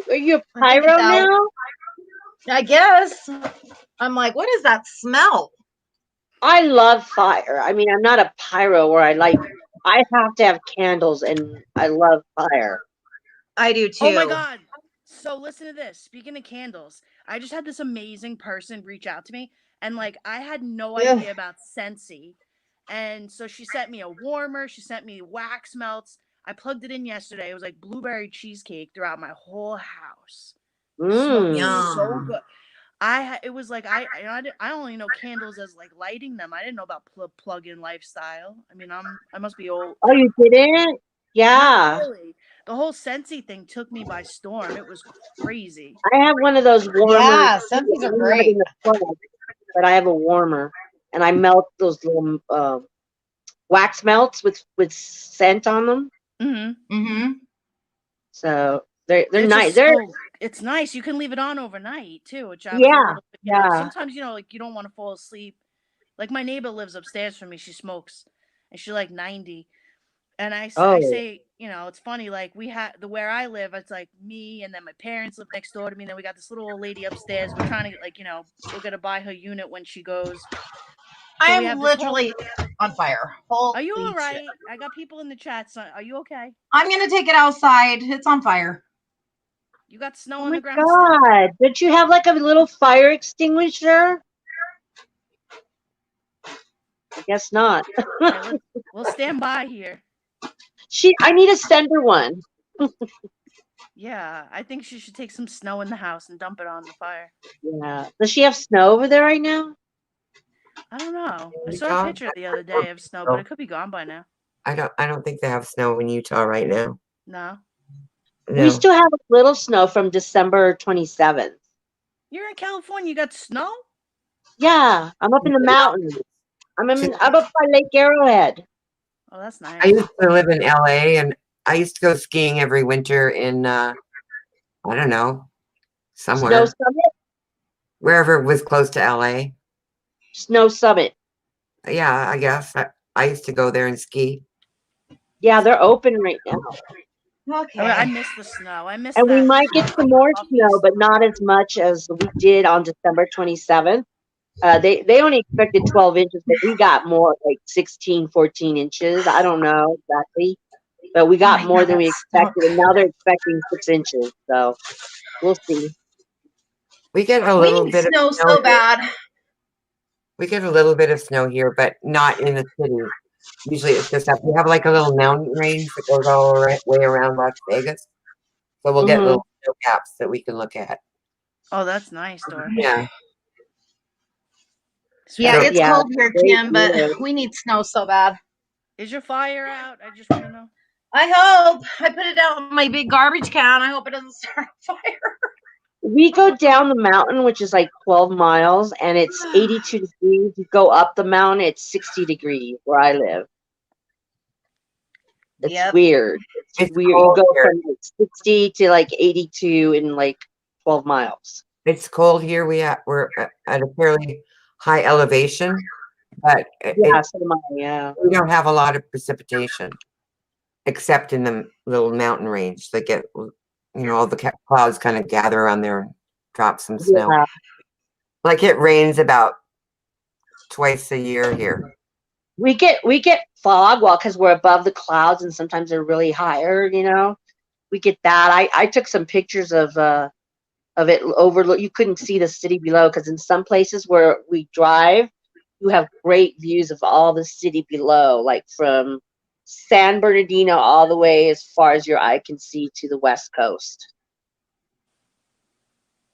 Are you a pyro now?
I guess. I'm like, what is that smell?
I love fire. I mean, I'm not a pyro where I have to have candles, and I love fire.
I do too.
Oh my God. So listen to this. Speaking of candles, I just had this amazing person reach out to me, and like I had no idea about Scentsy. And so she sent me a warmer, she sent me wax melts. I plugged it in yesterday. It was like blueberry cheesecake throughout my whole house. So good. It was like I only know candles as like lighting them. I didn't know about plug-in lifestyle. I mean, I must be old.
Oh, you didn't? Yeah.
Really. The whole Scentsy thing took me by storm. It was crazy.
I have one of those warmers.
Yeah, Scentsy's are great.
But I have a warmer, and I melt those little wax melts with scent on them.
Mm-hmm. Mm-hmm.
So they're nice.
It's nice. You can leave it on overnight too, which I sometimes like you don't want to fall asleep. Like my neighbor lives upstairs from me. She smokes, and she's like 90. And I say, it's funny. Like we have where I live, it's like me, and then my parents live next door to me. And then we got this little old lady upstairs. We're trying to we're gonna buy her unit when she goes.
I am literally on fire.
Are you all right? I got people in the chat. So are you okay?
I'm gonna take it outside. It's on fire.
You got snow on the ground.
God, did you have like a little fire extinguisher? I guess not.
We'll stand by here.
I need to send her one.
Yeah, I think she should take some snow in the house and dump it on the fire.
Yeah. Does she have snow over there right now?
I don't know. I saw a picture the other day of snow, but it could be gone by now.
I don't think they have snow in Utah right now.
No.
We still have a little snow from December 27th.
You're in California. You got snow?
Yeah, I'm up in the mountains. I'm up by Lake Arrowhead.
Oh, that's nice.
I used to live in LA, and I used to go skiing every winter in I don't know, somewhere.
Snow Summit?
Wherever it was close to LA.
Snow Summit.
Yeah, I guess. I used to go there and ski.
Yeah, they're open right now.
Okay.
I miss the snow.
And we might get some more snow, but not as much as we did on December 27th. They only expected 12 inches, but we got more, like 16, 14 inches. I don't know exactly. but we got
I
more
know.
than we expected, and now they're expecting 6 inches. So we'll see.
We get a
We
little
need
bit of
snow
snow
so
here.
bad.
We get a little bit of snow here, but not in the city. Usually it's just up. We have like a little mountain range that goes all way around Las Vegas. So we'll get
Mhm.
little snow caps that we can look at.
Oh, that's nice, Dor.
Yeah.
Yeah,
So-
it's
Yeah,
cold here,
great
Kim, but
view.
we need snow so bad.
Is your fire out? I just want to know.
I hope. I put it out in my big garbage can. I hope it doesn't start a fire.
We go down the mountain, which is like 12 miles, and it's 82 degrees. You go up the mountain, it's 60 degrees where I live. It's
Yep.
weird. It's
It's
weird. You
cold
go
here.
from like 60 to like 82 in like 12 miles.
It's cold here. We're at a fairly high elevation, but
Yeah, so am I, yeah.
we don't have a lot of precipitation, except in the little mountain range. They get, all the clouds kind of gather around there and drop some snow.
Yeah.
Like it rains about twice a year here.
We get fog, well, because we're above the clouds and sometimes they're really higher, We get that. I took some pictures of it overlook. You couldn't see the city below because in some places where we drive, you have great views of all the city below, like from San Bernardino all the way as far as your eye can see to the West Coast.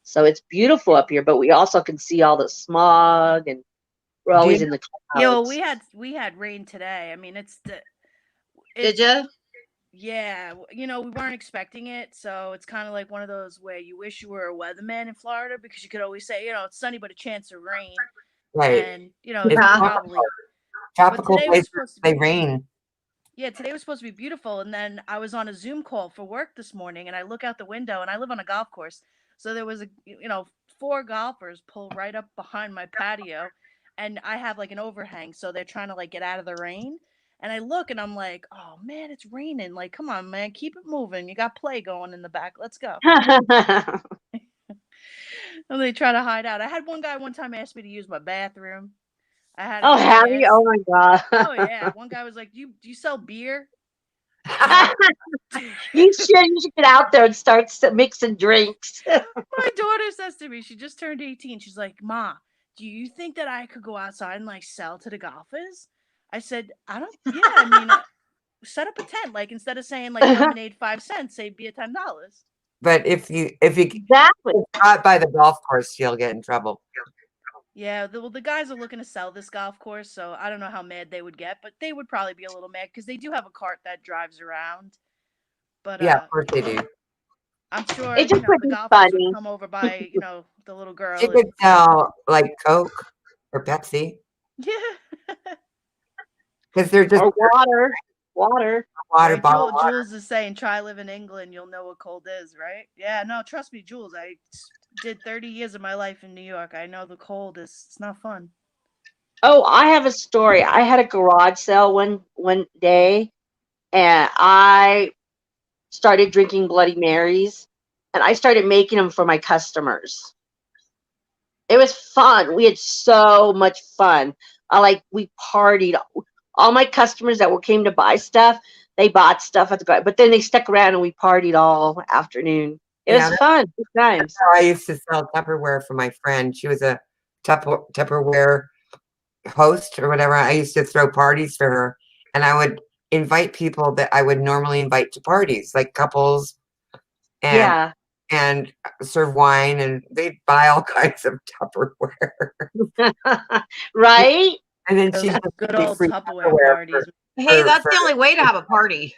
So it's beautiful up here, but we also can see all the smog, and we're always in the clouds.
Yo, we had rain today. I mean,
Did you?
Yeah, we weren't expecting it, so it's kind of like one of those where you wish you were a weatherman in Florida because you could always say, it's sunny but a chance of rain,
Right.
and
It's
probably.
tropical
today was
places,
supposed to
they
be-
rain.
Yeah, today was supposed to be beautiful, and then I was on a Zoom call for work this morning, and I look out the window, and I live on a golf course, so there was 4 golfers pull right up behind my patio, and I have like an overhang, so they're trying to like get out of the rain. And I look and I'm like, oh man, it's raining. Like, come on, man, keep it moving. You got play going in the back. Let's go. And they try to hide out. I had one guy one time ask me to use my bathroom. I had
Oh, Harry! Oh my God!
Oh yeah. One guy was like, do you sell beer?
You should get out there and start mixing drinks.
My daughter says to me, she just turned 18. She's like, Ma, do you think that I could go outside and like sell to the golfers? I said, set up a tent. Like instead of saying like lemonade 5 cents, say beer $10.
But if you
Exactly.
caught by the golf course, you'll get in trouble.
Yeah, the guys are looking to sell this golf course, so I don't know how mad they would get, but they would probably be a little mad because they do have a cart that drives around. But
Yeah, of course they do.
I'm sure
It just would
the
be
golfers
funny.
would come over by the little girl.
You could sell like Coke or Pepsi
Yeah.
because they're just
Or water
water bottle.
Jules is saying, try live in England, you'll know what cold is, right? Yeah, no, trust me, Jules. I did 30 years of my life in New York. I know the cold it's not fun.
Oh, I have a story. I had a garage sale one day, and I started drinking Bloody Marys, and I started making them for my customers. It was fun. We had so much fun. We partied. All my customers that came to buy stuff, they bought stuff at the garage, but then they stuck around and we partied all afternoon. It was fun. Good times.
I used to sell Tupperware for my friend. She was a Tupperware host or whatever. I used to throw parties for her, and I would invite people that I would normally invite to parties, like couples, and serve wine, and they'd buy all kinds of Tupperware.
Right?
And then
Those
she
good old Tupperware parties.
Hey, that's the only way to have a party.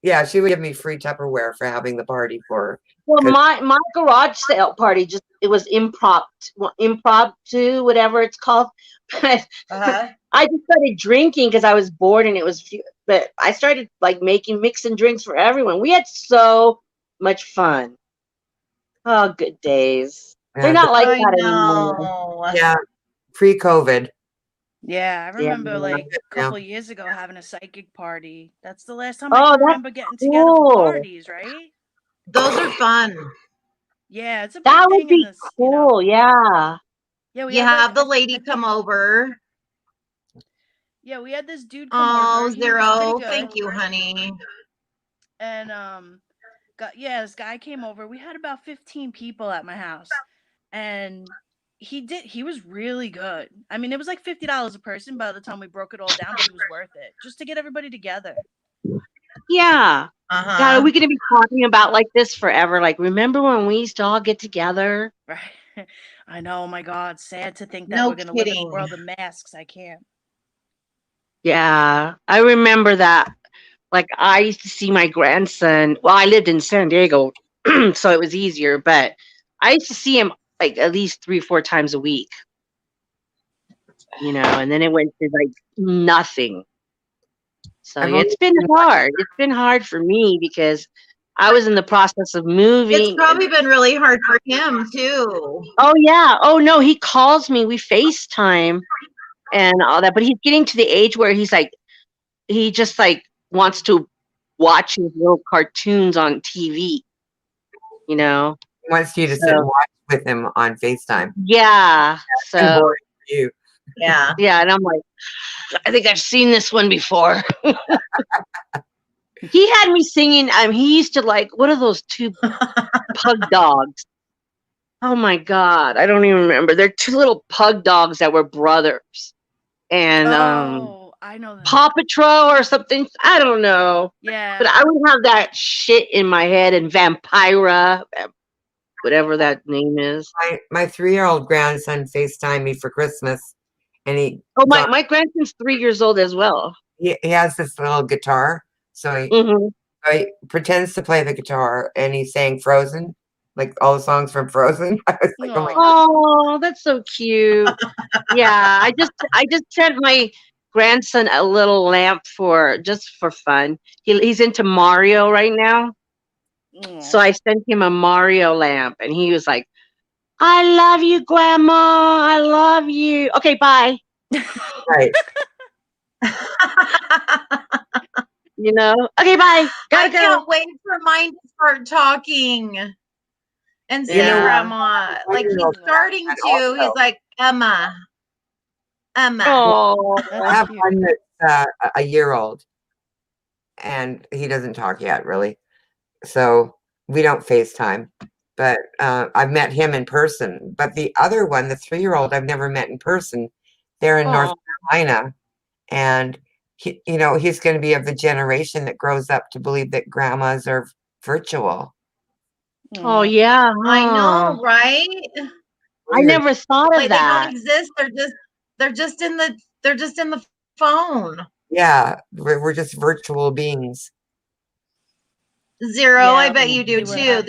Yeah, she would give me free Tupperware for having the party for her.
Well, my garage sale party it was impromptu, whatever it's called. But I just started drinking because I was bored, and but I started mixing drinks for everyone. We had so much fun. Oh, good days. They're not like that anymore.
Yeah, pre-COVID.
Yeah, I remember
Yeah.
a couple years ago having a psychic party. That's the last time
Oh,
I can
that's
remember getting together
cool.
for parties, right?
Those are fun.
Yeah, it's a big
That
thing
would be cool. Yeah.
Yeah, we
You
had
have the lady come over.
Yeah, we had this dude come over.
Oh,
He was pretty
Zero.
good.
Thank you, honey.
And this guy came over. We had about 15 people at my house, and he was really good. I mean, it was like $50 a person by the time we broke it all down, but it was worth it just to get everybody together.
Yeah. God,
Uh-huh.
are we gonna be talking about like this forever? Like, remember when we used to all get together?
Right. I know, oh my God. Sad to think that
No
we're gonna live in
kidding.
a world of masks. I can't.
Yeah, I remember that. Like, I used to see my grandson. Well, I lived in San Diego, so it was easier, but I used to see him like at least 3-4 times a week, and then it went to like nothing. So
I've
yeah,
only
it's been hard. It's been hard for me because I was in the process of
It's
moving.
probably been really hard for him too.
Oh yeah. Oh no, he calls me. We FaceTime and all that, but he's getting to the age where he's like, he just like wants to watch his little cartoons on TV.
He wants you to sit and watch with him on FaceTime.
Yeah. So
boring for you.
Yeah.
yeah, and I'm like, I think I've seen this one before. He had me singing. He used to like, what are those two pug dogs? Oh my God, I don't even remember. They're two little pug dogs that were brothers, and
I know that.
Paw Patrol or something. I don't know.
Yeah.
But I would have that shit in my head, and Vampira, whatever that name is.
My 3-year-old grandson FaceTimed me for Christmas, and
my grandson's 3 years old as well.
he has this little guitar, so he pretends to play the guitar, and he sang Frozen, like all the songs from Frozen. I was like, oh my God.
Oh, that's so cute. Yeah, I just sent my grandson a little lamp just for fun. He's into Mario right now. So I sent him a Mario lamp, and he was like, I love you, Grandma. I love you. Okay, bye.
Right.
Okay, bye.
I can't wait for mine to start talking and say Grandma. Like, he's starting to. He's like, Emma.
Oh,
I have one that's a year old, and he doesn't talk yet, really. So we don't FaceTime, but I've met him in person. But the other one, the 3-year-old, I've never met in person. They're in North Carolina, and he's going to be of the generation that grows up to believe that grandmas are virtual.
Oh yeah,
I know, right?
I never thought of that.
They don't exist. They're just in the phone.
Yeah, we're just virtual beings.
Zero, I bet you do too.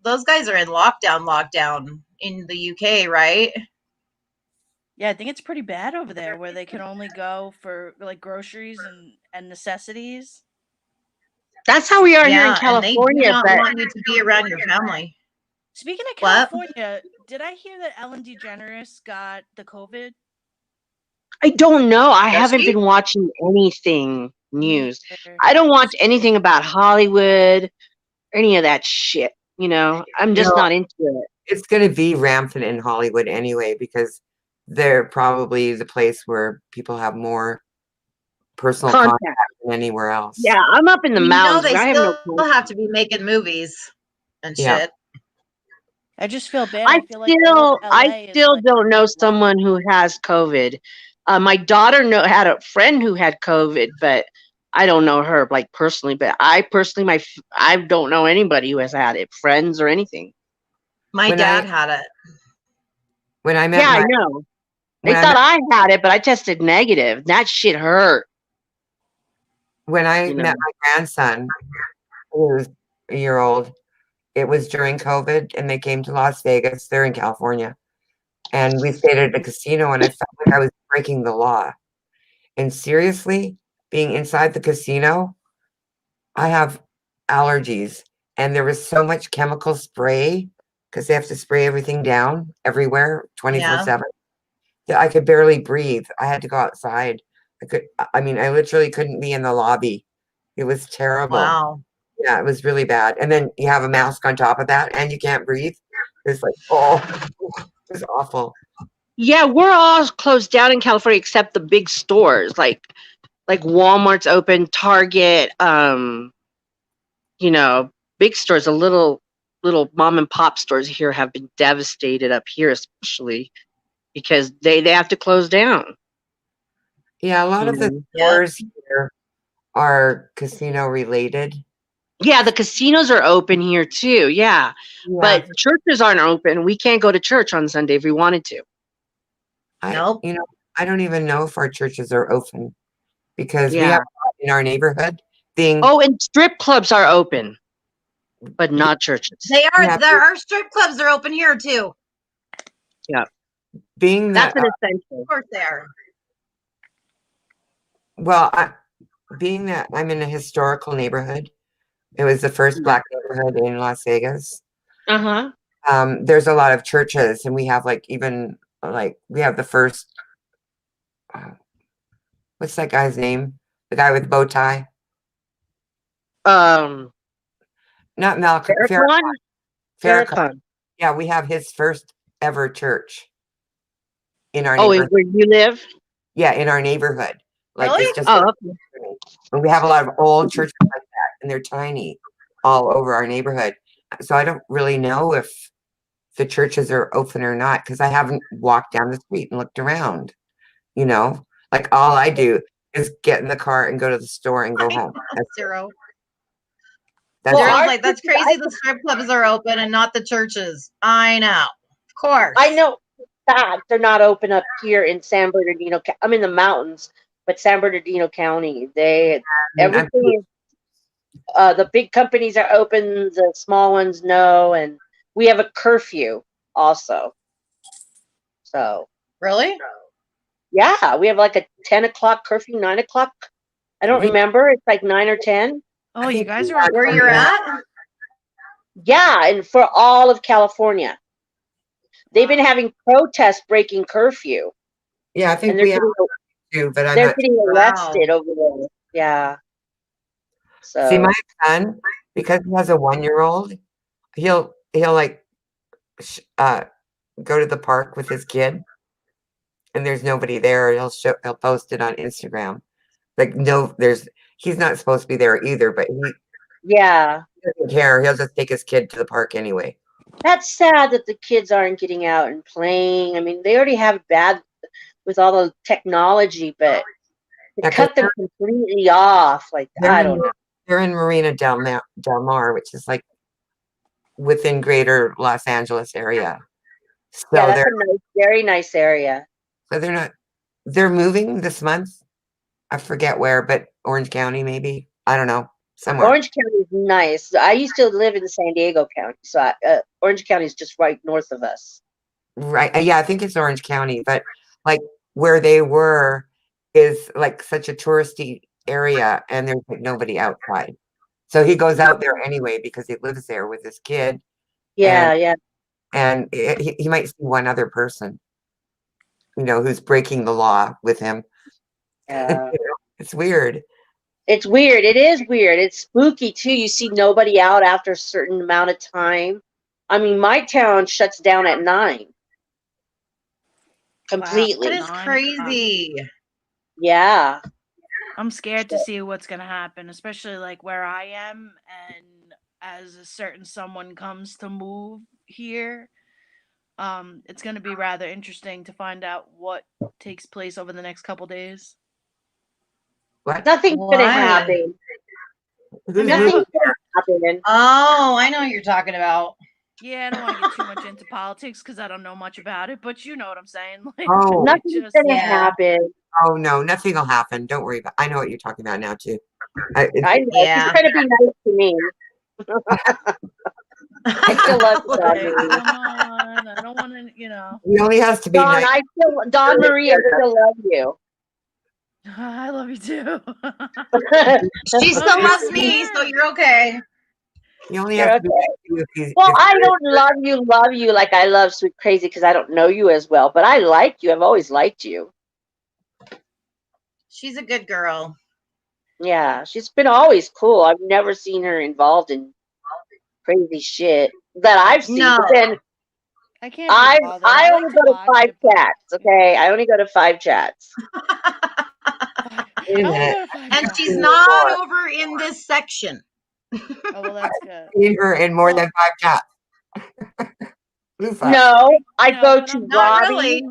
Those guys are in lockdown in the UK, right?
Yeah, I think it's pretty bad over there, where they can only go for like groceries and necessities.
That's how we are here in California.
And they do not want you to be around your family.
Speaking of California, did I hear that Ellen DeGeneres got the COVID?
I don't know. I haven't been watching anything news. I don't watch anything about Hollywood, any of that shit. I'm just not into it.
It's going to be rampant in Hollywood anyway, because they're probably the place where people have more personal contact than anywhere else.
Yeah, I'm up in the mountains.
They still have to be making movies and shit.
I just feel bad.
I still don't know someone who has COVID. My daughter had a friend who had COVID, but I don't know her like personally. But I don't know anybody who has had it, friends or anything.
My dad had it.
When I met,
I know. They thought I had it, but I tested negative. That shit hurt.
When I met my grandson, who was a year old, it was during COVID, and they came to Las Vegas. They're in California. And we stayed at a casino, and I felt like I was breaking the law. And seriously, being inside the casino, I have allergies. And there was so much chemical spray, because they have to spray everything down everywhere 24/7, that I could barely breathe. I had to go outside. I literally couldn't be in the lobby. It was terrible.
Wow.
Yeah, it was really bad. And then you have a mask on top of that, and you can't breathe. It's like, it was awful.
Yeah, we're all closed down in California except the big stores, like Walmart's open, Target, you know, big stores. The little mom and pop stores here have been devastated up here, especially because they have to close down.
Yeah, a lot of the
Mhm.
stores here are casino related.
Yeah, the casinos are open here too. Yeah, but churches aren't open. We can't go to church on Sunday if we wanted to.
Nope.
You know, I don't even know if our churches are open because we
Yeah.
have a lot in our neighborhood being
Oh, and strip clubs are open, but not churches.
They are.
Yeah.
There are strip clubs are open here too.
Yeah,
being
that's
that
an essential.
Of course they are.
well, being that I'm in a historical neighborhood, it was the first Black neighborhood in Las Vegas. There's a lot of churches, and we have we have the first. What's that guy's name? The guy with the bow tie?
Not
Malcolm.
Farrakhan.
Farrakhan. Yeah, we have his first ever church in our
Oh,
neighborhood.
where you live?
Yeah, in our neighborhood. Like
Really?
it's just
Oh, okay.
and we have a lot of old churches like that, and they're tiny all over our neighborhood. So I don't really know if the churches are open or not because I haven't walked down the street and looked around. You know, like all I do is get in the car and go to the store and go home. That's
Zero.
That's
Well,
Zero's
our
like, that's
churches-
crazy. The strip clubs are open and not the churches. I know. Of course.
I know that they're not open up here in San Bernardino. I'm in the mountains, but San Bernardino County, everything is. The big companies are open. The small ones, no, and we have a curfew also. So
Really?
yeah, we have like a 10 o'clock curfew, 9 o'clock. I don't remember. It's like 9 or 10.
Oh, you guys are
Where you're at?
Yeah, and for all of California. They've been having protests breaking curfew.
Yeah, I think
And they're
we have
getting,
too, but I'm
they're
not.
getting arrested over there. Yeah. So
See, my son, because he has a 1-year-old, he'll like go to the park with his kid, and there's nobody there. He'll post it on Instagram. Like he's not supposed to be there either, but he
yeah.
doesn't care. He'll just take his kid to the park anyway.
That's sad that the kids aren't getting out and playing. I mean, they already have it bad with all the technology, but to
Yeah,
cut them completely off, like I don't know.
They're in Marina Del Mar, which is like within greater Los Angeles area. So
Yeah, that's a very nice area.
So they're moving this month. I forget where, but Orange County, maybe. I don't know. Somewhere.
Orange County is nice. I used to live in San Diego County, so Orange County is just right north of us.
Right. Yeah, I think it's Orange County, but like where they were is like such a touristy area, and there's like nobody outside. So he goes out there anyway because he lives there with his kid.
Yeah,
and he might see one other person, who's breaking the law with him.
Yeah.
It's weird.
It's weird. It is weird. It's spooky too. You see nobody out after a certain amount of time. I mean, my town shuts down at 9. Completely.
That is crazy.
Yeah.
I'm scared to see what's going to happen, especially like where I am. And as a certain someone comes to move here, it's going to be rather interesting to find out what takes place over the next couple days.
What?
Nothing's going to happen. Nothing's going to happen.
Oh, I know what you're talking about.
Yeah, I don't want to get too much into politics because I don't know much about it, but you know what I'm saying. Like,
Nothing's going to happen.
Oh, no, nothing will happen. Don't worry about it. I know what you're talking about now, too.
I know. She's trying to be nice to me. I still love you, Don.
Come on. I don't want to,
He only has to be
Don,
nice.
Don Marie, I still love you.
I love you too.
She still loves me, so you're okay.
You only have to be nice to you.
Well, I don't love you like I love Sweet Crazy because I don't know you as well, but I like you. I've always liked you.
She's a good girl.
Yeah, she's been always cool. I've never seen her involved in crazy shit that I've seen.
No.
But then
I can't be bothered. I like
only
to
go to
watch
5
it, but
chats. Okay, I only go to 5 chats.
I
Wait a
only
minute.
go to 5
And
chats.
she's not over in this section.
Oh well, that's good.
Seen her in more
Well,
than 5 chats. Lufa.
No, I
no,
go
when
to
I'm
Not
Robbie.
really.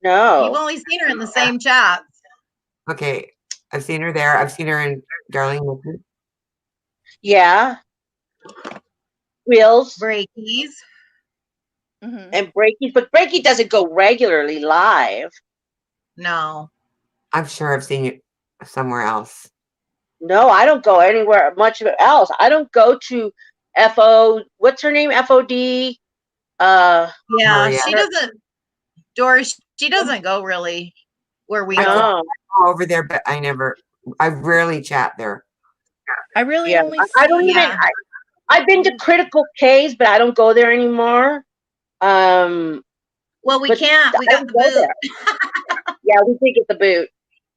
No.
You've only seen her in the same chats.
Okay, I've seen her there. I've seen her in Darling Nikki.
Yeah. Wheels
Breakies.
Mhm.
and Breaky, but Breaky doesn't go regularly live.
No.
I'm sure I've seen you somewhere else.
No, I don't go anywhere much else. I don't go to FO. What's her name? FOD.
Yeah,
Maria.
she doesn't. Doris, she doesn't go really where we
I
are.
No.
go over there, but I rarely chat there.
I really
Yeah.
only
I don't
see.
even. I've been to Critical K's, but I don't go there anymore.
Well, we
But
can't. We
I
got
don't
the
go
boot.
there. Yeah, we did get the boot.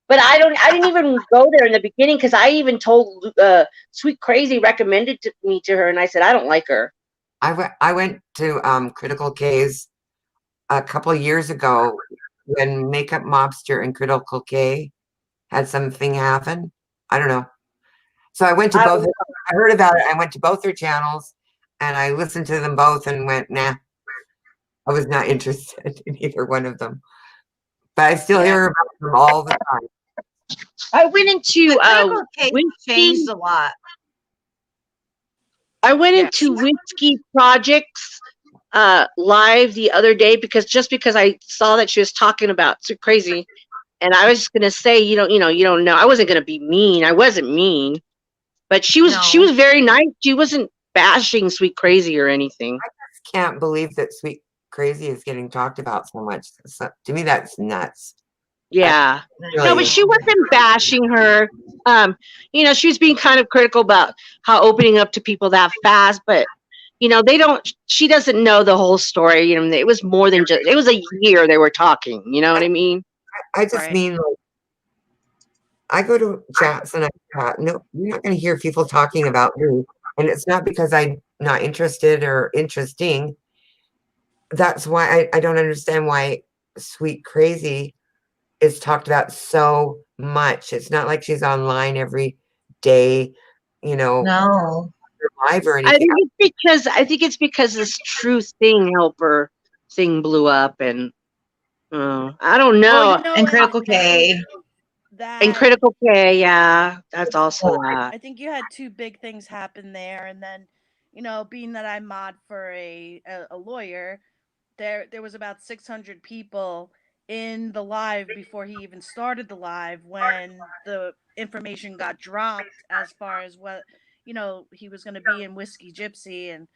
But I didn't even go there in the beginning because I even told Sweet Crazy recommended me to her, and I said I don't like her.
I went to Critical K's a couple of years ago when Makeup Mobster and Critical K had something happen. I don't know. So I went to both. I heard about it. I went to both their channels and I listened to them both and went, nah. I was not interested in either one of them. But I still hear about them all the time.
I went into
Critical K
Whiskey.
changed a lot.
I went into Whiskey Projects live the other day because I saw that she was talking about Sweet Crazy, and I was just gonna say you don't know. I wasn't gonna be mean. I wasn't mean, but she was very nice. She wasn't bashing Sweet Crazy or anything.
I just can't believe that Sweet Crazy is getting talked about so much. So, to me, that's nuts.
Yeah.
Really
No, but she wasn't bashing her. She was being kind of critical about how opening up to people that fast, but she doesn't know the whole story. It was more than just, it was a year they were talking. You know what I mean?
I just mean, like, I go to chats and I chat. No, you're not going to hear people talking about me. And it's not because I'm not interested or interesting. That's why I don't understand why Sweet Crazy is talked about so much. It's not like she's online every day,
No.
live or anything.
I think it's because this Truth Thing Helper thing blew up, and I don't know.
And Critical K.
And Critical K, yeah, that's also that.
I think you had two big things happen there, and then, being that I mod for a lawyer, there was about 600 people in the live before he even started the live when the information got dropped as far as what he was going to be in Whiskey Gypsy. And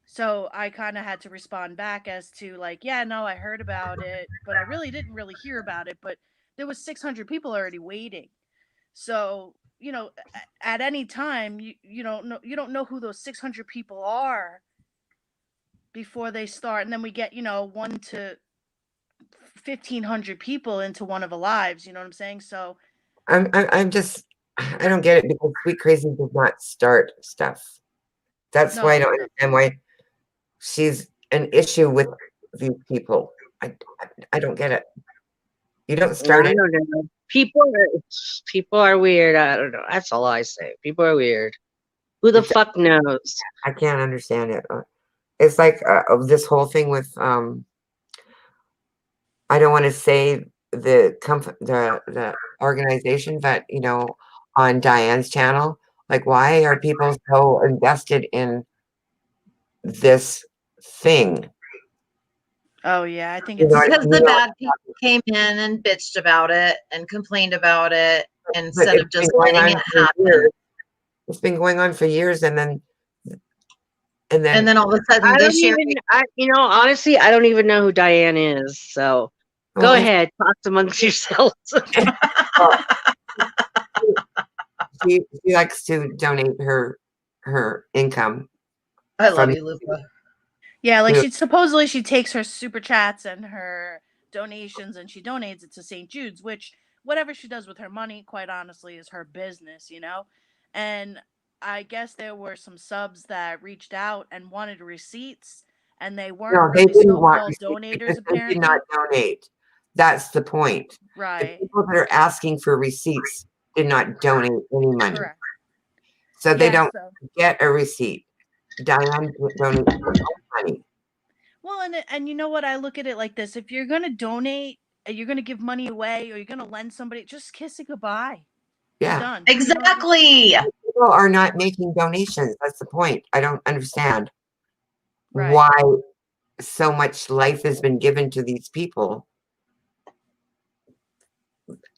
so I kind of had to respond back as to like, yeah, no, I heard about it, but I really didn't really hear about it. But there was 600 people already waiting. So, at any time, you don't know who those 600 people are before they start. And then we get, 1 to 1,500 people into one of the lives. You know what I'm saying? So
I'm just, I don't get it because Sweet Crazy does not start stuff. That's why I don't understand why she's an issue with these people. I don't get it. You don't start
I
it.
don't know. People are weird. I don't know. That's all I say. People are weird. Who the fuck knows?
I can't understand it. It's like this whole thing with I don't want to say the organization, but on Diane's channel, like, why are people so invested in this thing?
Oh yeah, I think it's
because the bad people came in and bitched about it and complained about it instead of just letting it happen.
It's been going on for years, and then
all of a sudden this year,
honestly, I don't even know who Diane is. So go ahead, talk amongst yourselves.
She likes to donate her income.
I love you, Lupa.
Yeah, like she takes her super chats and her donations and she donates it to St. Jude's, which whatever she does with her money, quite honestly, is her business, And I guess there were some subs that reached out and wanted receipts, and they
No,
weren't
they
really
didn't want
so-called
receipts
donators
because they
apparently.
did not donate. That's the point. The
Right.
people that are asking for receipts did not donate any money.
Correct.
So they
Yeah,
don't
so
get a receipt. Diane donated her own money.
well, and you know what? I look at it like this: if you're gonna donate, you're gonna give money away, or you're gonna lend somebody, just kiss it goodbye. You're
Yeah.
done. You know what I mean?
Exactly.
People are not making donations. That's the point. I don't understand
Right.
why so much life has been given to these people,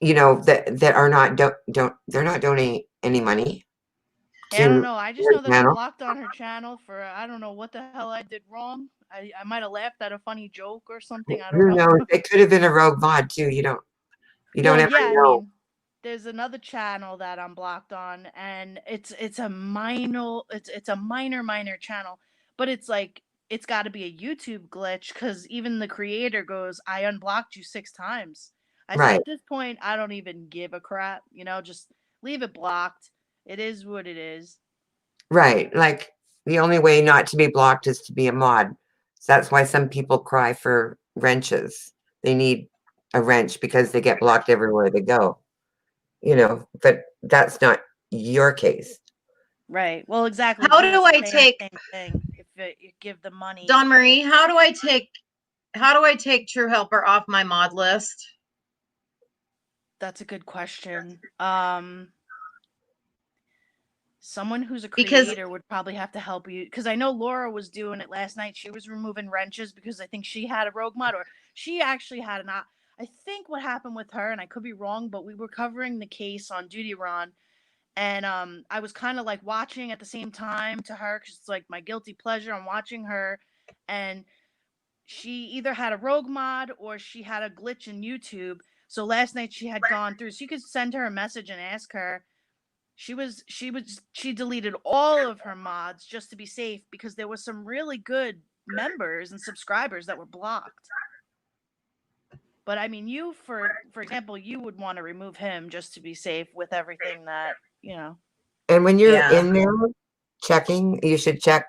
you know, that are not they're not donating any money
Hey, I don't
to
know. I just
your
know that I'm
channel.
blocked on her channel for I don't know what the hell I did wrong. I might have laughed at a funny joke or something. I don't
Who
know.
knows? It could have been a rogue mod too. You don't
Well,
ever
yeah, I
know.
mean, there's another channel that I'm blocked on, and it's a minor channel, but it's like it's got to be a YouTube glitch because even the creator goes, "I unblocked you 6 times." I said,
Right.
at this point, I don't even give a crap. Just leave it blocked. It is what it is.
Right. Like the only way not to be blocked is to be a mod. So that's why some people cry for wrenches. They need a wrench because they get blocked everywhere they go. You know, but that's not your case.
Right. Well, exactly.
How
Jules
do
is
I
saying the
take
same thing. If you give the money,
Dawn Marie? How do I take True Helper off my mod list?
that's a good question. Someone who's a
Because
creator would probably have to help you because I know Laura was doing it last night. She was removing wrenches because I think she had a rogue mod or she actually had an. I think what happened with her, and I could be wrong, but we were covering the case on Duty Ron, and I was kind of like watching at the same time to her because it's like my guilty pleasure. I'm watching her, and she either had a rogue mod or she had a glitch in YouTube. So last night she had gone through. So you could send her a message and ask her. She deleted all of her mods just to be safe because there was some really good members and subscribers that were blocked. But I mean, you for example, you would want to remove him just to be safe with everything that.
And when you're
Yeah.
in there checking, you should check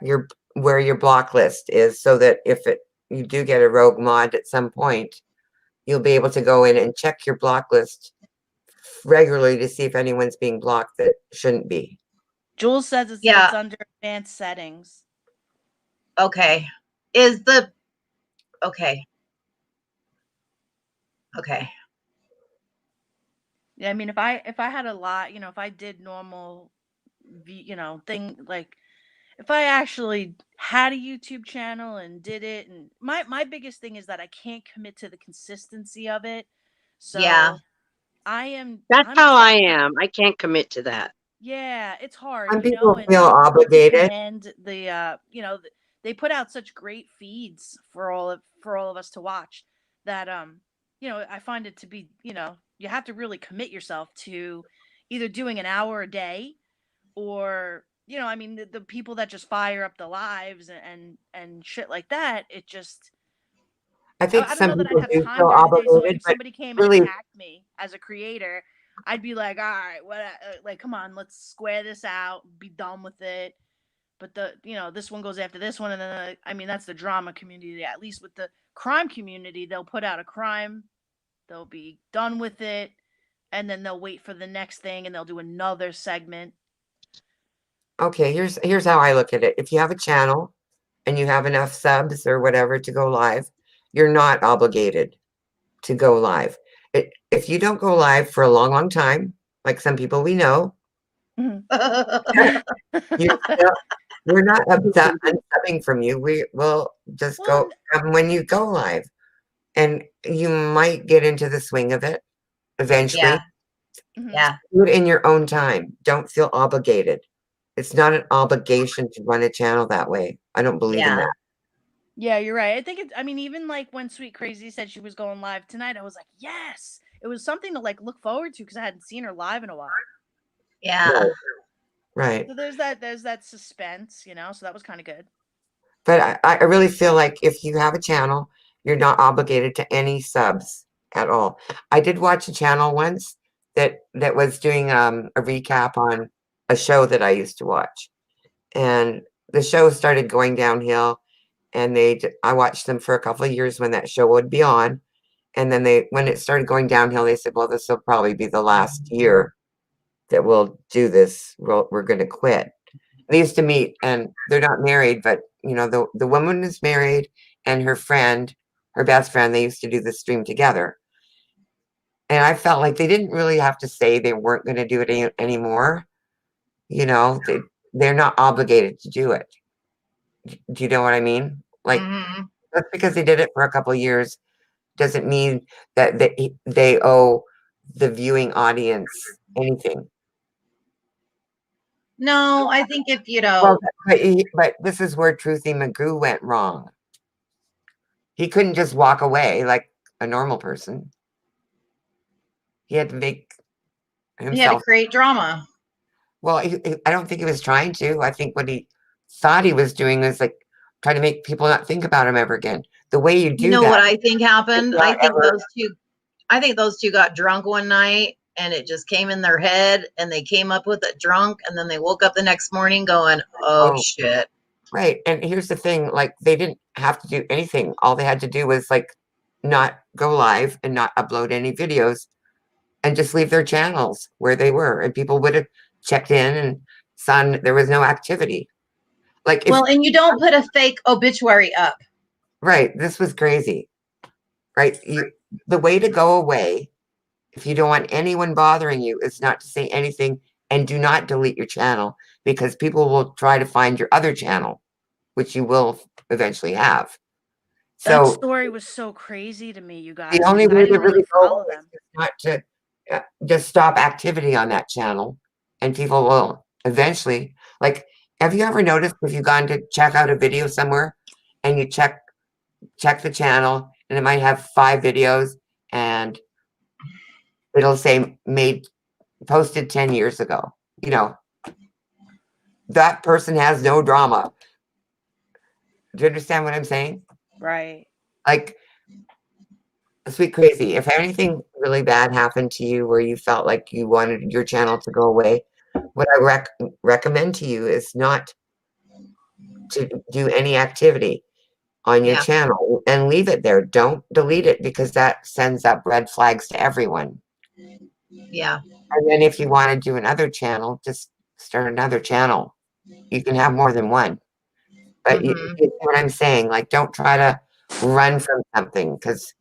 where your block list is so that if you do get a rogue mod at some point, you'll be able to go in and check your block list regularly to see if anyone's being blocked that shouldn't be.
Jules says it's
Yeah.
under advanced settings.
Okay. Okay. Okay.
Yeah, I mean, if I had a lot, if I did normal, thing like if I actually had a YouTube channel and did it, and my biggest thing is that I can't commit to the consistency of it. So
Yeah.
That's how I am. I can't commit to that.
Yeah, it's hard,
Some people feel
and
obligated.
and they put out such great feeds for all of us to watch that I find it to be, you have to really commit yourself to either doing an hour a day or I mean the people that just fire up the lives and shit like that, it just
I think
I don't
some
know that
people
I'd have
do
time
feel
during the day. So like
obligated,
if
but
somebody came and
really,
attacked me as a creator, I'd be like, all right, what? Like, come on, let's square this out, be done with it. But this one goes after this one, and then I mean that's the drama community. At least with the crime community, they'll put out a crime, they'll be done with it, and then they'll wait for the next thing, and they'll do another segment.
okay, here's how I look at it. If you have a channel and you have enough subs or whatever to go live, you're not obligated to go live. If you don't go live for a long time, like some people we know, we're not unsubbing from you. We will just go when you go live, and you might get into the swing of it eventually.
Yeah. Yeah.
Do it in your own time. Don't feel obligated. It's not an obligation to run a channel that way. I don't believe in that.
Yeah, you're right. I mean, even like when Sweet Crazy said she was going live tonight, I was like, yes. It was something to like look forward to because I hadn't seen her live in a while.
Yeah.
Right.
So there's that suspense, so that was kind of good.
But I really feel like if you have a channel, you're not obligated to any subs at all. I did watch a channel once that was doing a recap on a show that I used to watch. And the show started going downhill. and I watched them for a couple of years when that show would be on. And then when it started going downhill, they said, well, this will probably be the last year that we'll do this. We're going to quit. They used to meet, and they're not married, but you know, the woman is married, and her best friend, they used to do the stream together. And I felt like they didn't really have to say they weren't going to do it anymore. You know, they're not obligated to do it. Do you know what I mean? Like, just because they did it for a couple of years doesn't mean that they owe the viewing audience anything.
No, I think if you know.
Well, but this is where Truthy Magoo went wrong. He couldn't just walk away like a normal person. He had to make himself.
He had to create drama.
Well, I don't think he was trying to. I think what he thought he was doing was like trying to make people not think about him ever again. The way you do
You know
that,
what I think happened? I think those two got drunk one night and it just came in their head and they came up with it drunk, and then they woke up the next morning going, oh shit.
Right. And here's the thing, like they didn't have to do anything. All they had to do was like not go live and not upload any videos and just leave their channels where they were, and people would have checked in and saw there was no activity. Like,
and you don't put a fake obituary up.
Right. This was crazy. Right. The way to go away, if you don't want anyone bothering you, is not to say anything, and do not delete your channel, because people will try to find your other channel, which you will eventually have.
That
So
story was so crazy to me, you guys.
the only way to really go
follow them.
is not to just stop activity on that channel, and people will eventually, like, have you ever noticed if you've gone to check out a video somewhere and you check the channel and it might have 5 videos and it'll say posted 10 years ago, you know, that person has no drama. Do you understand what I'm saying?
Right.
Like, Sweet Crazy, if anything really bad happened to you where you felt like you wanted your channel to go away, what I recommend to you is not to do any activity on your channel and leave it there. Don't delete it, because that sends up red flags to everyone.
Yeah.
And then if you want to do another channel, just start another channel. You can have more than one. But you know what I'm saying? Like, don't try to run from something, because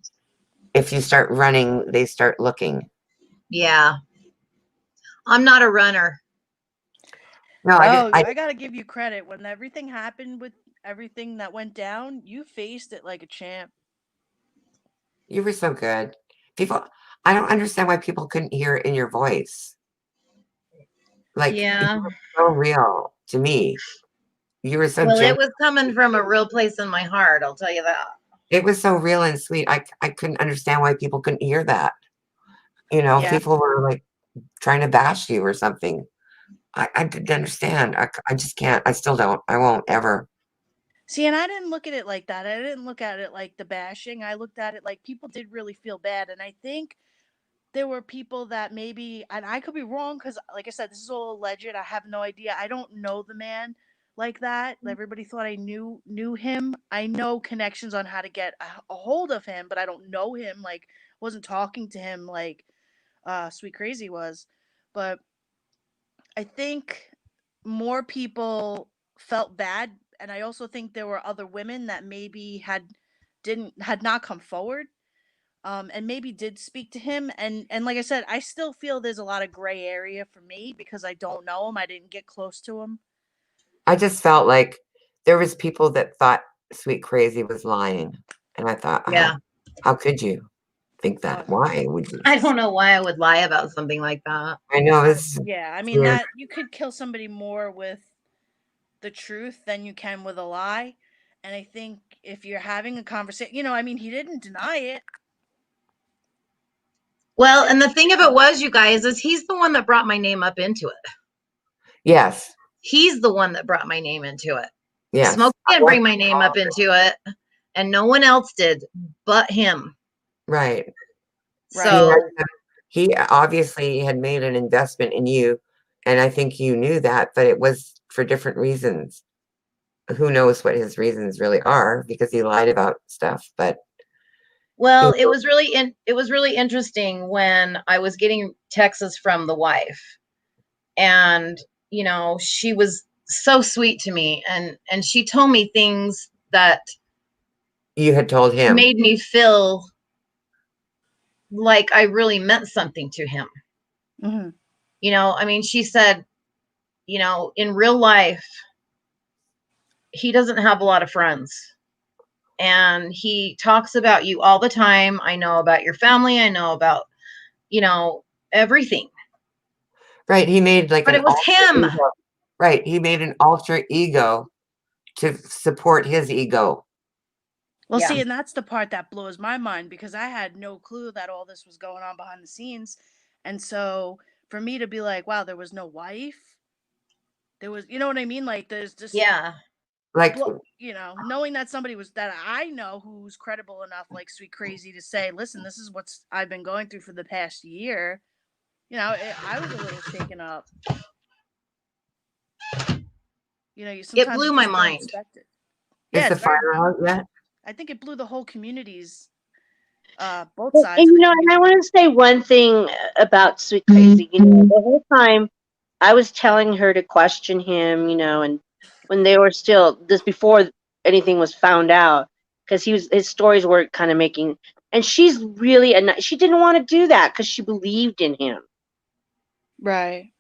if you start running, they start looking.
Yeah. I'm not a runner.
No,
I gotta give you credit. When everything happened with everything that went down, you faced it like a champ.
You were so good. I don't understand why people couldn't hear it in your voice. Like,
yeah,
you were so real to me. You were so
it was coming from a real place in my heart, I'll tell you that.
It was so real and sweet. I couldn't understand why people couldn't hear that. You know, people were like trying to bash you or something. I didn't understand. I just can't. I still don't. I won't ever.
See, and I didn't look at it like that. I didn't look at it like the bashing. I looked at it like people did really feel bad. And I think there were people that maybe, and I could be wrong, because like I said, this is all alleged. I have no idea. I don't know the man like that. Everybody thought I knew him. I know connections on how to get a hold of him, but I don't know him. Like, wasn't talking to him like Sweet Crazy was. But I think more people felt bad, and I also think there were other women that maybe had not come forward, and maybe did speak to him. And like I said, I still feel there's a lot of gray area for me, because I don't know him. I didn't get close to him.
I just felt like there was people that thought Sweet Crazy was lying, and I thought, how could you think that? Why would you?
I don't know why I would lie about something like that.
I know it's
I mean, that you could kill somebody more with the truth than you can with a lie. And I think if you're having a conversation, you know, I mean, he didn't deny it.
Well, and the thing of it was, you guys, is he's the one that brought my name up into it.
Yes.
He's the one that brought my name into it.
Yes.
Smokey didn't bring my name up into it, and no one else did but him.
Right.
So
he obviously had made an investment in you, and I think you knew that, but it was for different reasons. who knows what his reasons really are because he lied about stuff. But
Well, it was really interesting when I was getting texts from the wife, and you know, she was so sweet to me, and she told me things that
you had told him.
made me feel like I really meant something to him.
Mhm.
You know, I mean, she said, you know, in real life, he doesn't have a lot of friends. And he talks about you all the time. I know about your family. I know about, you know, everything.
Right. He made like
But
an
it was him.
ego. Right. He made an alter ego to support his ego.
Well,
Yeah.
see, and that's the part that blows my mind because I had no clue that all this was going on behind the scenes. And so for me to be like, wow, there was no wife, there was, you know what I mean? Like, there's just,
Yeah.
Like,
you know, knowing that somebody was that I know who's credible enough, like Sweet Crazy, to say, listen, this is what's I've been going through for the past year. You know, I was a little shaken up. You know, you sometimes
blew
you
my
just don't
mind.
expect it.
is
Yeah,
the
it's very.
fire out yet?
I think it blew the whole community's, both
And,
sides of
you
the
know, and I
community.
want to say one thing about Sweet Crazy. You know, the whole time I was telling her to question him, you know, and when they were still this before anything was found out, because his stories were kind of making, and she's really she didn't want to do that because she believed in him,
Right.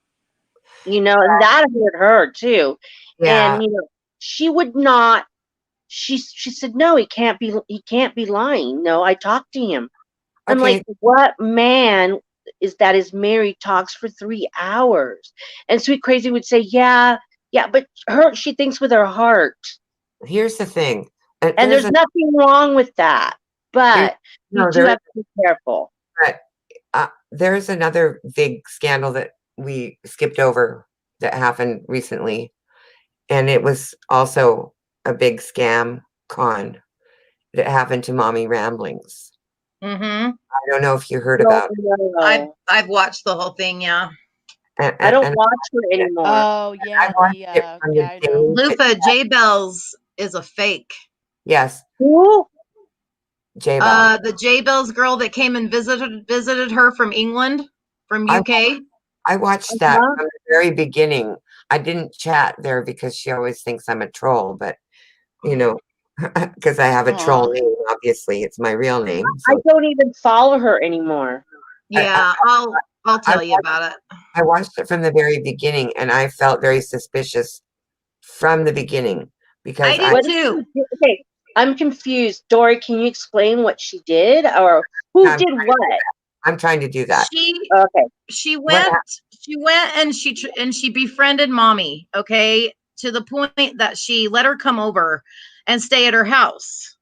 you know, and that hurt her too.
Yeah.
And you know, she would not. She said no, he can't be lying. No, I talked to him. I'm
Okay.
like, what man is married talks for 3 hours? And Sweet Crazy would say, yeah, but she thinks with her heart.
Here's the thing.
And there's nothing wrong with that. But you do have to be careful.
But there's another big scandal that we skipped over that happened recently. And it was also a big scam con that happened to Mommy Ramblings.
Mm-hmm.
I don't know if you heard about it.
I've watched the whole thing, yeah.
I don't watch her anymore.
Oh yeah, I know.
Lufa J Bells is a fake.
Yes.
Who?
J Bell.
The J Bells girl that came and visited her from England, from UK.
I watched that from the very beginning. I didn't chat there because she always thinks I'm a troll, but you know, because I have a troll name, obviously it's my real name.
So. I don't even follow her anymore.
Yeah, I'll tell you about it.
I watched it from the very beginning and I felt very suspicious from the beginning because
I did too.
Okay, I'm confused. Dory, can you explain what she did or who did what?
I'm trying to do that.
She went and she befriended Mommy, okay, to the point that she let her come over and stay at her house.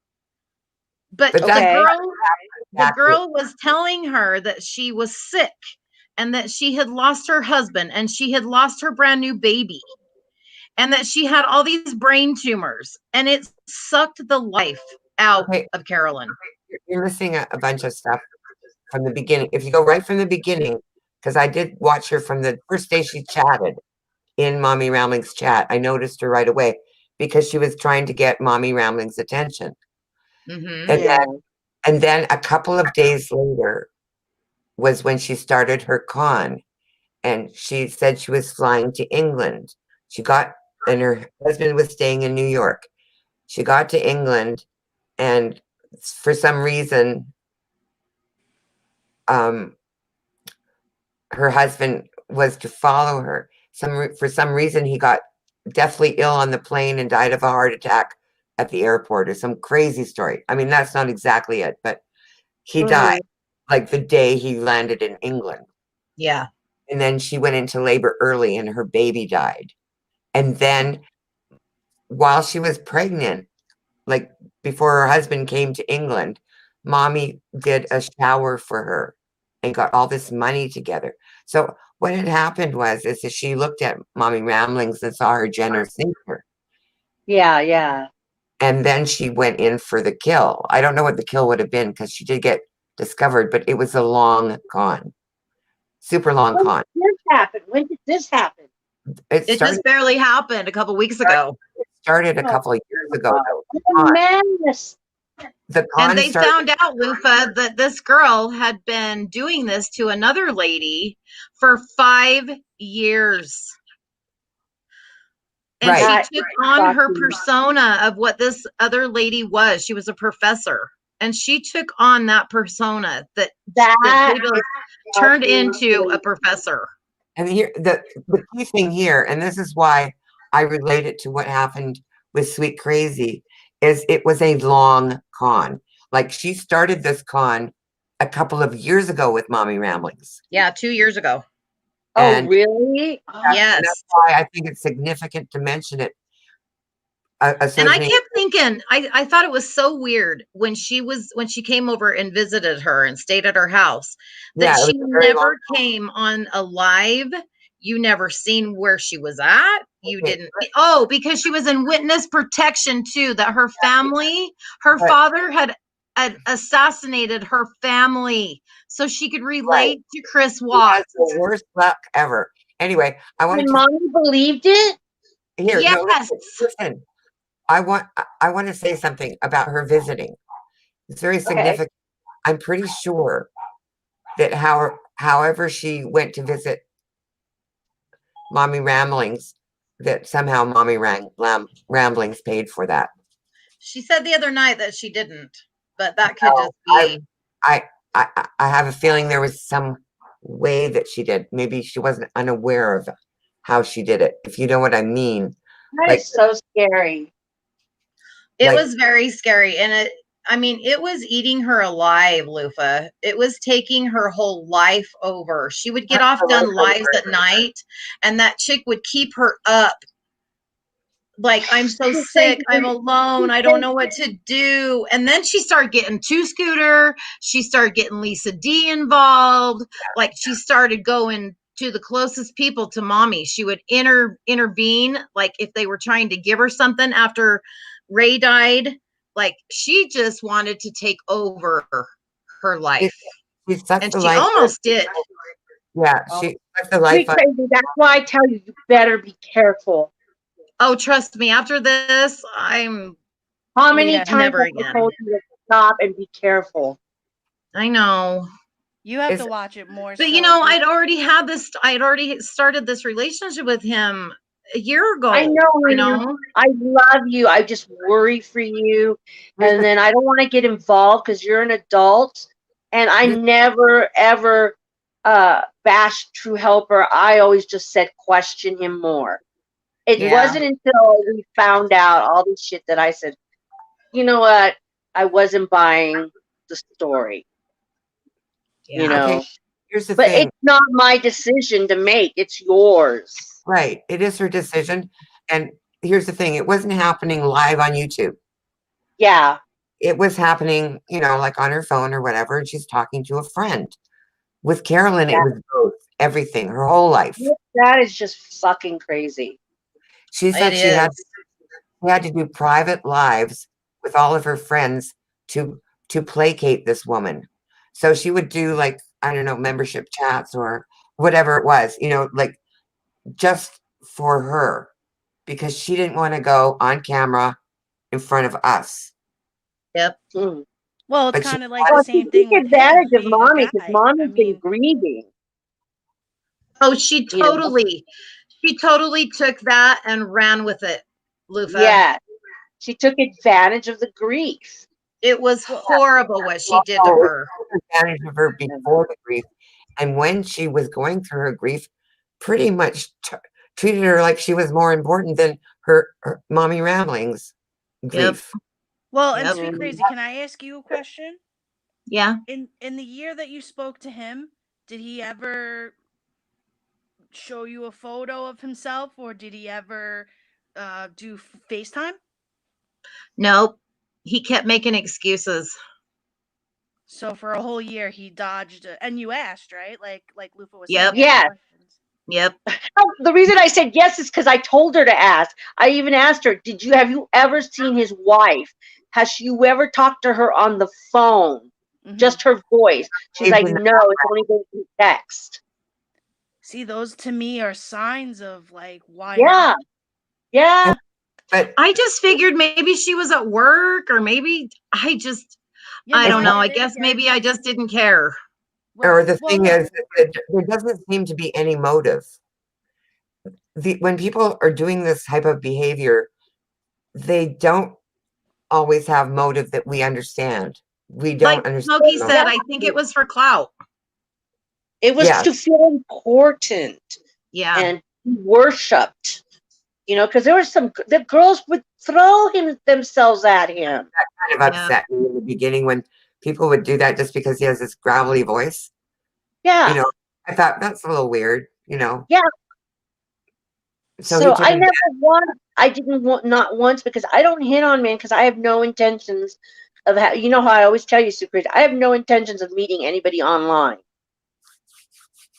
But the girl was telling her that she was sick and that she had lost her husband and she had lost her brand new baby and that she had all these brain tumors and it sucked the life out of Carolyn.
You're missing a bunch of stuff from the beginning. If you go right from the beginning, because I did watch her from the first day she chatted in Mommy Ramblings chat, I noticed her right away because she was trying to get Mommy Ramblings' attention.
Mm-hmm.
And then a couple of days later was when she started her con, and she said she was flying to England. And her husband was staying in New York. She got to England, and for some reason, her husband was to follow her. For some reason, he got deathly ill on the plane and died of a heart attack at the airport or some crazy story. I mean, that's not exactly it, but he died like the day he landed in England.
Yeah.
And then she went into labor early and her baby died. And then while she was pregnant, like before her husband came to England, Mommy did a shower for her and got all this money together. So what had happened is that she looked at Mommy Ramblings and saw her generous nature.
Yeah.
And then she went in for the kill. I don't know what the kill would have been because she did get discovered, but it was a long con. Super long con.
When did this happen?
It just barely happened a couple weeks ago.
It started a couple of years ago.
Madness.
The con
And they
started,
found out, Lufa, that this girl had been doing this to another lady for 5 years. And
Right.
she took on her persona of what this other lady was. She was a professor. And she took on that persona that people turned into a professor.
And here, the key thing here, and this is why I relate it to what happened with Sweet Crazy, is it was a long con. Like, she started this con a couple of years ago with Mommy Ramblings.
Yeah, 2 years ago.
And
oh, really?
Yes.
that's why I think it's significant to mention it.
And I kept thinking, I thought it was so weird when she came over and visited her and stayed at her house, that she never came on a live. You never seen where she was at. You didn't. Oh, because she was in witness protection too, that her family, her father had assassinated her family so she could relate to Chris Watts.
The worst luck ever. Anyway, I want
to. Mommy believed it?
Here,
yes.
No, listen. I want to say something about her visiting. It's very significant. Okay. I'm pretty sure that however she went to visit Mommy Ramblings, that somehow Mommy Ramblings paid for that.
She said the other night that she didn't, but that could just be.
I have a feeling there was some way that she did. Maybe she wasn't unaware of how she did it, if you know what I mean.
That is so scary.
It was very scary. And it was eating her alive, Lufa. It was taking her whole life over. She would get off done lives at night, and that chick would keep her up. Like, I'm so sick. I'm alone. I don't know what to do. And then she started getting Two Scooter. She started getting Lisa D involved. Like, she started going to the closest people to Mommy. She would intervene, like if they were trying to give her something after Ray died. Like, she just wanted to take over her life. And she almost did.
Yeah, she sucked the life.
Crazy. That's why I tell you, you better be careful.
Oh, trust me. After this, I'm.
How many times have I told you to stop and be careful?
I know.
You have to watch it more.
But I'd already started this relationship with him a year ago.
I know. I love you. I just worry for you, and then I don't want to get involved because you're an adult, and I never ever bashed True Helper. I always just said question him more. It wasn't until we found out all this shit that I said, you know what? I wasn't buying the story.
Yeah.
You know.
Okay. Here's the
thing. But it's not my decision to make. It's yours.
Right. It is her decision. And here's the thing. It wasn't happening live on YouTube.
Yeah.
It was happening, like on her phone or whatever. And she's talking to a friend. With Carolyn, it was both. Everything. Her whole life.
That is just fucking crazy.
She said she had to do private lives with all of her friends to placate this woman. So she would do, like, I don't know, membership chats or whatever it was, like just for her, because she didn't want to go on camera in front of us.
Yep.
Well, it's kind of like the same thing.
Take advantage of Mommy because Mommy's been grieving.
Oh, she totally took that and ran with it, Lufa.
Yeah. She took advantage of the grief.
It was horrible what she did to her.
Advantage of her before the grief. And when she was going through her grief, pretty much treated her like she was more important than her Mommy Ramblings grief.
Yep.
Well, and Sweet Crazy, can I ask you a question?
Yeah.
In the year that you spoke to him, did he ever show you a photo of himself, or did he ever do FaceTime?
Nope. He kept making excuses.
So for a whole year he dodged it. And you asked, right? Like Lufa was
saying.
Yeah.
Yep.
The reason I said yes is because I told her to ask. I even asked her, have you ever seen his wife? Has she ever talked to her on the phone? Mm-hmm. Just her voice. She's like, no, it's only going through text.
See, those to me are signs of like why.
Yeah. Yeah.
But
I just figured maybe she was at work, or maybe I don't know. I guess maybe I just didn't care.
Or the thing is, that there doesn't seem to be any motive. When people are doing this type of behavior, they don't always have motive that we understand. We don't
Like
understand.
Smokey said, I think it was for clout.
It was to feel important.
Yeah.
And worshipped. You know, because there were the girls would throw themselves at him.
That kind of upset me in the beginning when people would do that just because he has this gravelly voice.
Yeah.
You know, I thought that's a little weird, you know.
Yeah.
So
I didn't want, not once, because I don't hit on men because I have no intentions of you know how I always tell you, secret, I have no intentions of meeting anybody online.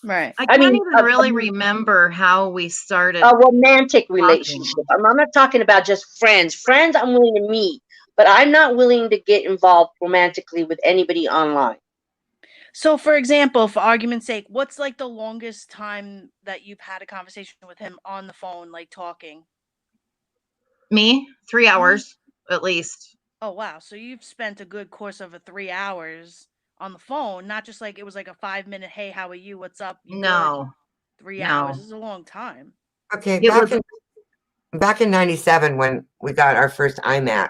Right.
I can't even really remember how we started
a romantic relationship. I'm not talking about just friends. Friends I'm willing to meet, but I'm not willing to get involved romantically with anybody online.
So, for example, for argument's sake, what's like the longest time that you've had a conversation with him on the phone, like talking?
Me? 3 hours, at least.
Oh, wow. So you've spent a good course of 3 hours on the phone, not just like it was like a 5-minute, hey, how are you? What's up? You
No.
good? 3 hours is a long time.
Okay, back in 97 when we got our first iMac,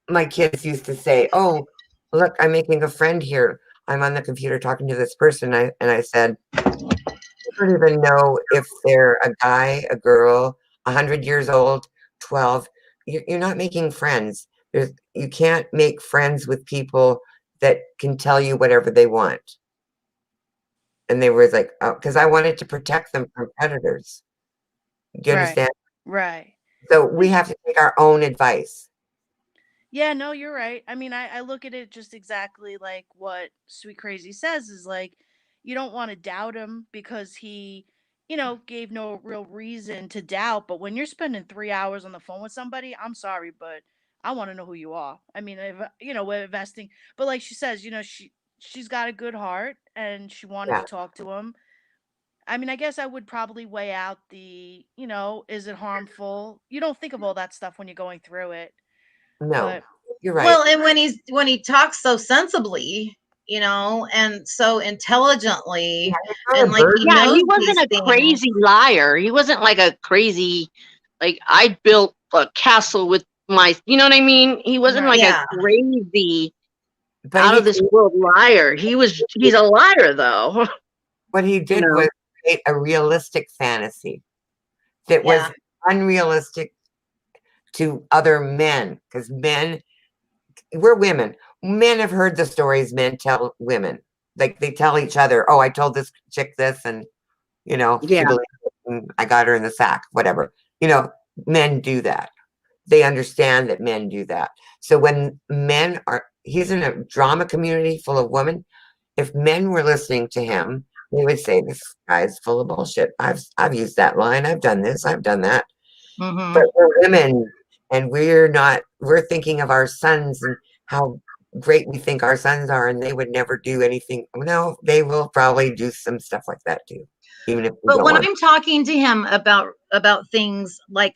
my kids used to say, oh, look, I'm making a friend here. I'm on the computer talking to this person. And I said, I don't even know if they're a guy, a girl, 100 years old, 12. You're not making friends. You can't make friends with people that can tell you whatever they want. And they were like, oh, because I wanted to protect them from predators. Do you understand?
Right.
So we have to take our own advice.
Yeah, no, you're right. I mean, I look at it just exactly like what Sweet Crazy says is like, you don't want to doubt him because he, you know, gave no real reason to doubt. But when you're spending 3 hours on the phone with somebody, I'm sorry, but I want to know who you are. I mean, you know, we're investing. But like she says, you know, she's got a good heart and she wanted to talk to him. I mean, I guess I would probably weigh out the, you know, is it harmful? You don't think of all that stuff when you're going through it.
No, you're right.
Well, and when he talks so sensibly, you know, and so intelligently, and like he knows
he wasn't a crazy liar. He wasn't like a crazy, like I built a castle with my, you know what I mean? He wasn't like a crazy, out of this world liar. He's a liar though.
What he did was create a realistic fantasy that was unrealistic to other men, because we're women. Men have heard the stories men tell women. Like they tell each other, oh, I told this chick this, and you know, she believed it, and I got her in the sack, whatever. You know, men do that. They understand that men do that. So when he's in a drama community full of women. If men were listening to him, they would say, this guy's full of bullshit. I've used that line. I've done this. I've done that.
Mm-hmm.
But we're women, and we're thinking of our sons and how great we think our sons are, and they would never do anything. No, they will probably do some stuff like that too. Even if
but when I'm talking to him about things like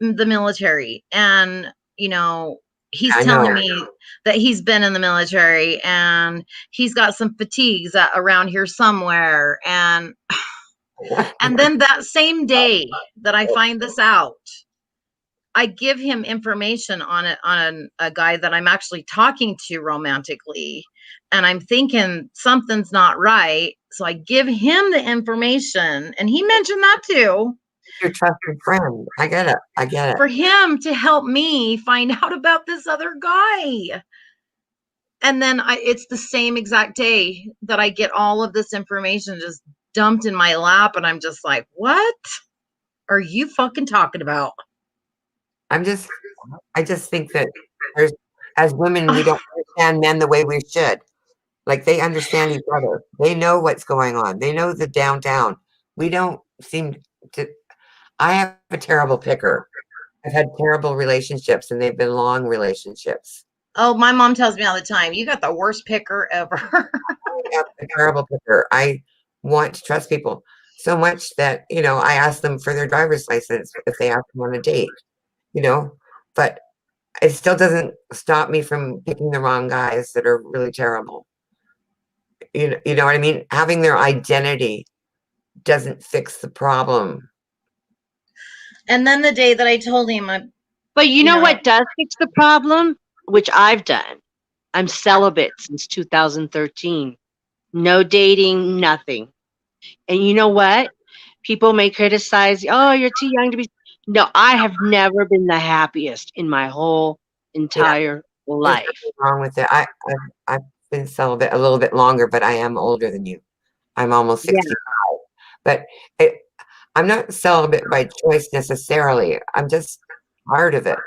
the military, and you know, he's telling me that he's been in the military and he's got some fatigues around here somewhere, and then that same day that I find this out, I give him information on a guy that I'm actually talking to romantically, and I'm thinking something's not right. So I give him the information, and he mentioned that too.
Your trusted friend. I get it.
For him to help me find out about this other guy. And then it's the same exact day that I get all of this information just dumped in my lap, and I'm just like, what are you fucking talking about?
I just think that as women, we don't understand men the way we should. Like they understand each other. They know what's going on. They know the downtown. We don't seem to. I have a terrible picker. I've had terrible relationships, and they've been long relationships.
Oh, my mom tells me all the time, you got the worst picker ever.
I have a terrible picker. I want to trust people so much that, you know, I ask them for their driver's license if they ask them on a date. you know, but it still doesn't stop me from picking the wrong guys that are really terrible. You know what I mean? Having their identity doesn't fix the problem.
And then the day that I told him,
But you know what does fix the problem? Which I've done. I'm celibate since 2013. No dating, nothing. And you know what? People may criticize, oh, you're too young to be. No, I have never been the happiest in my whole entire life.
There's nothing wrong with it. I've been celibate a little bit longer, but I am older than you. I'm almost 65. But I'm not celibate by choice necessarily. I'm just tired of it.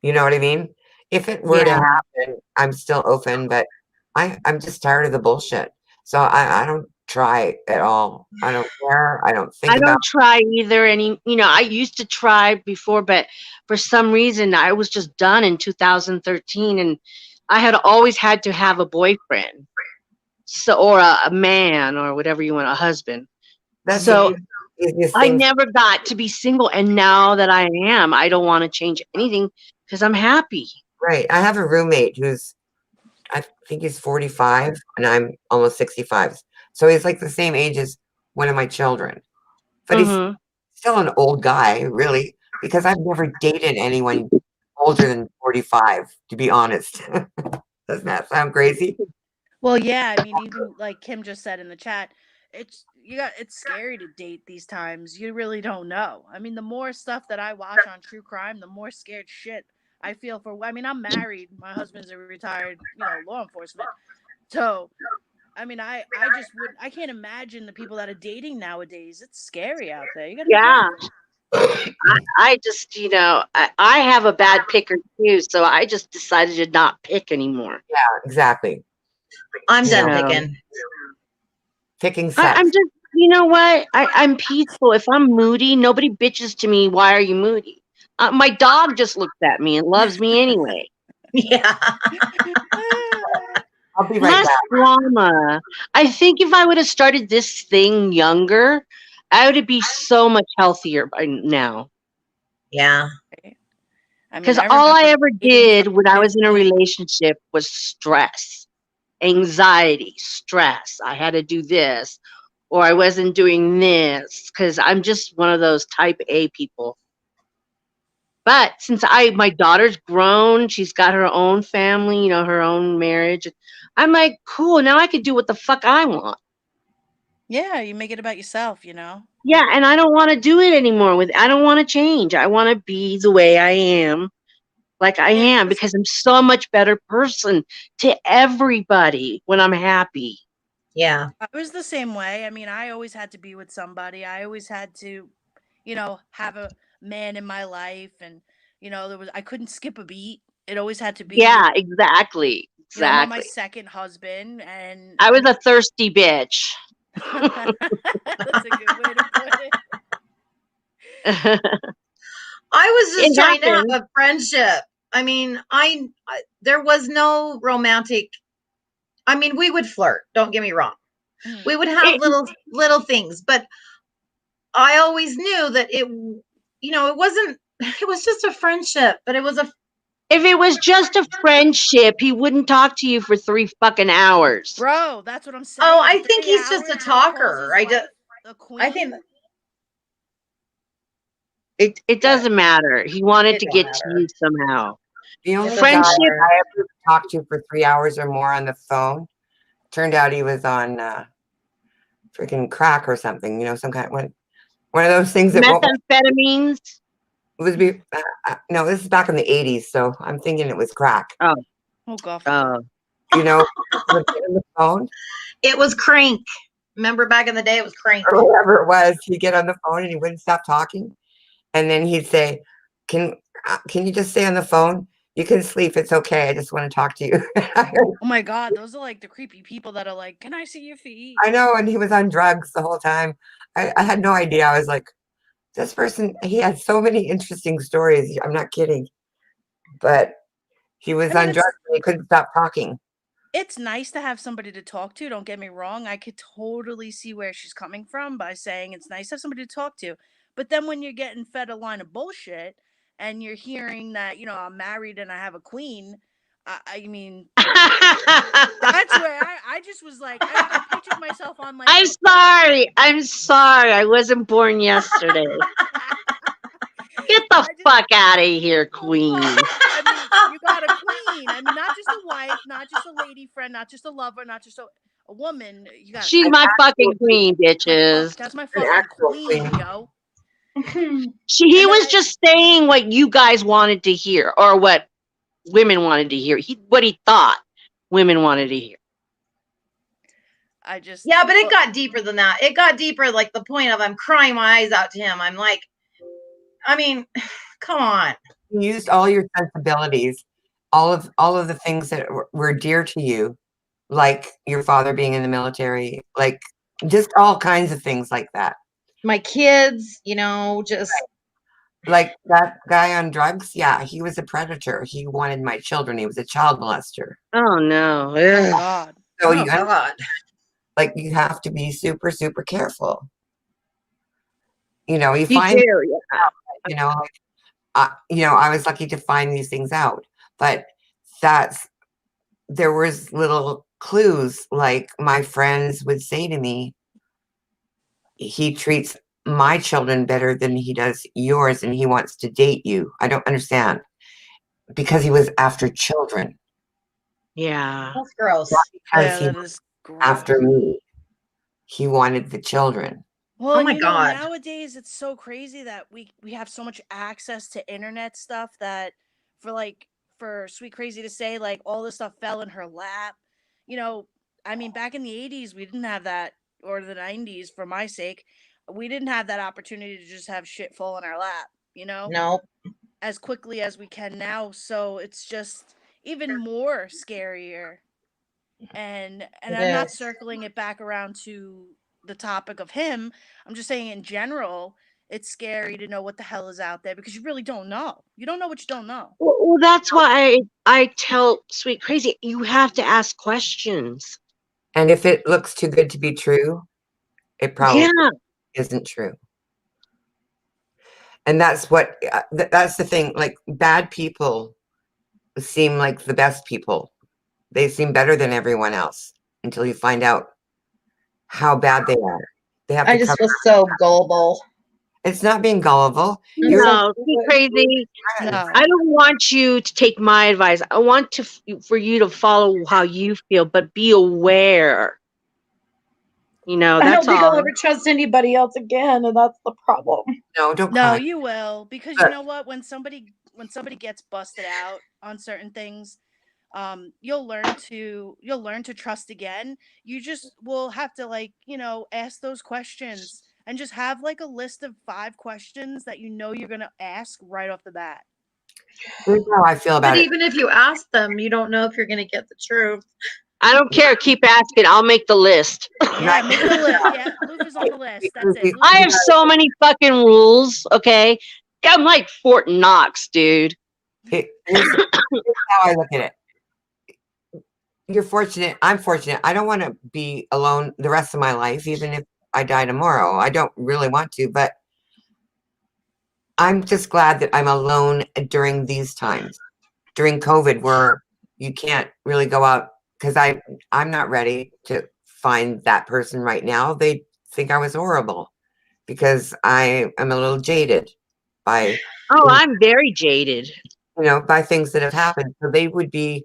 You know what I mean? If it were to happen, I'm still open, but I'm just tired of the bullshit. So I don't try at all. I don't care. I don't think
I
about
don't try either. I used to try before, but for some reason I was just done in 2013, and I had always had to have a boyfriend, or a man, or whatever you want, a husband.
That's
so I
thing.
never got to be single, and now that I am, I don't want to change anything because I'm happy.
Right. I have a roommate who's, I think he's 45, and I'm almost 65. So he's like the same age as one of my children. But he's still an old guy, really, because I've never dated anyone older than 45, to be honest. Doesn't that sound crazy?
Well, yeah, I mean, even like Kim just said in the chat, it's scary to date these times. You really don't know. I mean, the more stuff that I watch on true crime, the more scared shit I feel for. I mean, I'm married. My husband's a retired, law enforcement. So, I mean, I can't imagine the people that are dating nowadays. It's scary out there. You gotta
I just, I have a bad picker too, so I just decided to not pick anymore.
Yeah, exactly.
I'm done picking.
Picking sex.
I'm just, you know what? I'm peaceful. If I'm moody, nobody bitches to me, why are you moody? My dog just looks at me and loves me anyway.
Yeah.
I'll be right
Less
back.
drama. I think if I would have started this thing younger, I would be so much healthier by now.
Yeah.
Because all I ever did when I was in a relationship was stress, anxiety, stress. I had to do this, or I wasn't doing this, because I'm just one of those type A people. But since my daughter's grown, she's got her own family, her own marriage. I'm like, cool, now I can do what the fuck I want.
Yeah, you make it about yourself,
Yeah, and I don't want to do it anymore. I don't want to change. I want to be the way I am, like I am, because I'm so much better person to everybody when I'm happy.
Yeah.
I was the same way. I mean, I always had to be with somebody. I always had to, have a man in my life, and I couldn't skip a beat. It always had to be.
Yeah, exactly.
I'm my second husband, and
I was a thirsty bitch.
That's a good way to put it.
I was just trying to have a friendship. I mean, there was no romantic. I mean, we would flirt. Don't get me wrong. We would have little things, but I always knew that it wasn't. It was just a friendship, but it was a.
If it was just a friendship, he wouldn't talk to you for 3 fucking hours.
Bro, that's what I'm saying.
Oh, I think he's just a talker. I think
it doesn't matter. He wanted to get to you somehow.
The only
friendship
guy I ever talked to for 3 hours or more on the phone turned out he was on freaking crack or something. Some kind of one of those things that
methamphetamines.
No, this is back in the 80s, so I'm thinking it was crack.
Oh
God.
On the phone.
It was crank. Remember back in the day, it was crank.
Or whatever it was. He'd get on the phone and he wouldn't stop talking, and then he'd say, "Can you just stay on the phone? You can sleep. It's okay. I just want to talk to you."
Oh my God, those are like the creepy people that are like, "Can I see your feet?"
I know, and he was on drugs the whole time. I had no idea. I was like, this person, he had so many interesting stories. I'm not kidding. But he was on drugs and he couldn't stop talking.
It's nice to have somebody to talk to. Don't get me wrong. I could totally see where she's coming from by saying it's nice to have somebody to talk to. But then when you're getting fed a line of bullshit and you're hearing that, you know, I'm married and I have a queen, I mean, that's where I just was like, I pictured myself on like.
I'm sorry. I'm sorry. I wasn't born yesterday. Get the fuck out of here, queen.
I mean, you got a queen. I mean, not just a wife, not just a lady friend, not just a lover, not just a woman. You got.
She's my fucking queen, bitches.
That's my fucking queen, yo.
He was just saying what you guys wanted to hear, or what women wanted to hear. What he thought women wanted to hear.
Yeah, but it got deeper than that. It got deeper, like the point of I'm crying my eyes out to him. I'm like, I mean, come on.
You used all your sensibilities, all of the things that were dear to you, like your father being in the military, like just all kinds of things like that.
My kids, you know, just
like that guy on drugs. Yeah, he was a predator. He wanted my children. He was a child molester.
Oh no!
Oh, God.
So
God.
Like you have to be super, super careful. You know, you find, you know, I was lucky to find these things out, but there was little clues. Like my friends would say to me, he treats my children better than he does yours, and he wants to date you. I don't understand, because he was after children.
Yeah,
that's gross.
Because he was after me. He wanted the children.
Well,
oh my God.
Nowadays it's so crazy that we have so much access to internet stuff that for Sweet Crazy to say like all this stuff fell in her lap. You know, I mean, back in the 80s we didn't have that, or the 90s for my sake. We didn't have that opportunity to just have shit fall in our lap, you know?
No.
As quickly as we can now, so it's just even more scarier. And I'm not circling it back around to the topic of him. I'm just saying in general, it's scary to know what the hell is out there because you really don't know. You don't know what you don't know.
Well, that's why I tell Sweet Crazy, you have to ask questions.
And if it looks too good to be true, it probably isn't true. And that's that's the thing. Like bad people seem like the best people. They seem better than everyone else until you find out how bad they are. They have.
I just feel so gullible.
It's not being gullible.
No, Sweet Crazy. No. I don't want you to take my advice. I want for you to follow how you feel, but be aware. You know, that's
I don't think
all.
I'll ever trust anybody else again, and that's the problem.
No, don't.
No, you will, because you know what? When somebody gets busted out on certain things, you'll learn to trust again. You just will have to ask those questions and just have like a list of 5 questions that you know you're gonna ask right off the bat.
Here's how I feel about
but
it.
Even if you ask them, you don't know if you're gonna get the truth.
I don't care. Keep asking. I'll make the list.
Yeah, make the list. Yeah, Luke is on the list. That's it.
I have so many fucking rules. Okay, I'm like Fort Knox, dude.
Here's how I look at it. You're fortunate. I'm fortunate. I don't want to be alone the rest of my life, even if I die tomorrow. I don't really want to, but I'm just glad that I'm alone during these times, during COVID, where you can't really go out, because I'm not ready to find that person right now. They think I was horrible because I am a little jaded by.
Oh, I'm very jaded.
You know, by things that have happened. So they would be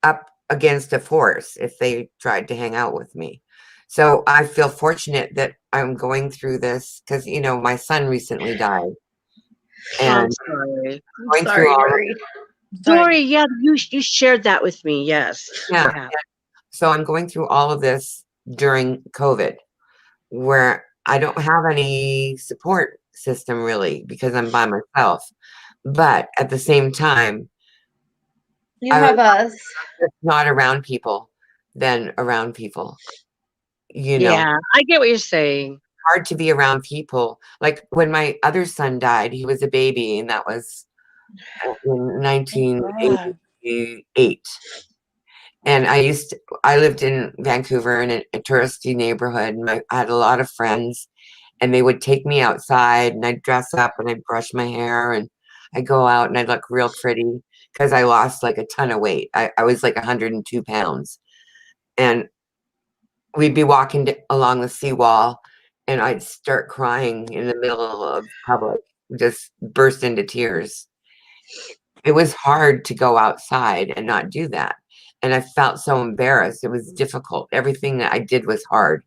up against a force if they tried to hang out with me. So I feel fortunate that I'm going through this because, you know, my son recently died. And
I'm sorry. Dory, yeah, you shared that with me. Yes.
Yeah. So I'm going through all of this during COVID, where I don't have any support system really because I'm by myself. But at the same time,
you have us.
Not around people than around people. You know.
Yeah, I get what you're saying.
Hard to be around people. Like when my other son died, he was a baby, and that was in 1988. And I lived in Vancouver in a touristy neighborhood, and I had a lot of friends, and they would take me outside, and I'd dress up and I'd brush my hair, and I'd go out and I'd look real pretty because I lost like a ton of weight. I was like 102 pounds. And we'd be walking along the seawall and I'd start crying in the middle of public, just burst into tears. It was hard to go outside and not do that. And I felt so embarrassed. It was difficult. Everything that I did was hard.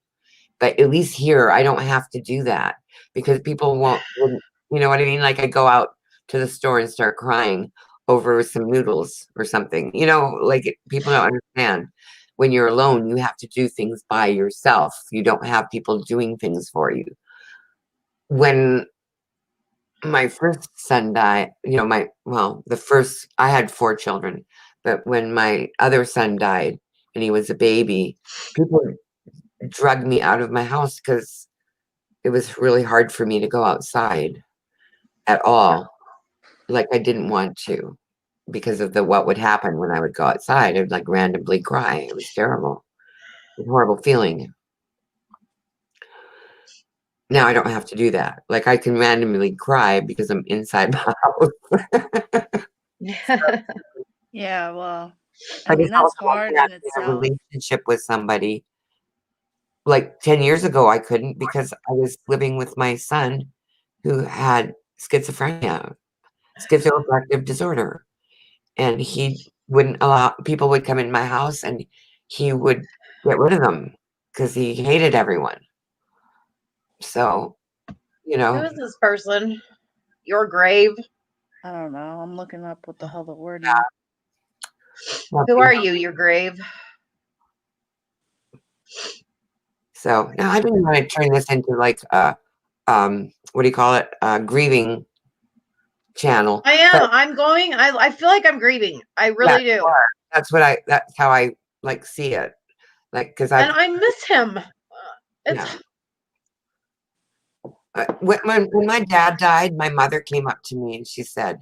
But at least here, I don't have to do that because people wouldn't, you know what I mean? Like I go out to the store and start crying over some noodles or something, you know, like people don't understand. When you're alone, you have to do things by yourself. You don't have people doing things for you. When my first son died, you know, I had 4 children, but when my other son died and he was a baby, people drugged me out of my house because it was really hard for me to go outside at all. Like I didn't want to because of what would happen when I would go outside. I'd like randomly cry. It was terrible. It was a horrible feeling. Now I don't have to do that. Like I can randomly cry because I'm inside my house.
Yeah, well, I
But
mean,
it's
that's
also
hard
hard
in
to have a
itself.
relationship with somebody. Like 10 years ago, I couldn't because I was living with my son who had schizophrenia, schizoaffective disorder. And he wouldn't allow people would come in my house and he would get rid of them because he hated everyone. So, you
Who
know,
is this person? Your grave?
I don't know. I'm looking up what the hell the word is.
Who are you, your grave?
So now I didn't want to turn this into like what do you call it? Grieving channel.
I am. I'm going. I feel like I'm grieving. I really do.
That's how I like see it. Like because
I miss him.
Yeah. When my dad died, my mother came up to me and she said,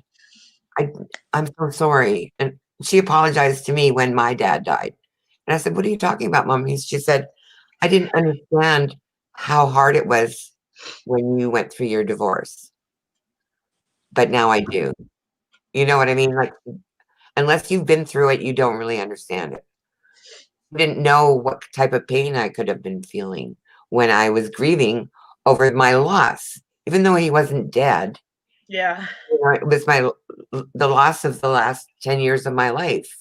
I'm so sorry. And she apologized to me when my dad died. And I said, what are you talking about, Mom? She said, I didn't understand how hard it was when you went through your divorce. But now I do. You know what I mean? Like, unless you've been through it, you don't really understand it. I didn't know what type of pain I could have been feeling when I was grieving over my loss, even though he wasn't dead.
Yeah.
You know, it was the loss of the last 10 years of my life.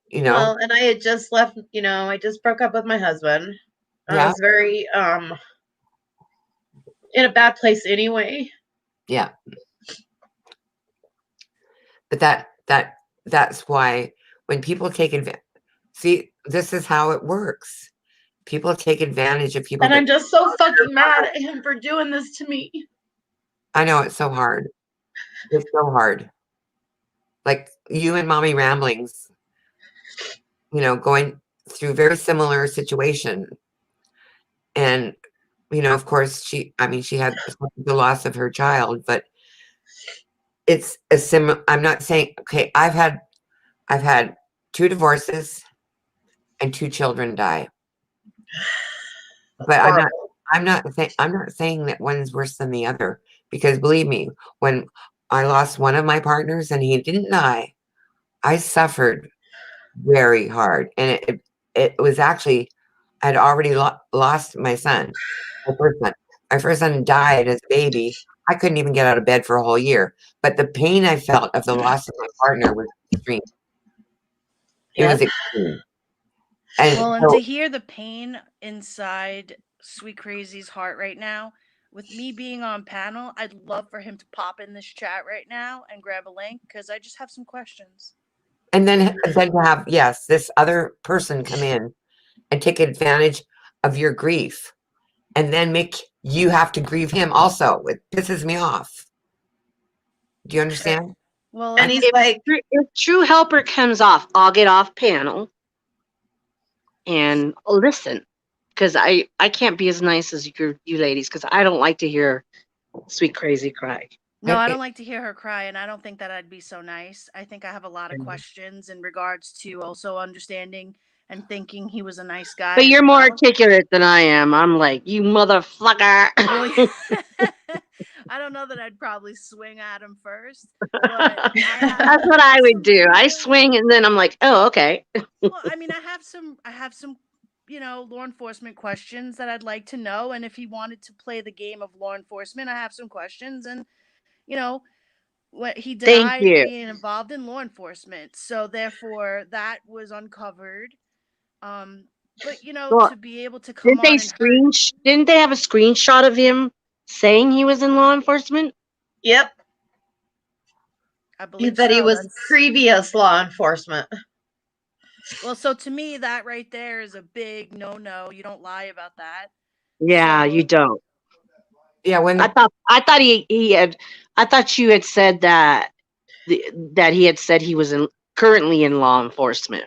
You know.
Well, and I had just left, you know, I just broke up with my husband. I
Yeah.
was very in a bad place anyway.
Yeah. But that's why when people take advantage, see, this is how it works. People take advantage of people.
And I'm just so fucking mad at him for doing this to me.
I know, it's so hard. It's so hard. Like you and Mommy Ramblings, you know, going through very similar situation. And, you know, of course she had the loss of her child, but it's a similar, I'm not saying, okay, I've had 2 divorces and 2 children die. But I'm not saying that one's worse than the other, because believe me, when I lost one of my partners and he didn't die, I suffered very hard. And it was actually, I'd already lost my son, my first son. My first son died as a baby. I couldn't even get out of bed for a whole year. But the pain I felt of the loss of my partner was extreme. It was extreme.
And to hear the pain inside Sweet Crazy's heart right now, with me being on panel, I'd love for him to pop in this chat right now and grab a link because I just have some questions.
And then to have, yes, this other person come in and take advantage of your grief and then make you have to grieve him also. It pisses me off. Do you understand?
Well,
and he's like,
if True Helper comes off, I'll get off panel and listen, because I can't be as nice as you ladies, because I don't like to hear Sweet Crazy cry.
No, I don't like to hear her cry, and I don't think that I'd be so nice. I think I have a lot of questions in regards to also understanding and thinking he was a nice guy.
But you're more articulate than I am. I'm like, you motherfucker.
I don't know that I'd probably swing at him first. But
that's what I would do. I swing and then I'm like, oh, okay.
Well, I mean, I have some, law enforcement questions that I'd like to know. And if he wanted to play the game of law enforcement, I have some questions. And, what he
Thank
denied
you.
being involved in law enforcement. So therefore that was uncovered. But
Well,
to be able to come
didn't they
on and
didn't they have a screenshot of him saying he was in law enforcement?
Yep.
I believe
That he
so.
was previous law enforcement.
Well, so to me, that right there is a big no. You don't lie about that.
Yeah, you don't.
Yeah, when
I thought I thought you had said that that he had said he was currently in law enforcement.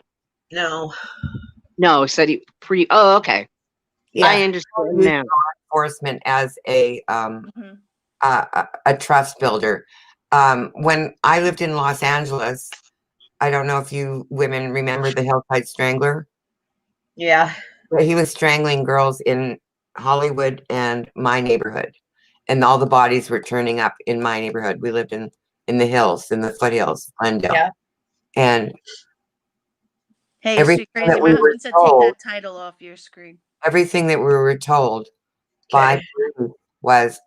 No.
No, said he oh, okay.
yeah,
I understand
use
now.
law enforcement as a
Mhm.
a trust builder. When I lived in Los Angeles, I don't know if you women remember the Hillside Strangler.
Yeah.
But he was strangling girls in Hollywood and my neighborhood, and all the bodies were turning up in my neighborhood. We lived in the hills, in the foothills, Glendale,
Yeah.
and
Hey,
everything
Sweet Crazy.
that
My
we were
husband said take
told,
that title off your screen.
everything that we were told by
Okay.
police was,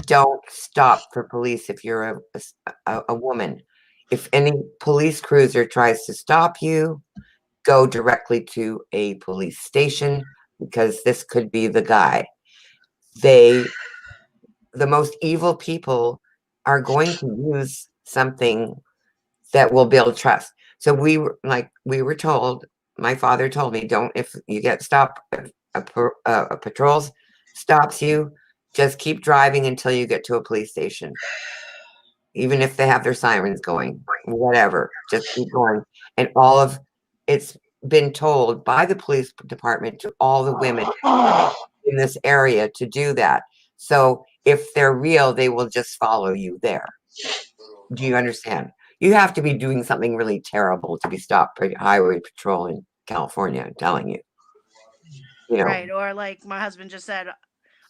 don't stop for police if you're a woman. If any police cruiser tries to stop you, go directly to a police station, because this could be the guy. The most evil people are going to use something that will build trust. So we were told, my father told me, don't, if you get stopped, if a patrol stops you, just keep driving until you get to a police station. Even if they have their sirens going, whatever, just keep going. And it's been told by the police department to all the women in this area to do that. So if they're real, they will just follow you there. Do you understand? You have to be doing something really terrible to be stopped by highway patrol in California, I'm telling you.
Right. Or like my husband just said,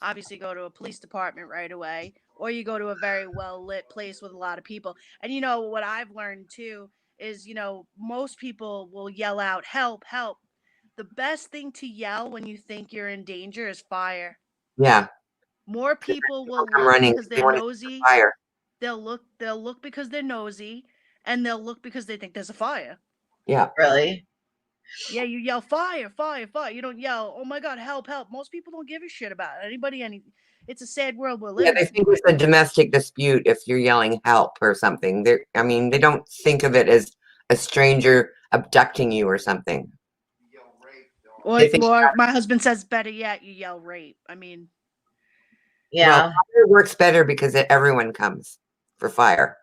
obviously go to a police department right away, or you go to a very well lit place with a lot of people. And what I've learned too is, most people will yell out, help, help. The best thing to yell when you think you're in danger is fire.
Yeah.
More people will
I'm
look
running
because
they
they're
wanna
nosy.
fire.
They'll look because they're nosy, and they'll look because they think there's a fire.
Yeah.
Really?
Yeah, you yell fire, fire, fire. You don't yell, oh my God, help, help. Most people don't give a shit about anybody. It's a sad world we're
Yeah,
living
they
in.
think it's a domestic dispute if you're yelling help or something. They don't think of it as a stranger abducting you or something.
Or my husband says, better yet, you yell rape.
Yeah.
Well, fire works better because everyone comes for fire.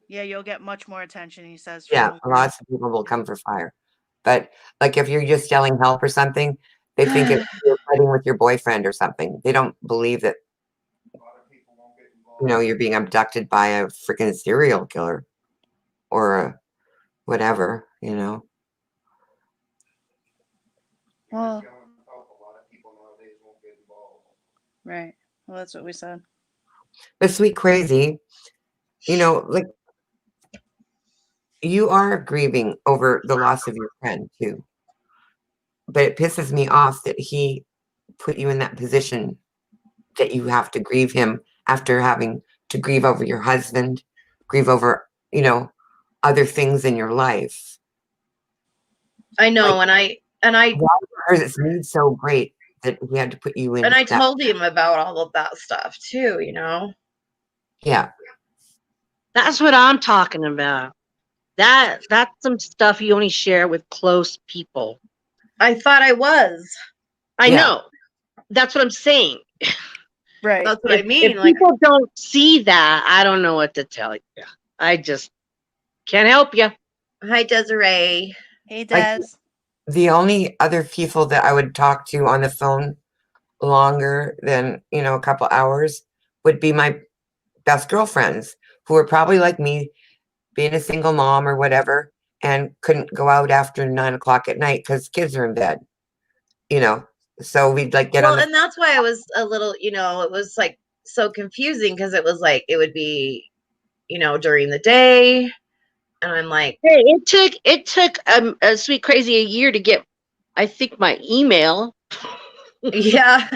Yeah, you'll get much more attention, he says.
Yeah, lots of people will come for fire. But like if you're just yelling help or something, they think you're fighting with your boyfriend or something. They don't believe that you're being abducted by a freaking serial killer or whatever,
Well, right. Well, that's what we said.
But Sweet Crazy, like you are grieving over the loss of your friend too. But it pisses me off that he put you in that position that you have to grieve him after having to grieve over your husband, grieve over, other things in your life.
I know,
like,
and I
it's made so great that he had to put you in.
And I told him about all of that stuff too,
Yeah.
That's what I'm talking about. That's some stuff you only share with close people.
I thought I was.
I know. That's what I'm saying.
Right.
That's what I mean.
If people don't see that, I don't know what to tell you. I just can't help you.
Hi, Desiree.
Hey, Des.
The only other people that I would talk to on the phone longer than, a couple hours would be my best girlfriends who are probably like me, being a single mom or whatever, and couldn't go out after 9 o'clock at night because kids are in bed, so we'd get on
and that's why I was a little, it was like so confusing because it was like it would be, during the day, and I'm like,
hey, it took a Sweet Crazy a year to get, I think, my email.
yeah.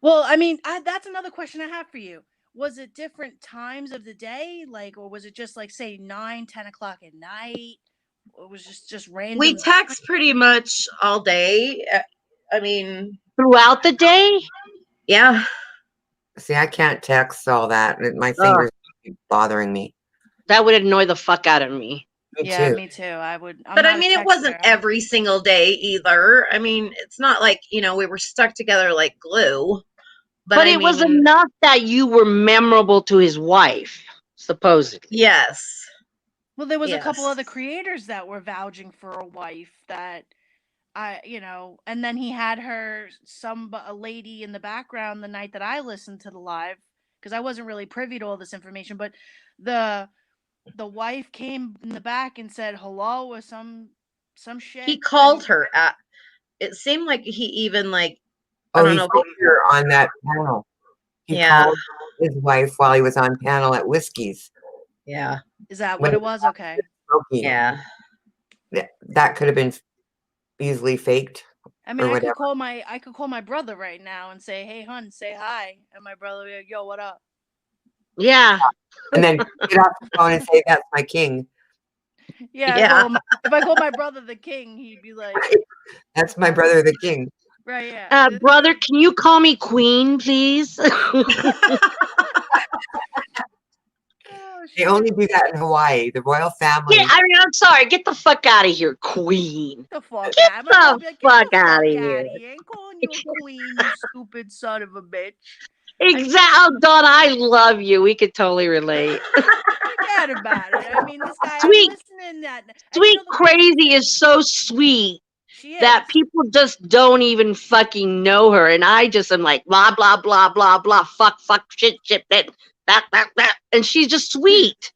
Well, I mean, that's another question I have for you. Was it different times of the day, like, or was it just like, say, 9, 10 o'clock at night? Or was just random?
We text pretty much all day. I mean,
Throughout the day?
Yeah.
See, I can't text all that. My fingers keep bothering me.
That would annoy the fuck out of me.
Me
Yeah,
too.
me too. I would.
But I mean, it wasn't every single day either. I mean, it's not like, we were stuck together like glue.
But it was enough that you were memorable to his wife, supposedly.
Yes.
Well, there was a couple other creators that were vouching for a wife that and then he had a lady in the background the night that I listened to the live, because I wasn't really privy to all this information, but the wife came in the back and said hello or some shit.
He called her it seemed like he even I don't know.
Called her on that panel. He called his wife while he was on panel at Whiskey's.
Yeah.
Is that what it was? Okay.
Yeah.
That could have been easily faked.
I mean, I could call my brother right now and say, "Hey, hun, say hi," and my brother would be like, "Yo, what up?"
Yeah.
And then get off the phone and say, "That's my king."
Yeah. If I call my brother the king, he'd be like,
"That's my brother, the king."
Right. Yeah.
Brother, can you call me Queen, please?
They only do that in Hawaii. The royal family.
Yeah, I mean, I'm sorry. Get the fuck out of here, Queen.
Get the fuck
out of here.
I ain't calling you a queen, you stupid son of a bitch.
Exactly. Oh, Dawn, I love you. We could totally relate.
Forget about it. I mean, this guy.
Sweet,
I'm listening
Sweet Crazy is so sweet that people just don't even fucking know her, and I just am like blah blah blah blah blah. Fuck shit that, and she's just sweet.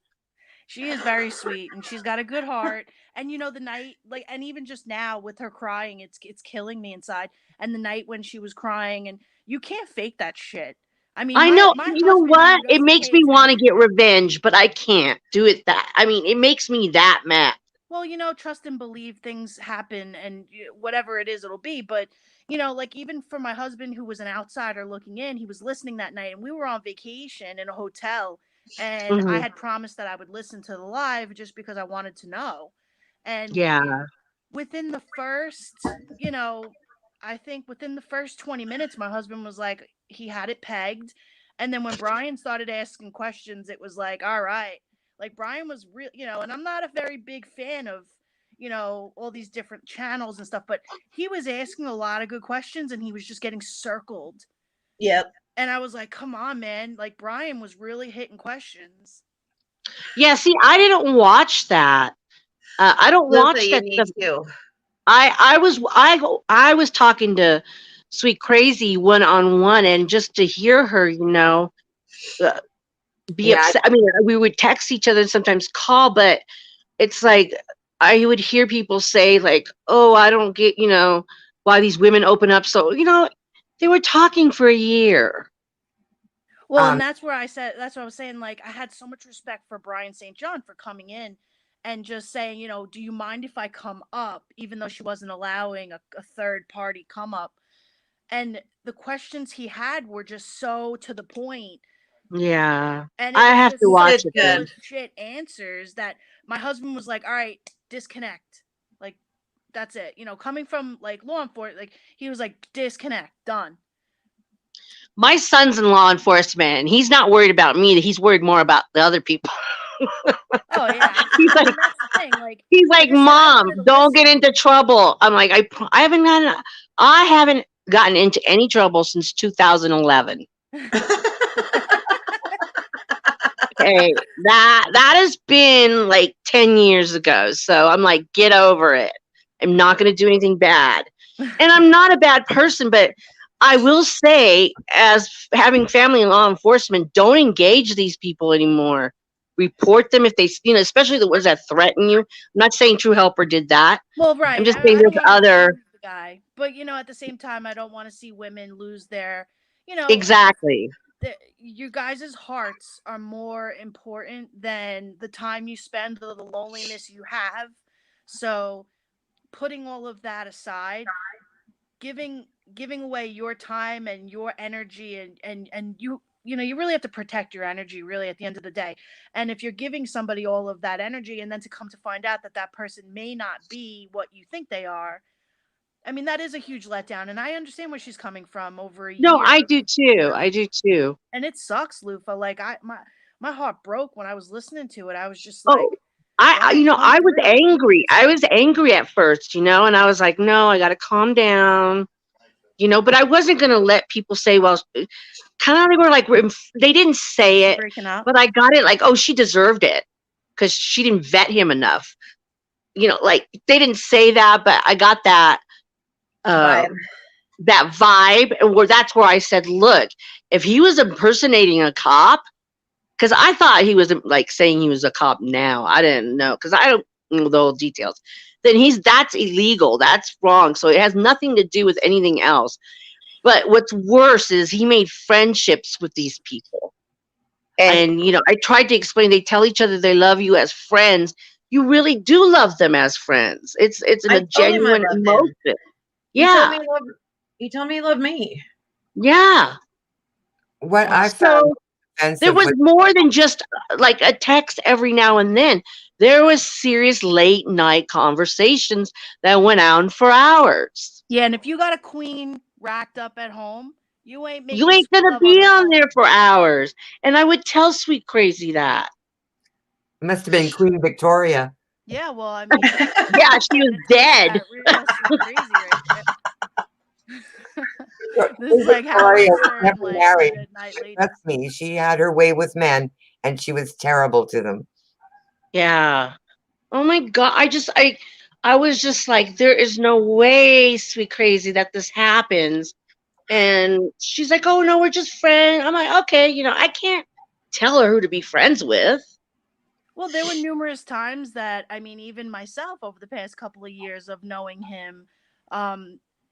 She is very sweet, and she's got a good heart. And the night, and even just now with her crying, it's killing me inside. And the night when she was crying, and you can't fake that shit. I mean,
I know. You know what? It makes me want to get revenge, but I can't do it. It makes me that mad.
Well, trust and believe things happen, and whatever it is, it'll be. But even for my husband, who was an outsider looking in, he was listening that night, and we were on vacation in a hotel, and I had promised that I would listen to the live just because I wanted to know. And within the first, I think within the first 20 minutes, my husband was like, he had it pegged. And then when Brian started asking questions, it was like, all right. Like Brian was real, and I'm not a very big fan of, all these different channels and stuff, but he was asking a lot of good questions and he was just getting circled.
Yep.
And I was like, come on, man. Like Brian was really hitting questions.
Yeah, see, I didn't watch that. I don't watch that stuff. I was talking to Sweet Crazy one-on-one, and just to hear her, be upset. I mean, we would text each other and sometimes call, but it's like I would hear people say like, "Oh, I don't get, why these women open up." So, they were talking for a year.
Well, and that's what I was saying. Like, I had so much respect for Brian St. John for coming in and just saying, do you mind if I come up, even though she wasn't allowing a third party come up. And the questions he had were just so to the point.
Yeah.
And
I have to watch it.
Good shit answers that my husband was like, all right, disconnect. Like, that's it. Coming from like law enforcement, like he was like, disconnect, done.
My son's in law enforcement, and he's not worried about me. He's worried more about the other people.
Oh yeah.
He's like, Mom, don't get into trouble. I'm like, I haven't gotten into any trouble since 2011. Okay, that has been like 10 years ago. So I'm like, get over it. I'm not going to do anything bad. And I'm not a bad person, but I will say, as having family in law enforcement, don't engage these people anymore. Report them if they, especially the ones that threaten you. I'm not saying True Helper did that.
Well, right.
I'm just saying there's other.
Guy. But, at the same time, I don't want to see women lose their,
Exactly.
you guys' hearts are more important than the time you spend or the loneliness you have. So putting all of that aside, giving away your time and your energy, and you know, you really have to protect your energy really at the end of the day. And if you're giving somebody all of that energy and then to come to find out that that person may not be what you think they are, I mean, that is a huge letdown, and I understand where she's coming from over a
No,
year.
I do too. I do too.
And it sucks, Lufa. Like my heart broke when I was listening to it. I was just like,
Oh, I
wow,
you know,
come
I was
through.
angry. I was angry at first, you know, and I was like, no, I got to calm down, you know, but I wasn't going to let people say, well, kind of, they were like, they didn't say it,
Breaking up.
but I got it like, oh, she deserved it because she didn't vet him enough. You know, like they didn't say that, but I got that
Vibe.
that vibe, and that's where I said, look, if he was impersonating a cop, because I thought he was like saying he was a cop now. I didn't know because I don't know the whole details. Then that's illegal. That's wrong. So it has nothing to do with anything else. But what's worse is he made friendships with these people. And, you know, I tried to explain, they tell each other they love you as friends. You really do love them as friends. It's
I
a
told him I
genuine
loved him.
emotion.
You
Yeah.
told me you love me.
Yeah.
What I found offensive
there was more than just like a text every now and then. There was serious late night conversations that went on for hours.
Yeah, and if you got a queen racked up at home, you ain't making
You ain't
sweet
gonna
love
be
the
on
phone.
there for hours. And I would tell Sweet Crazy that.
Must have been Queen Victoria.
Yeah, well, I mean,
Yeah, she was dead.
Real Sweet Crazy right there. This is like Howard
Victoria was
Stern,
never
like
married.
midnight late.
Trust me, she had her way with men, and she was terrible to them.
Yeah. Oh my God. I was just like, there is no way, Sweet Crazy, that this happens. And she's like, oh no, we're just friends. I'm like, okay, you know, I can't tell her who to be friends with.
Well, there were numerous times that, I mean, even myself over the past couple of years of knowing him,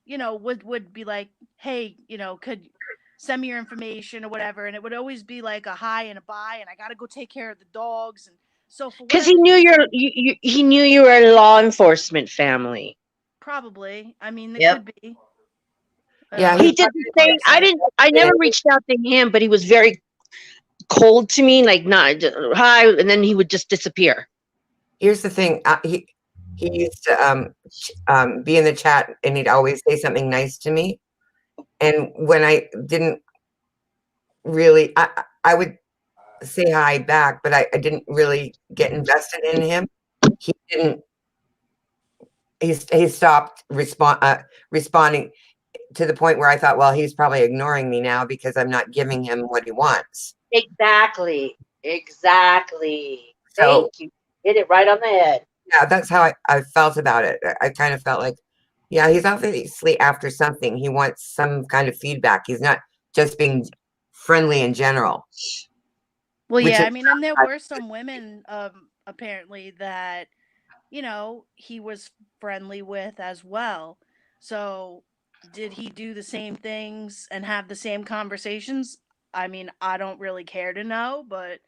you know, would be like, hey, you know, could send me your information or whatever, and it would always be like a hi and a bye, and I got to go take care of the dogs, and so for
Because he
whatever
knew he knew you were a law enforcement family.
probably, I mean, it could be.
Yeah,
He did the same. I never reached out to him, but he was very cold to me, like not hi, and then he would just disappear.
Here's the thing. He used to be in the chat, and he'd always say something nice to me. And when I didn't really, I would say hi back, but I didn't really get invested in him. He didn't. He stopped responding to the point where I thought, well, he's probably ignoring me now because I'm not giving him what he wants.
Exactly.
So,
Thank you. Hit it right on the head.
Yeah, that's how I felt about it. I kind of felt like, yeah, he's obviously after something. He wants some kind of feedback. He's not just being friendly in general.
Well, yeah, I mean, and there were some women, apparently that, you know, he was friendly with as well. So, did he do the same things and have the same conversations? I mean, I don't really care to know, but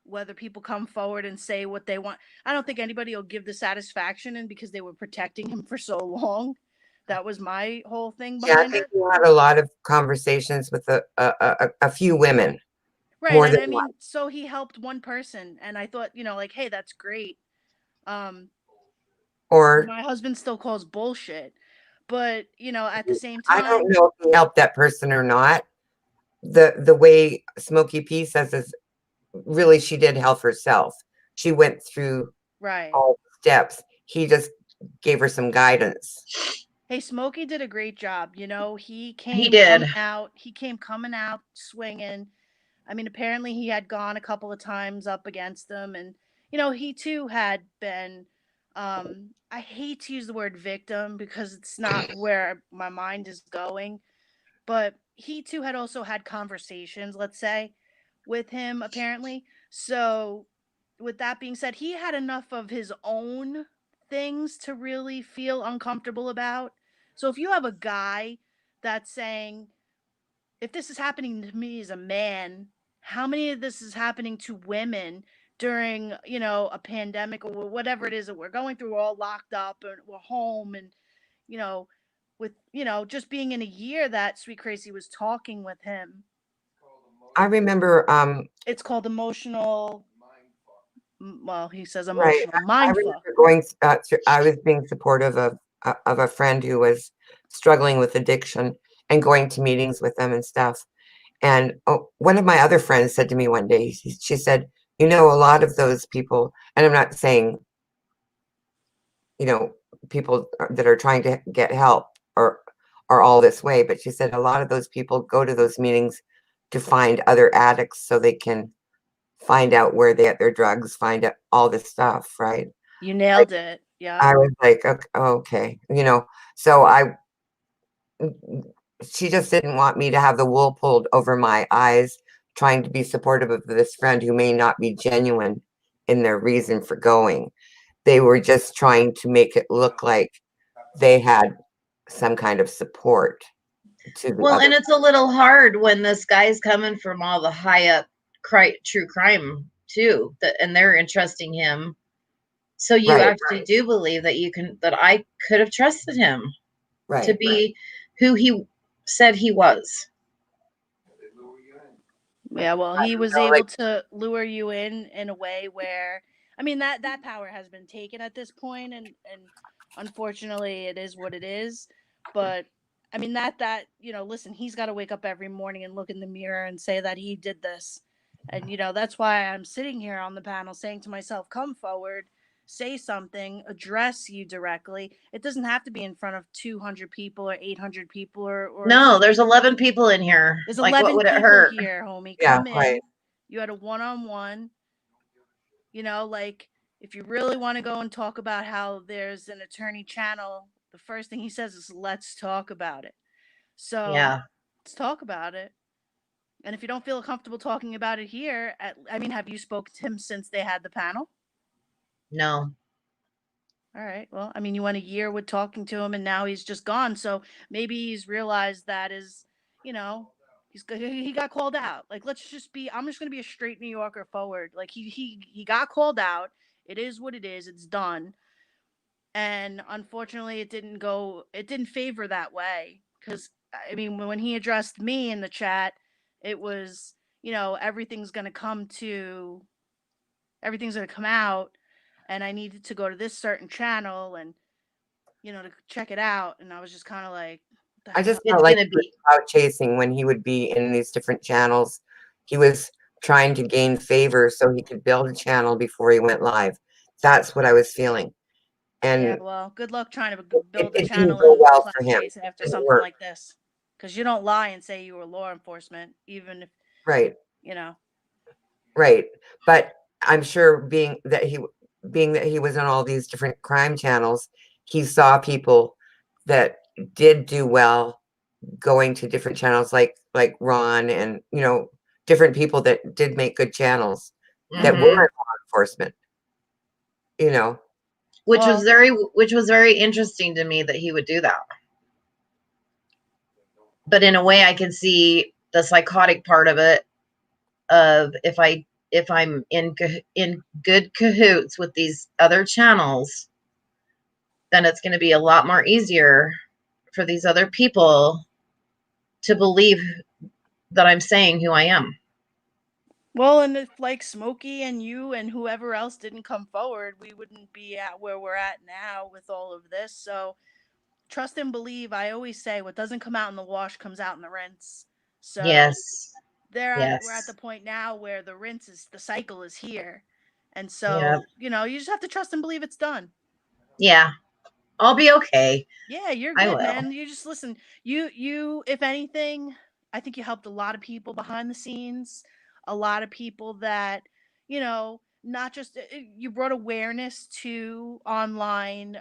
whether people come forward and say what they want, I don't think anybody will give the satisfaction in because they were protecting him for so long. That was my whole thing
Yeah, I
behind
think
it.
he had a lot of conversations with a few women.
Right,
More
and
than
I mean,
one.
so he helped one person, and I thought, you know, like, hey, that's great.
Or
my husband still calls bullshit, but you know, at the same time,
I don't know if he helped that person or not. The way Smokey P says is really she did help herself. She went through all the steps. He just gave her some guidance.
Hey, Smokey did a great job. You know, he came coming out swinging. I mean, apparently he had gone a couple of times up against them, and you know, he too had been. I hate to use the word victim because it's not where my mind is going, but he too had also had conversations, let's say, with him apparently. So, with that being said, he had enough of his own things to really feel uncomfortable about. So if you have a guy that's saying, if this is happening to me as a man, how many of this is happening to women during, you know, a pandemic or whatever it is that we're going through? We're all locked up and we're home, and, you know, with, you know, just being in a year that Sweet Crazy was talking with him.
I remember,
It's called emotional. Well, he says
right.
emotional
I
mind fuck.
remember going through, I was being supportive of a friend who was struggling with addiction and going to meetings with them and stuff. And one of my other friends said to me one day, she said, you know, a lot of those people, and I'm not saying, you know, people that are trying to get help are all this way, but she said a lot of those people go to those meetings to find other addicts so they can find out where they get their drugs, find out all this stuff, right?
You nailed it. Yeah.
I was like, okay, you know, so she just didn't want me to have the wool pulled over my eyes, trying to be supportive of this friend who may not be genuine in their reason for going. They were just trying to make it look like they had some kind of support to the
Well,
other.
and it's a little hard when this guy's coming from all the high up true crime too, and they're entrusting him. So you actually do believe that that I could have trusted him to be who he said he was.
Yeah, well, he was able to lure you in a way where, I mean, that power has been taken at this point, and unfortunately it is what it is. But I mean, that you know, listen, he's got to wake up every morning and look in the mirror and say that he did this. And you know, that's why I'm sitting here on the panel saying to myself, come forward, say something, address you directly. It doesn't have to be in front of 200 people or 800 people or
No, there's 11 people in here.
there's
like,
11
what would it
people
hurt?
here, homie.
Yeah,
Come in.
right.
You had a one-on-one. You know, like, if you really want to go and talk about how there's an attorney channel, the first thing he says is, let's talk about it. So
Yeah.
let's talk about it. And if you don't feel comfortable talking about it here, I mean, have you spoken to him since they had the panel?
No.
All right. Well, I mean, you went a year with talking to him, and now he's just gone. So maybe he's realized that is, you know, he got called out. Like, let's just be. I'm just gonna be a straight New Yorker forward. Like he got called out. It is what it is. It's done. And unfortunately, it didn't go. It didn't favor that way. Because I mean, when he addressed me in the chat, it was, you know, everything's gonna come out, and I needed to go to this certain channel and, you know, to check it out. And I was just kind of like,
I just
It's
felt like
gonna
he was
be.
clout chasing when he would be in these different channels. He was trying to gain favor so he could build a channel before he went live. That's what I was feeling. And
yeah, well, good luck trying to build a
it didn't
channel
go
and
well
clout
for him.
chase after
It didn't
something
work.
like this. Because you don't lie and say you were law enforcement, even if,
Right,
you know.
right. But I'm sure being that he was on all these different crime channels, he saw people that did do well going to different channels like Ron and, you know, different people that did make good channels that were in law enforcement, you know.
Which
Well,
was very interesting to me that he would do that. But in a way, I can see the psychotic part of it. Of if I'm in good cahoots with these other channels, then it's going to be a lot more easier for these other people to believe that I'm saying who I am.
well, and if like Smokey and you and whoever else didn't come forward, we wouldn't be at where we're at now with all of this. So trust and believe. I always say what doesn't come out in the wash comes out in the rinse. So
Yes.
we're at the point now where the cycle is here. And so, you know, you just have to trust and believe it's done.
Yeah. I'll be okay.
Yeah, you're
I
good,
will.
man. You just listen. You if anything, I think you helped a lot of people behind the scenes, a lot of people that, you know, not just you brought awareness to online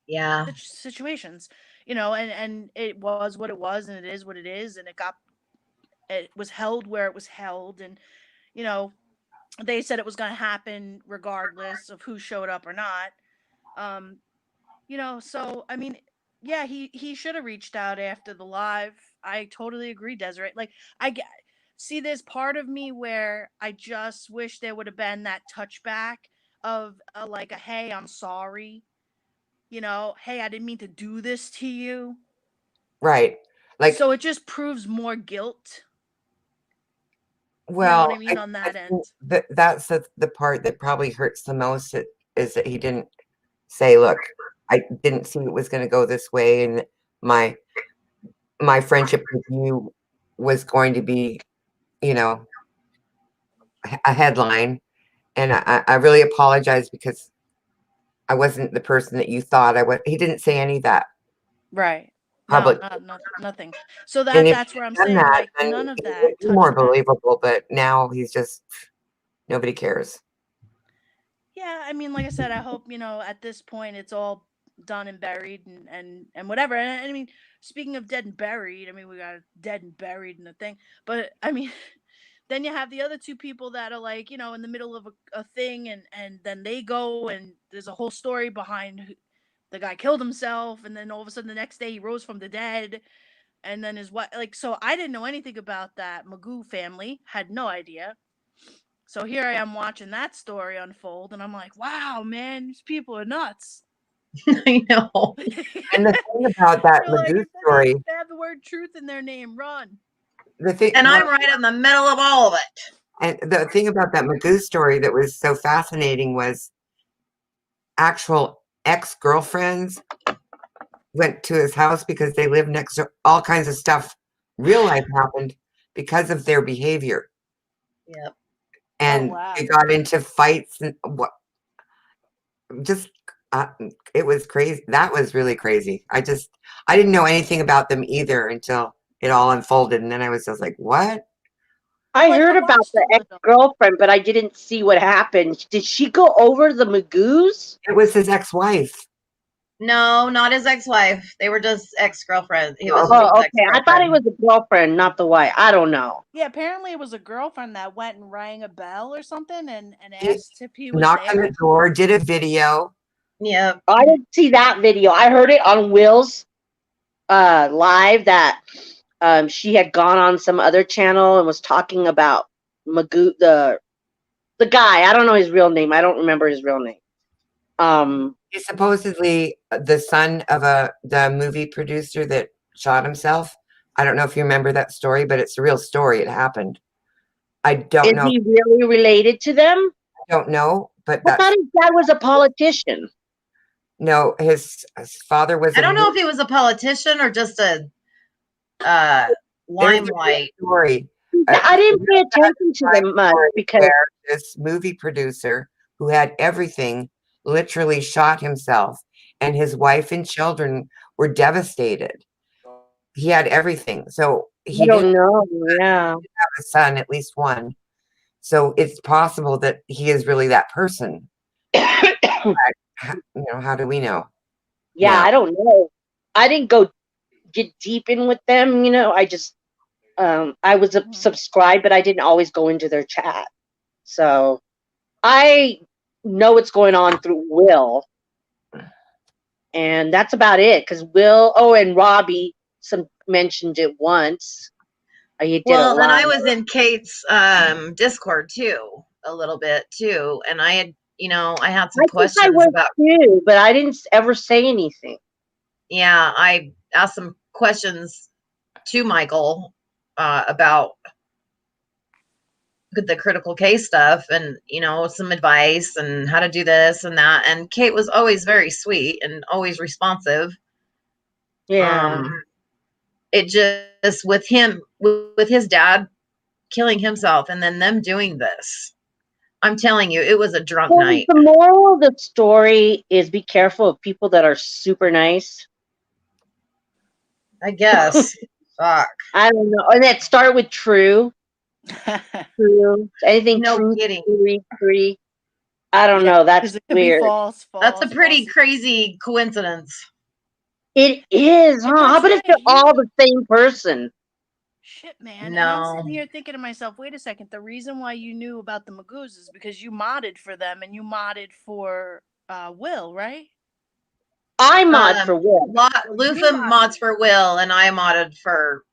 Yeah.
situations, you know, and it was what it was, and it is what it is, and it was held where it was held, and, you know, they said it was going to happen regardless of who showed up or not. You know, so I mean, Yeah, he should have reached out after the live. I totally agree, Desiree. Like see, there's part of me where I just wish there would have been that touchback of like a hey, I'm sorry. You know, hey, I didn't mean to do this to you.
Right. Like,
So it just proves more guilt.
well,
You know what I mean on that end.
That's the part that probably hurts the most is that he didn't say, look, I didn't see it was going to go this way, and my friendship with you was going to be, you know, a headline. And I really apologize because I wasn't the person that you thought I was. He didn't say any of that.
Right.
Public.
No, nothing. So
And if
that's where I'm
he'd done
saying
that,
like
then
none of
it
that
would be
touched
more
that.
believable. But now he's just nobody cares.
Yeah, I mean, like I said, I hope, you know, at this point it's all done and buried and whatever. And I mean, speaking of dead and buried, I mean, we got dead and buried in the thing. But I mean, then you have the other two people that are like, you know, in the middle of a thing, and then they go and there's a whole story behind the guy killed himself, and then all of a sudden the next day he rose from the dead, and then his what, like, so I didn't know anything about that Magoo family, had no idea. So here I am watching that story unfold, and I'm like, wow, man, these people are nuts.
I know.
And the thing about that Magoo story,
they have the word truth in their name, run.
the thing,
and I'm right in the middle of all of it.
And the thing about that Magoo story that was so fascinating was actual ex-girlfriends went to his house because they lived next to all kinds of stuff. Real life happened because of their behavior.
Yep.
And they got into fights and what just it was crazy. That was really crazy. I didn't know anything about them either until it all unfolded, and then I was just like, what?
I heard about the ex-girlfriend, but I didn't see what happened. Did she go over the Magoos?
It was his ex-wife.
No, not his ex-wife. They were just ex-girlfriends. He was
okay. I thought it was a girlfriend, not the wife. I don't know.
Yeah, apparently it was a girlfriend that went and rang a bell or something and asked if he was
knocked
there.
on the door, did a video.
Yeah.
I didn't see that video. I heard it on Will's live that she had gone on some other channel and was talking about Magoo, the guy. I don't know his real name. I don't remember his real name.
He's supposedly the son of the movie producer that shot himself. I don't know if you remember that story, but it's a real story. It happened. I don't know.
Is he really related to them?
I don't know, but
I thought his dad was a politician.
No, his father was.
I don't know if he was a politician or just a limelight
story.
I didn't pay attention to them much because
this movie producer who had everything literally shot himself, and his wife and children were devastated. He had everything, so he
don't know. Yeah,
have a son, at least one. So it's possible that he is really that person. You know, how do we know?
Yeah, I don't know. I didn't get deep in with them. You know, I just I was subscribed, but I didn't always go into their chat. So I know what's going on through Will, and that's about it. Because Will, and Robbie, mentioned it once. He did
well, and I was in Kate's Discord too, a little bit too, and I had, you know, I had some questions about
too, but I didn't ever say anything.
Yeah, I asked some questions to Michael about the critical case stuff, and you know, some advice and how to do this and that. And Kate was always very sweet and always responsive.
Yeah.
It just with his dad killing himself and then them doing this. I'm telling you, it was a drunk night.
The moral of the story is be careful of people that are super nice.
I guess. Fuck.
I don't know. And that start with true. True. Anything true,
kidding.
True. I don't know. That's weird.
False,
that's a pretty crazy coincidence.
It is, huh? How about if they're all the same person?
Shit, man.
No.
And I'm sitting here thinking to myself, wait a second. The reason why you knew about the Magoos is because you modded for them and you modded for Will, right?
I mod for Will.
Lufa mods for Will, and I modded for.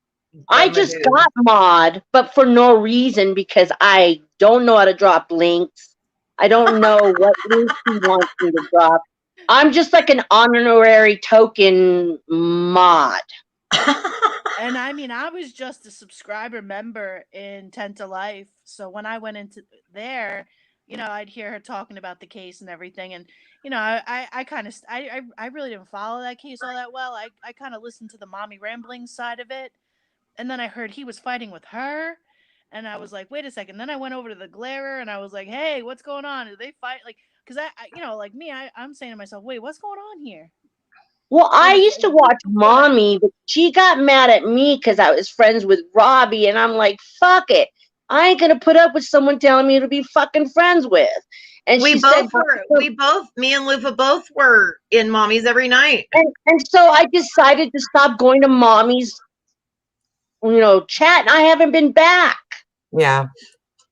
I just got mod, but for no reason because I don't know how to drop links. I don't know what links he wants me to drop. I'm just like an honorary token mod.
And I mean, I was just a subscriber member in 10 to Life. So when I went into there, you know, I'd hear her talking about the case and everything. And, you know, I kind of, I really didn't follow that case all that well. I kind of listened to the mommy rambling side of it. And then I heard he was fighting with her. And I was like, wait a second. Then I went over to the Glairer and I was like, hey, what's going on? Do they fight? Like, because I you know, like me, I'm saying to myself, wait, what's going on here?
Well, I used to watch Mommy, but she got mad at me because I was friends with Robbie, and I'm like, fuck it. I ain't gonna put up with someone telling me to be fucking friends with. And
me and Lufa both were in Mommy's every night.
And so I decided to stop going to Mommy's, you know, chat, and I haven't been back.
Yeah.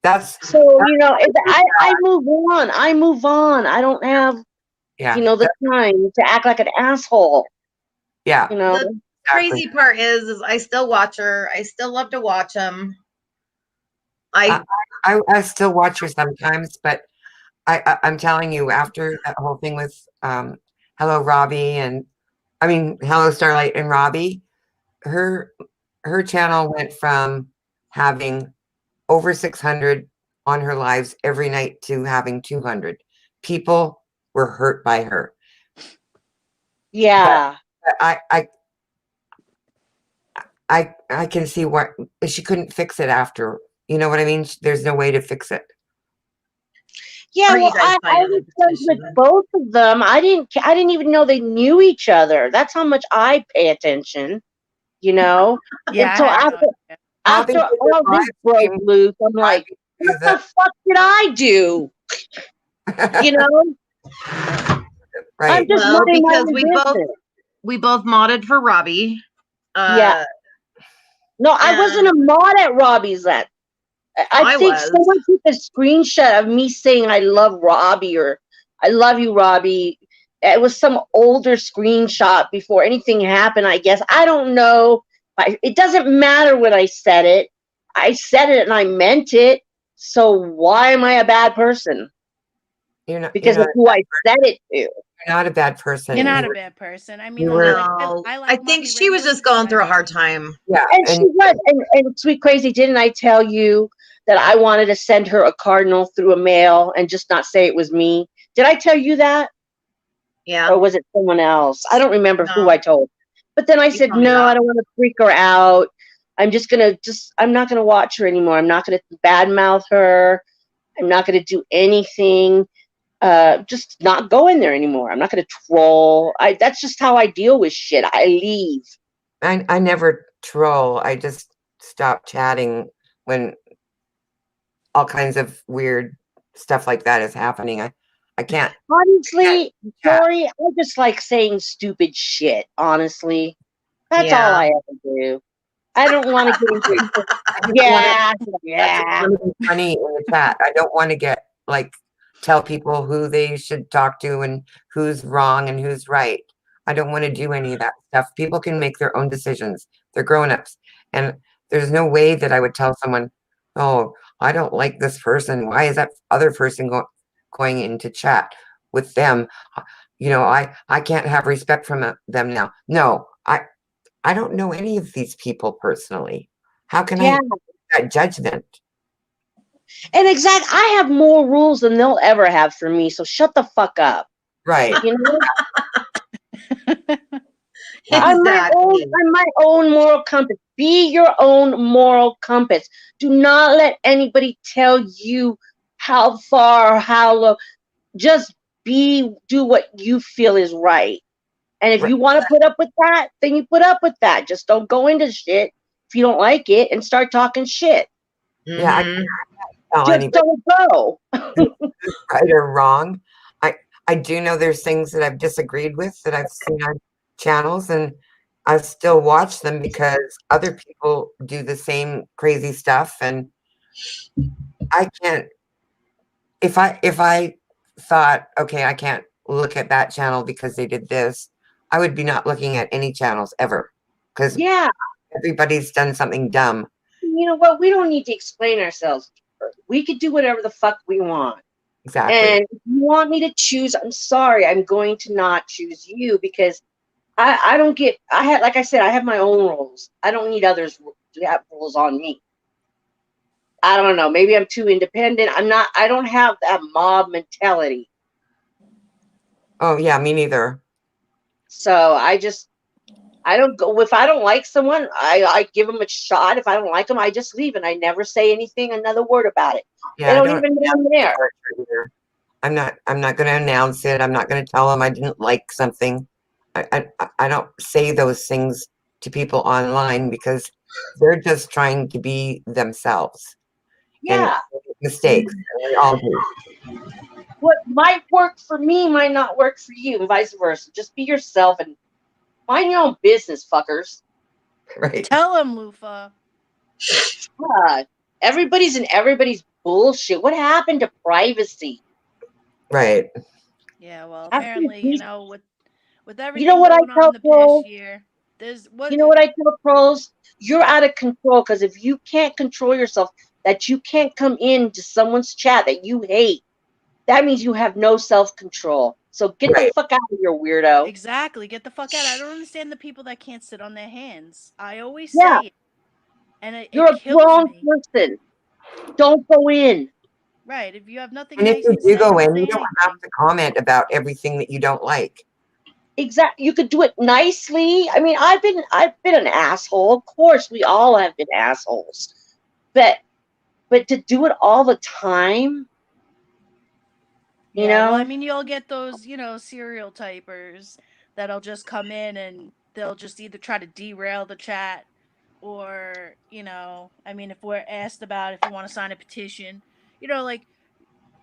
That's
so, you know, I move on. I don't have you know, the time to act like an asshole.
Yeah.
You know,
the crazy part is I still watch her. I still love to watch them.
I still watch her sometimes, but I'm telling you, after that whole thing with Hello Robbie Hello Starlight and Robbie, her channel went from having over 600 on her lives every night to having 200. People were hurt by her.
Yeah.
But I can see what she couldn't fix it after. You know what I mean? There's no way to fix it.
Yeah, well, I was friends with both of them. I didn't even know they knew each other. That's how much I pay attention. You know?
Yeah.
And so after all this broke loose, I'm like, what the fuck did I do? You know?
Right.
I'm just
because we both modded for Robbie.
Yeah. No, I wasn't a mod at Robbie's then. I think someone took a screenshot of me saying I love Robbie or I love you, Robbie. It was some older screenshot before anything happened, I guess. I don't know. It doesn't matter when I said it. I said it and I meant it. So why am I a bad person? Because of who I said it to.
You're not a bad person.
You're not a bad person. I mean,
I think she was just going through a hard time.
Yeah.
And she was. And Sweet Crazy, didn't I tell you that I wanted to send her a cardinal through a mail and just not say it was me? Did I tell you that?
Yeah.
Or was it someone else? I don't remember who I told. But then I said, no, I don't want to freak her out. I'm not going to watch her anymore. I'm not going to badmouth her. I'm not going to do anything. Just not go in there anymore. I'm not going to troll. That's just how I deal with shit. I leave.
I never troll. I just stop chatting when all kinds of weird stuff like that is happening. I can't.
Honestly, Tori, I just like saying stupid shit. Honestly, that's all I ever do. I don't want to get into
funny in the chat. I don't want to get tell people who they should talk to and who's wrong and who's right. I don't want to do any of that stuff. People can make their own decisions. They're grown-ups. And there's no way that I would tell someone, oh, I don't like this person. Why is that other person going into chat with them? You know, I can't have respect from them now. No, I don't know any of these people personally. How can I make that judgment?
And I have more rules than they'll ever have for me. So shut the fuck up.
Right.
You know? I'm my own moral compass. Be your own moral compass. Do not let anybody tell you how far or how low. Just do what you feel is right. And if you want to put up with that, then you put up with that. Just don't go into shit if you don't like it and start talking shit.
Yeah.
Just don't go.
Right or wrong. I do know there's things that I've disagreed with that I've seen on channels, and I still watch them because other people do the same crazy stuff, and I can't. If I thought, okay, I can't look at that channel because they did this, I would be not looking at any channels ever because
Yeah.
everybody's done something dumb.
You know what? We don't need to explain ourselves. We could do whatever the fuck we want.
Exactly.
And if you want me to choose, I'm sorry. I'm going to not choose you because I don't get, like I said, I have my own rules. I don't need others to have rules on me. I don't know. Maybe I'm too independent. I don't have that mob mentality.
Oh yeah, me neither.
So I don't go, if I don't like someone, I give them a shot. If I don't like them, I just leave and I never say anything, another word about it.
Yeah,
they don't even know I'm there.
I'm not going to announce it. I'm not going to tell them I didn't like something. I don't say those things to people online because they're just trying to be themselves.
Yeah.
And mistakes. And we all do.
What might work for me might not work for you, and vice versa. Just be yourself and mind your own business, fuckers.
Right.
Tell him, Lufa.
God, everybody's in everybody's bullshit. What happened to privacy?
Right.
Yeah, well, apparently, you know, with everything
what
going
I tell
on in the
trolls?
past year, there's what
You know what I tell trolls? You're out of control because if you can't control yourself, that you can't come into someone's chat that you hate, that means you have no self-control. So get the fuck out of here, weirdo.
Exactly. Get the fuck out. I don't understand the people that can't sit on their hands. I always
Yeah.
say it. And
You're
it
a
kills
grown
me.
person. Don't go in.
Right. If you have nothing
And if
nice
you
to
do
say,
go
don't
in,
say
you don't
anything.
have to comment about everything that you don't like.
Exactly. You could do it nicely. I mean, I've been an asshole. Of course, we all have been assholes. But to do it all the time, you know?
Well, I mean, you'll get those, you know, serial typers that'll just come in and they'll just either try to derail the chat or, you know, I mean, if we're asked about if you want to sign a petition, you know, like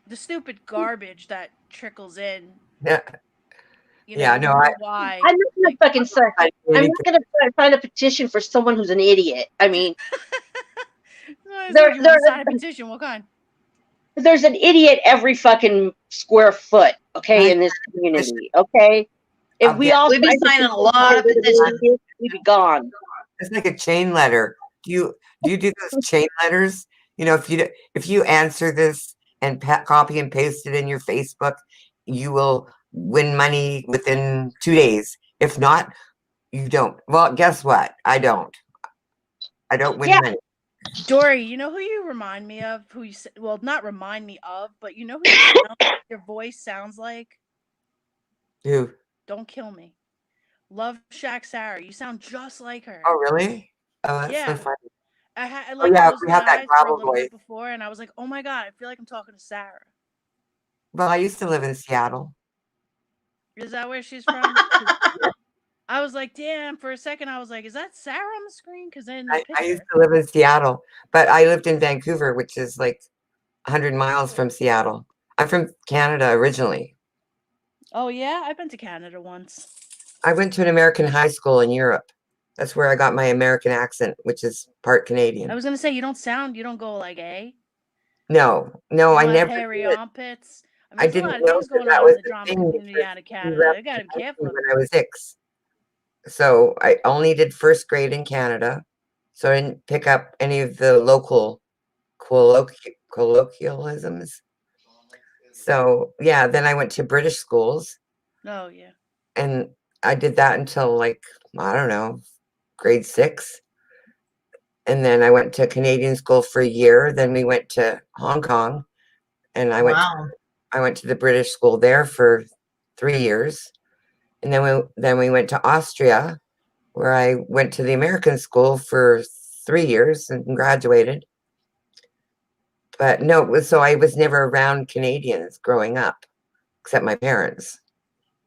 the stupid garbage that trickles in.
Yeah.
You know,
Yeah,
you
no,
wonder why.
I'm not gonna fucking sign. I'm not gonna sign a petition for someone who's an idiot. I mean,
you want to sign a petition? What kind?
There's an idiot every fucking square foot, okay, in this community, okay? If we all
we'd be signing a lot of petitions.
We'd be gone.
It's like a chain letter. Do you do those chain letters? You know, if you answer this and copy and paste it in your Facebook, you will win money within 2 days. If not, you don't. Well, guess what? I don't win money.
Dory, you know who you remind me of? Who you well, not remind me of, but you know who your voice sounds like?
Who?
Don't kill me. Love Shack Sarah. You sound just like her.
Oh, really? Oh, that's so funny.
I
we have that
for a
gravel
little
voice
bit before, and I was like, oh my god, I feel like I'm talking to Sarah.
Well, I used to live in Seattle.
Is that where she's from? I was like, damn, for a second I was like, is that Sarah on the screen? Because I
used to live in Seattle, but I lived in Vancouver, which is like 100 miles from Seattle. I'm from Canada originally.
Oh, yeah? I've been to Canada once.
I went to an American high school in Europe. That's where I got my American accent, which is part Canadian.
I was going to say, you don't go like, eh?
No, I never
hairy
did.
armpits.
I didn't know that was the thing
community out of Canada. I gotta be careful.
When I was 6. So I only did first grade in Canada. So I didn't pick up any of the local colloquialisms. So yeah, then I went to British schools.
Oh yeah.
And I did that until like, I don't know, grade 6. And then I went to Canadian school for a year. Then we went to Hong Kong, and I went to the British school there for 3 years. And then we went to Austria, where I went to the American school for 3 years and graduated. But no, so I was never around Canadians growing up, except my parents.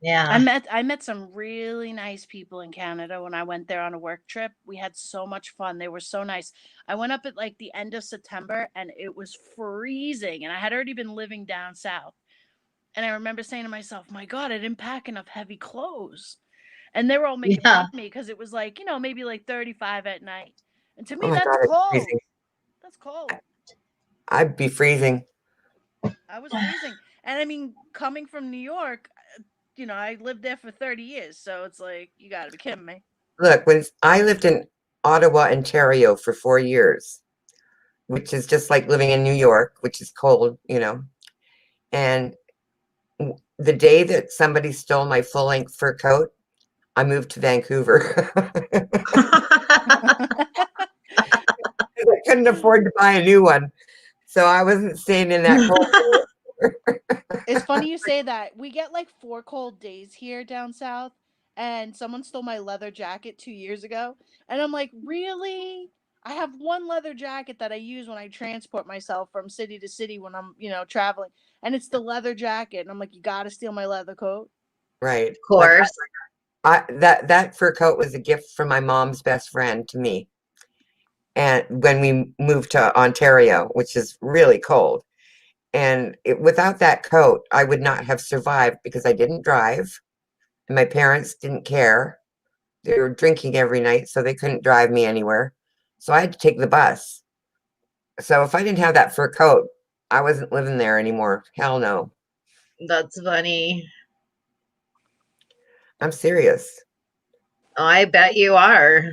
Yeah.
I met some really nice people in Canada when I went there on a work trip. We had so much fun. They were so nice. I went up at like the end of September and it was freezing and I had already been living down south. And I remember saying to myself, my God, I didn't pack enough heavy clothes. And they were all making fun of me because it was like, you know, maybe like 35 at night. And to me, that's cold. That's cold.
I'd be freezing.
I was freezing. And I mean, coming from New York, I lived there for 30 years, so it's like you got to be kidding me.
Look, when I lived in Ottawa, Ontario for 4 years, which is just like living in New York, which is cold, and the day that somebody stole my full-length fur coat, I moved to Vancouver. I couldn't afford to buy a new one, so I wasn't staying in that cold.
It's funny you say that. We get like 4 cold days here down south, and someone stole my leather jacket 2 years ago, and I'm like, really? I have one leather jacket that I use when I transport myself from city to city when I'm, traveling, and it's the leather jacket, and I'm like, you got to steal my leather coat.
Right.
Of course.
That fur coat was a gift from my mom's best friend to me. And when we moved to Ontario, which is really cold, and without that coat, I would not have survived because I didn't drive, and my parents didn't care. They were drinking every night, so they couldn't drive me anywhere. So I had to take the bus. So if I didn't have that fur coat, I wasn't living there anymore. Hell no.
That's funny.
I'm serious.
I bet you are.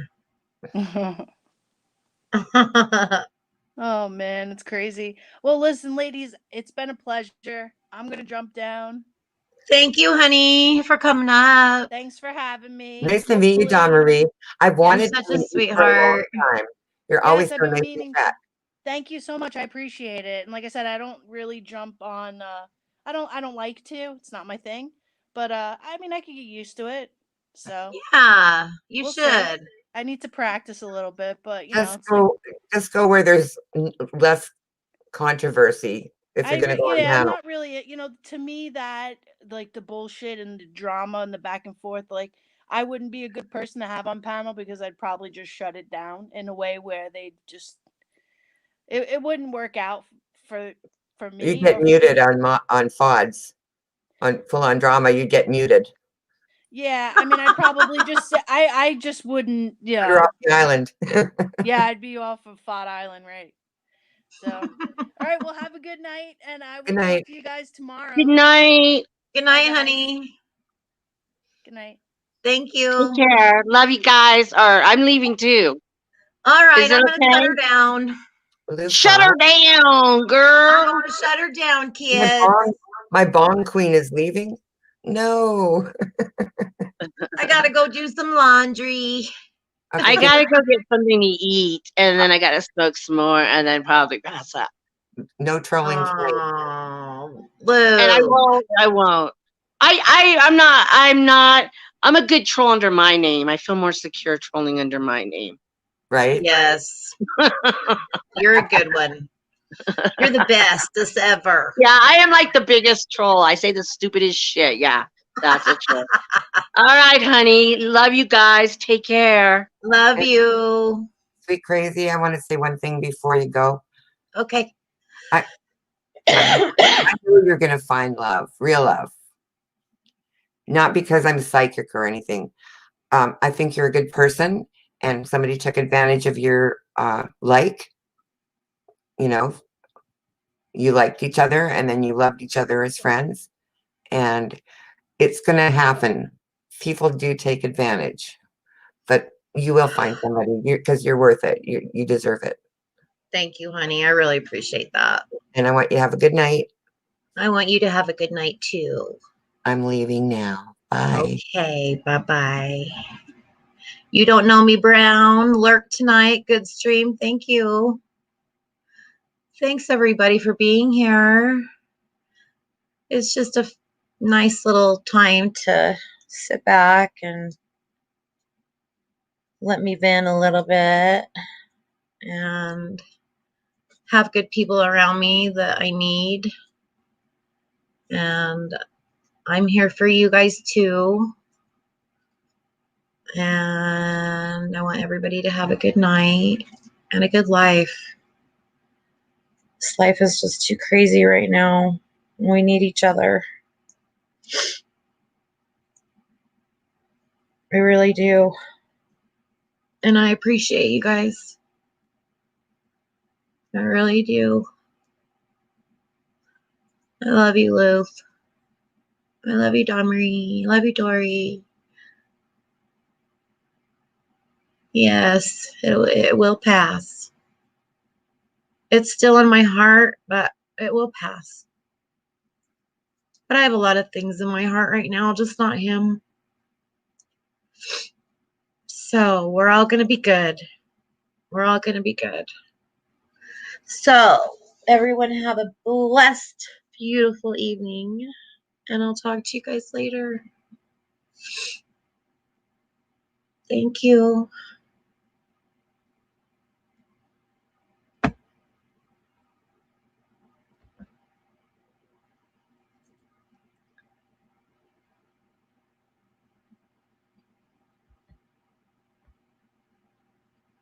Oh man, it's crazy. Well, listen, ladies, it's been a pleasure. I'm gonna jump down.
Thank you, honey, for coming up.
Thanks for having me.
Nice to meet you, Dawn
Hopefully-
Marie. I've wanted
such
to
a
meet you for a long
sweetheart.
time. You're
Yes,
always
I've
so
been
nice to
meaning
chat.
Thank you so much. I appreciate it. And like I said, I don't really jump on I don't like to. It's not my thing. But I mean, I could get used to it. So,
Yeah, you
we'll see.
should.
I need to practice a little bit, but
Just
it's like
just go where there's less controversy if you're going to go on
I'm
panel.
not really, to me that like the bullshit and the drama and the back and forth, like I wouldn't be a good person to have on panel because I'd probably just shut it down in a way where they just it wouldn't work out for me.
You get muted on FODs, on full on drama. You get muted.
Yeah, I mean, I'd probably just say, I just wouldn't. Yeah,
You're off the island.
yeah, I'd be off of Fod Island, right? So, all right, well, have a good night, and I will
Good
talk
night.
to you guys tomorrow.
Good night.
Good night,
guys.
honey.
Good night.
Thank you.
Take care. Love you guys. Or I'm leaving too.
All right,
Is it
I'm gonna shut
okay?
her down.
Shut her down,
I'm
girl.
gonna shut her down,
My
kids.
my bong queen is leaving. No.
I gotta go do some laundry.
I gotta go get something to eat, and then I gotta smoke some more, and then probably pass out.
No trolling tonight.
Oh,
And I
Lou.
won't. I won't. I'm a good troll under my name. I feel more secure trolling under my name.
Right?
Yes. You're a good one. You're the bestest ever.
Yeah, I am like the biggest troll. I say the stupidest shit. Yeah, that's a troll. All right, honey. Love you guys. Take care.
Love you.
Sweet Crazy, I want to say one thing before you go.
Okay.
I know you're going to find love, real love. Not because I'm psychic or anything. I think you're a good person, and somebody took advantage of your you liked each other, and then you loved each other as friends, and it's going to happen. People do take advantage, but you will find somebody because you're worth it. You deserve it.
Thank you, honey. I really appreciate that.
And I want you to have a good night.
I want you to have a good night too.
I'm leaving now. Bye.
Okay, bye-bye. You don't know me, Brown. Lurk tonight. Good stream. Thank you. Thanks, everybody, for being here. It's just a nice little time to sit back and let me vent a little bit and have good people around me that I need. And I'm here for you guys too. And I want everybody to have a good night and a good life. This life is just too crazy right now. We need each other. I really do. And I appreciate you guys. I really do. I love you, Lou. I love you, Dawn Marie. Love you, Dory. Yes, it will pass. It's still in my heart, but it will pass. But I have a lot of things in my heart right now, just not him. So we're all going to be good. We're all going to be good. So everyone have a blessed, beautiful evening. And I'll talk to you guys later. Thank you.